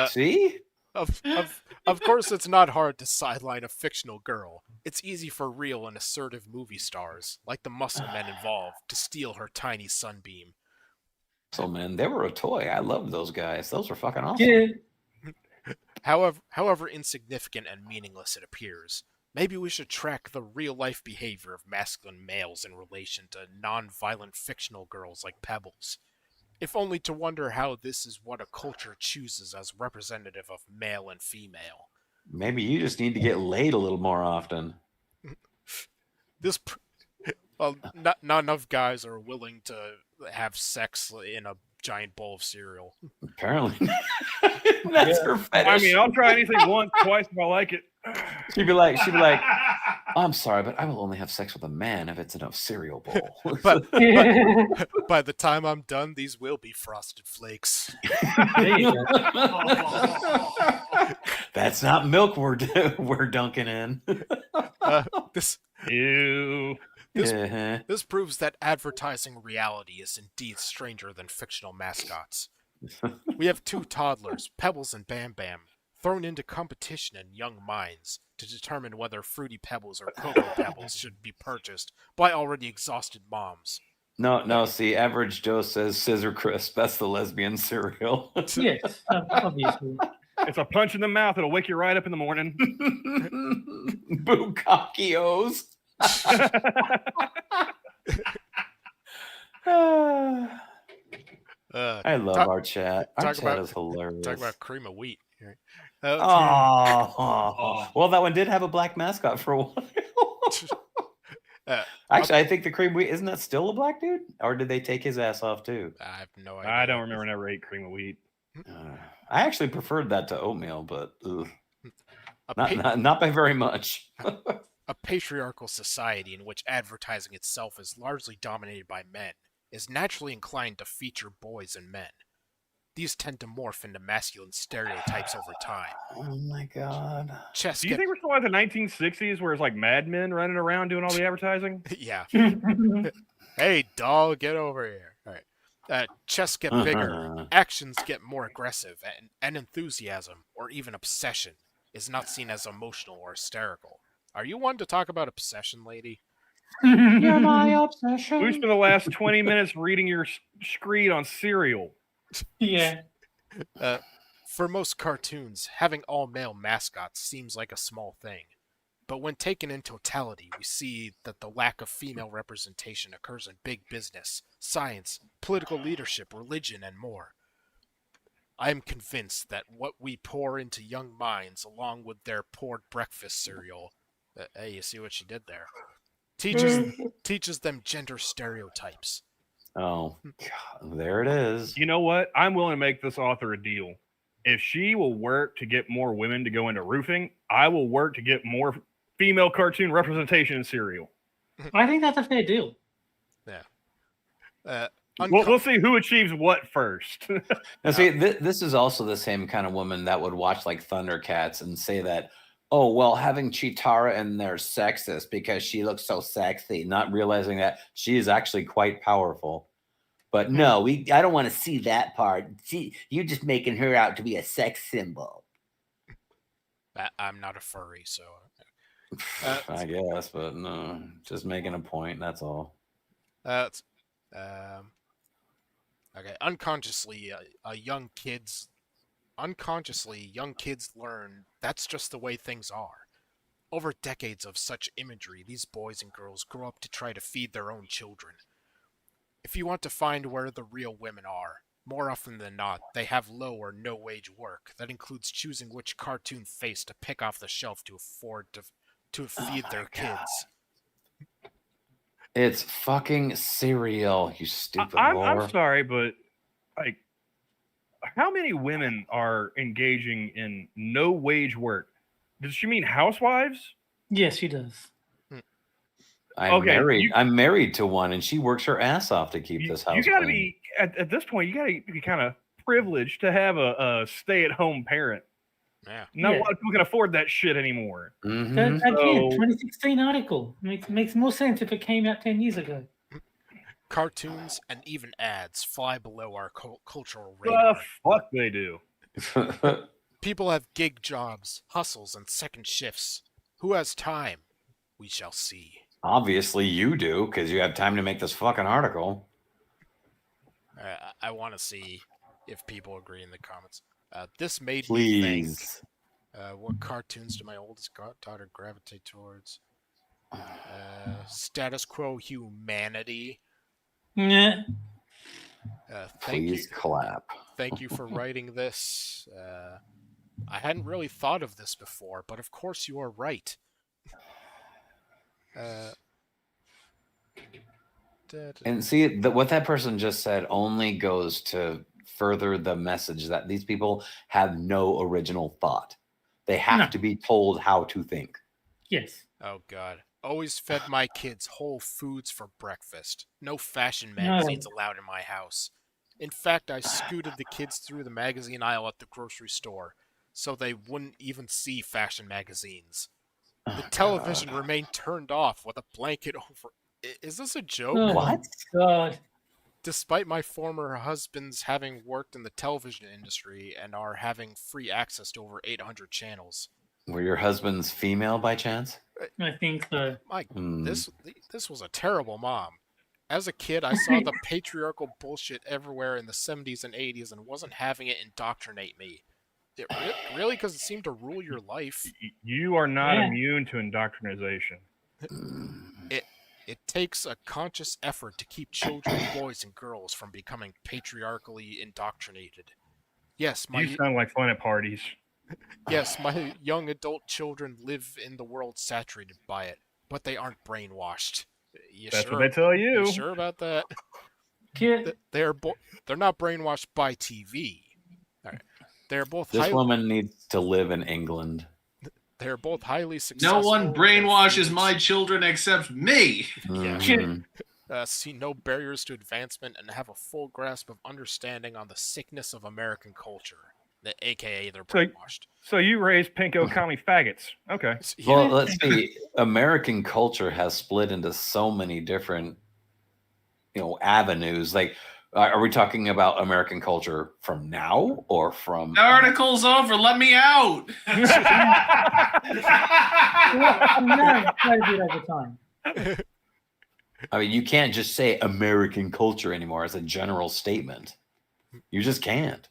See? Of course, it's not hard to sideline a fictional girl. It's easy for real and assertive movie stars, like the muscle men involved, to steal her tiny sunbeam. So, man, they were a toy. I loved those guys. Those were fucking awesome. Yeah. However insignificant and meaningless it appears, maybe we should track the real-life behavior of masculine males in relation to non-violent fictional girls like Pebbles, if only to wonder how this is what a culture chooses as representative of male and female. Maybe you just need to get laid a little more often. Not enough guys are willing to have sex in a giant bowl of cereal. Apparently. That's her fetish. I mean, I'll try anything once, twice if I like it. She'd be like, I'm sorry, but I will only have sex with a man if it's in a cereal bowl. But by the time I'm done, these will be Frosted Flakes. There you go. That's not milk we're dunking in. This Ew. This, Uh-huh. this proves that advertising reality is indeed stranger than fictional mascots. We have two toddlers, Pebbles and Bam Bam, thrown into competition in young minds to determine whether Fruity Pebbles or Cocoa Pebbles should be purchased by already exhausted moms. No. See, Average Joe says Scissor Crisp. That's the lesbian cereal. Yes, obviously. It's a punch in the mouth. It'll wake you right up in the morning. Bukakkios. I love talk- our chat. Our talk chat about- is hilarious. Talk about cream of wheat. Right? Oh, well, that one did have a black mascot for a while. Uh, Actually, I think the cream wheat isn't that still a black dude, or did they take his ass off too? I have no idea. I don't remember never ate cream of wheat. I actually preferred that to oatmeal, but ugh, A, pa- not by very much. a patriarchal society in which advertising itself is largely dominated by men is naturally inclined to feature boys and men. These tend to morph into masculine stereotypes over time. Oh my god! Chess Do you think we're still like the 1960s where it's like Mad Men running around doing all the advertising? yeah. Hey, doll, get over here. All right. Chests get bigger, actions get more aggressive, and enthusiasm, or even obsession, is not seen as emotional or hysterical. Are you one to talk about obsession, lady? You're my obsession. We spent the last 20 minutes reading your screed on cereal. Yeah. For most cartoons, having all-male mascots seems like a small thing. But when taken in totality, we see that the lack of female representation occurs in big business, science, political leadership, religion, and more. I am convinced that what we pour into young minds, along with their poured breakfast cereal, hey, you see what she did there, teaches them gender stereotypes. Oh, God, there it is. You know what? I'm willing to make this author a deal. If she will work to get more women to go into roofing, I will work to get more female cartoon representation in cereal. I think that's a fair deal. We'll see who achieves what first. Now, see, this is also the same kind of woman that would watch like Thundercats and say that, oh, well, having Chitara in there is sexist because she looks so sexy, not realizing that she is actually quite powerful. But no, I don't want to see that part. See, you're just making her out to be a sex symbol. I'm not a furry, so... I guess, but no, just making a point, that's all. Okay, unconsciously, young kids learn that's just the way things are. Over decades of such imagery, these boys and girls grow up to try to feed their own children. If you want to find where the real women are, more often than not, they have low or no wage work. That includes choosing which cartoon face to pick off the shelf to afford to feed their kids. It's fucking cereal, you stupid I'm whore. sorry, but like, how many women are engaging in no wage work? Does she mean housewives? Yes, she does. I'm married to one, and she works her ass off to keep this house. You got to clean. be at this point. You got to be kind of privileged to have a stay-at-home parent. Yeah. Not Yeah. a lot of people can afford that shit anymore. Mhm. Again, So- 2016 article makes more sense if it came out 10 years ago. Cartoons and even ads fly below our cultural The radar. fuck they do. People have gig jobs, hustles, and second shifts. Who has time? We shall see. Obviously, you do because you have time to make this fucking article. I want to see if people agree in the comments. This made me think. Please. What cartoons do my oldest daughter gravitate towards? Status quo humanity. Yeah. Thank Please you. clap. Thank you for writing this. I hadn't really thought of this before, but of course you are right. And see, what that person just said only goes to further the message that these people have no original thought. They have No. to be told how to think. Yes. Oh god. Always fed my kids whole foods for breakfast. No fashion No. magazines allowed in my house. In fact, I scooted the kids through the magazine aisle at the grocery store so they wouldn't even see fashion magazines. The television remained turned off with a blanket Is this a joke? Oh, What? God. Despite my former husbands having worked in the television industry and are having free access to over 800 channels. Were your husbands female by chance? I think so. Mike, Hmm. this was a terrible mom. As a kid, I saw the patriarchal bullshit everywhere in the 70s and 80s and wasn't having it indoctrinate me. Really? Because it seemed to rule your life. You are not Yeah. immune to indoctrination. It takes a conscious effort to keep children, boys and girls from becoming patriarchally indoctrinated. Yes, You sound like fun at parties. my young adult children live in the world saturated by it, but they aren't brainwashed. That's what they tell you. You sure about that? Kid, They're not brainwashed by TV. All right. They're both This highly, woman needs to live in England. they're both highly successful. No one in their brainwashes fields. my children except me. Yeah. Mhm. See no barriers to advancement and have a full grasp of understanding on the sickness of American culture. AKA they're So- brainwashed. So you raise pinko commie faggots. Okay. Well, let's see. American culture has split into so many different, avenues. Like, are we talking about American culture from now or from? The article's over. Let me out. well, no, quite a bit over time. I mean, you can't just say American culture anymore as a general statement. You just can't.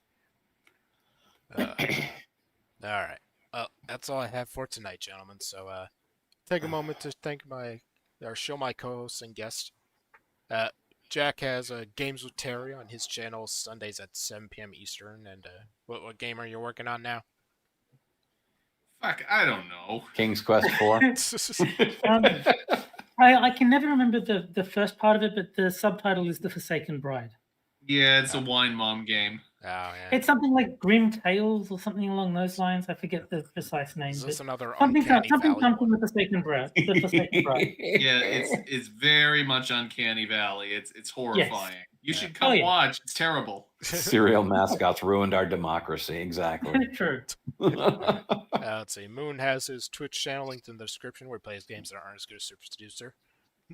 All right. That's all I have for tonight, gentlemen. So, take a moment to show my co-hosts and guests. Jack has Games with Terry on his channel Sundays at 7 p.m. Eastern. And what game are you working on now? Fuck, I don't know. King's Quest 4. I can never remember the first part of it, but the subtitle is The Forsaken Bride. Yeah, it's a wine mom game. Oh, yeah. It's something like Grim Tales or something along those lines. I forget the precise name. Is But this another something Uncanny Valley with one? the Forsaken Bride. The Forsaken Bride. Yeah, it's very much Uncanny Valley. It's horrifying. You should come Oh, yeah. watch. It's terrible. Serial mascots ruined our democracy. Exactly. True. Let's see. Moon has his Twitch channel linked in the description where he plays games that aren't as good as Super Seducer.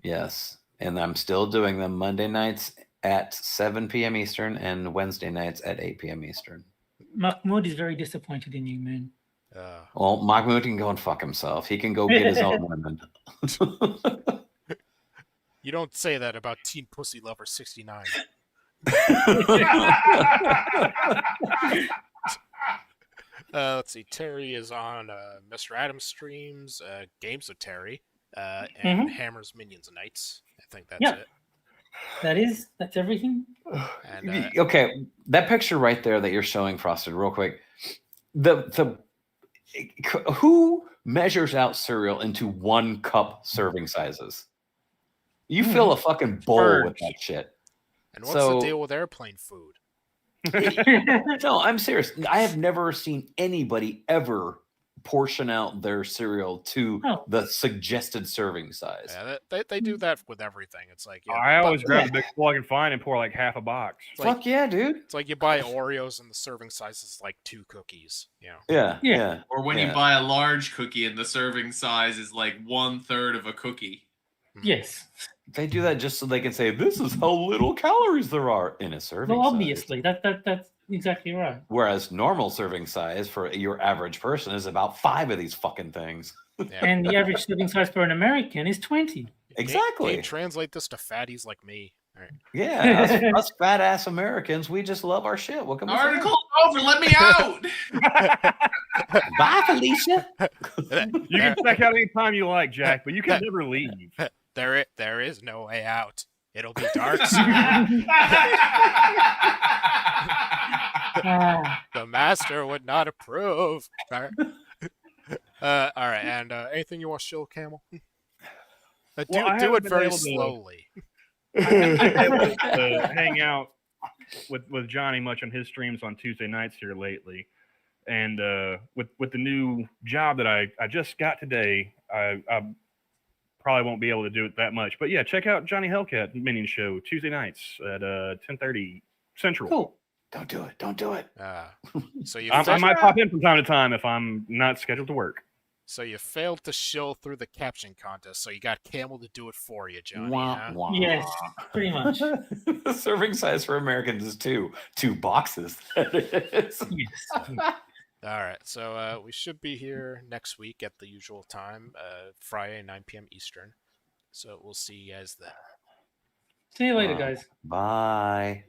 Yes. And I'm still doing them Monday nights at 7 p.m. Eastern and Wednesday nights at 8 p.m. Eastern. Mahmoud is very disappointed in you, Moon. Well, Mahmoud can go and fuck himself. He can go get his own women. You don't say that about Teen Pussy Lover 69. Let's see. Terry is on Mr. Adams streams, Games with Terry, and Hammers Minions Nights. I think that's Yep. it. That's everything. And Okay, that picture right there that you're showing, Frosted, real quick. Who measures out cereal into 1 cup serving sizes? You fill a fucking bowl with that shit. and what's the deal with airplane food? No, I'm serious. I have never seen anybody ever portion out their cereal to the suggested serving size. Yeah, they do that with everything. It's like I always grab a big plug and find and pour like half a box. Fuck yeah, dude. It's like you buy Oreos and the serving size is like 2 cookies. Yeah. Or when you buy a large cookie and the serving size is like 1/3 of a cookie. Yes. They do that just so they can say, this is how little calories there are in a serving Well, size. obviously, that's exactly right. Whereas normal serving size for your average person is about 5 of these fucking things. And the average serving size for an American is 20. Exactly. Can you translate this to fatties like me? All right. Yeah, us fat ass Americans, we just love our shit. What can we say? Article's over. Let me out. Bye, Felicia. You can check out anytime you like, Jack, but you can never leave. There is no way out. It'll be dark. The master would not approve. All right. All right. And anything you want to show, Camel? I do haven't it been very able to- slowly. Hang out with Johnny much on his streams on Tuesday nights here lately, and with the new job that I just got today, I probably won't be able to do it that much. But yeah, check out Johnny Hellcat Minion Show Tuesday nights at 10:30 Central. Cool. Don't do it. So you I might pop in from time to time if I'm not scheduled to work. So you failed to show through the caption contest, so you got Camel to do it for you, Johnny. Wah, Huh? wah. Yes, pretty much. The serving size for Americans is two boxes. That is. Yes. All right, so we should be here next week at the usual time, Friday, 9 p.m. Eastern. So we'll see you guys then. See you later, Wow. guys. Bye.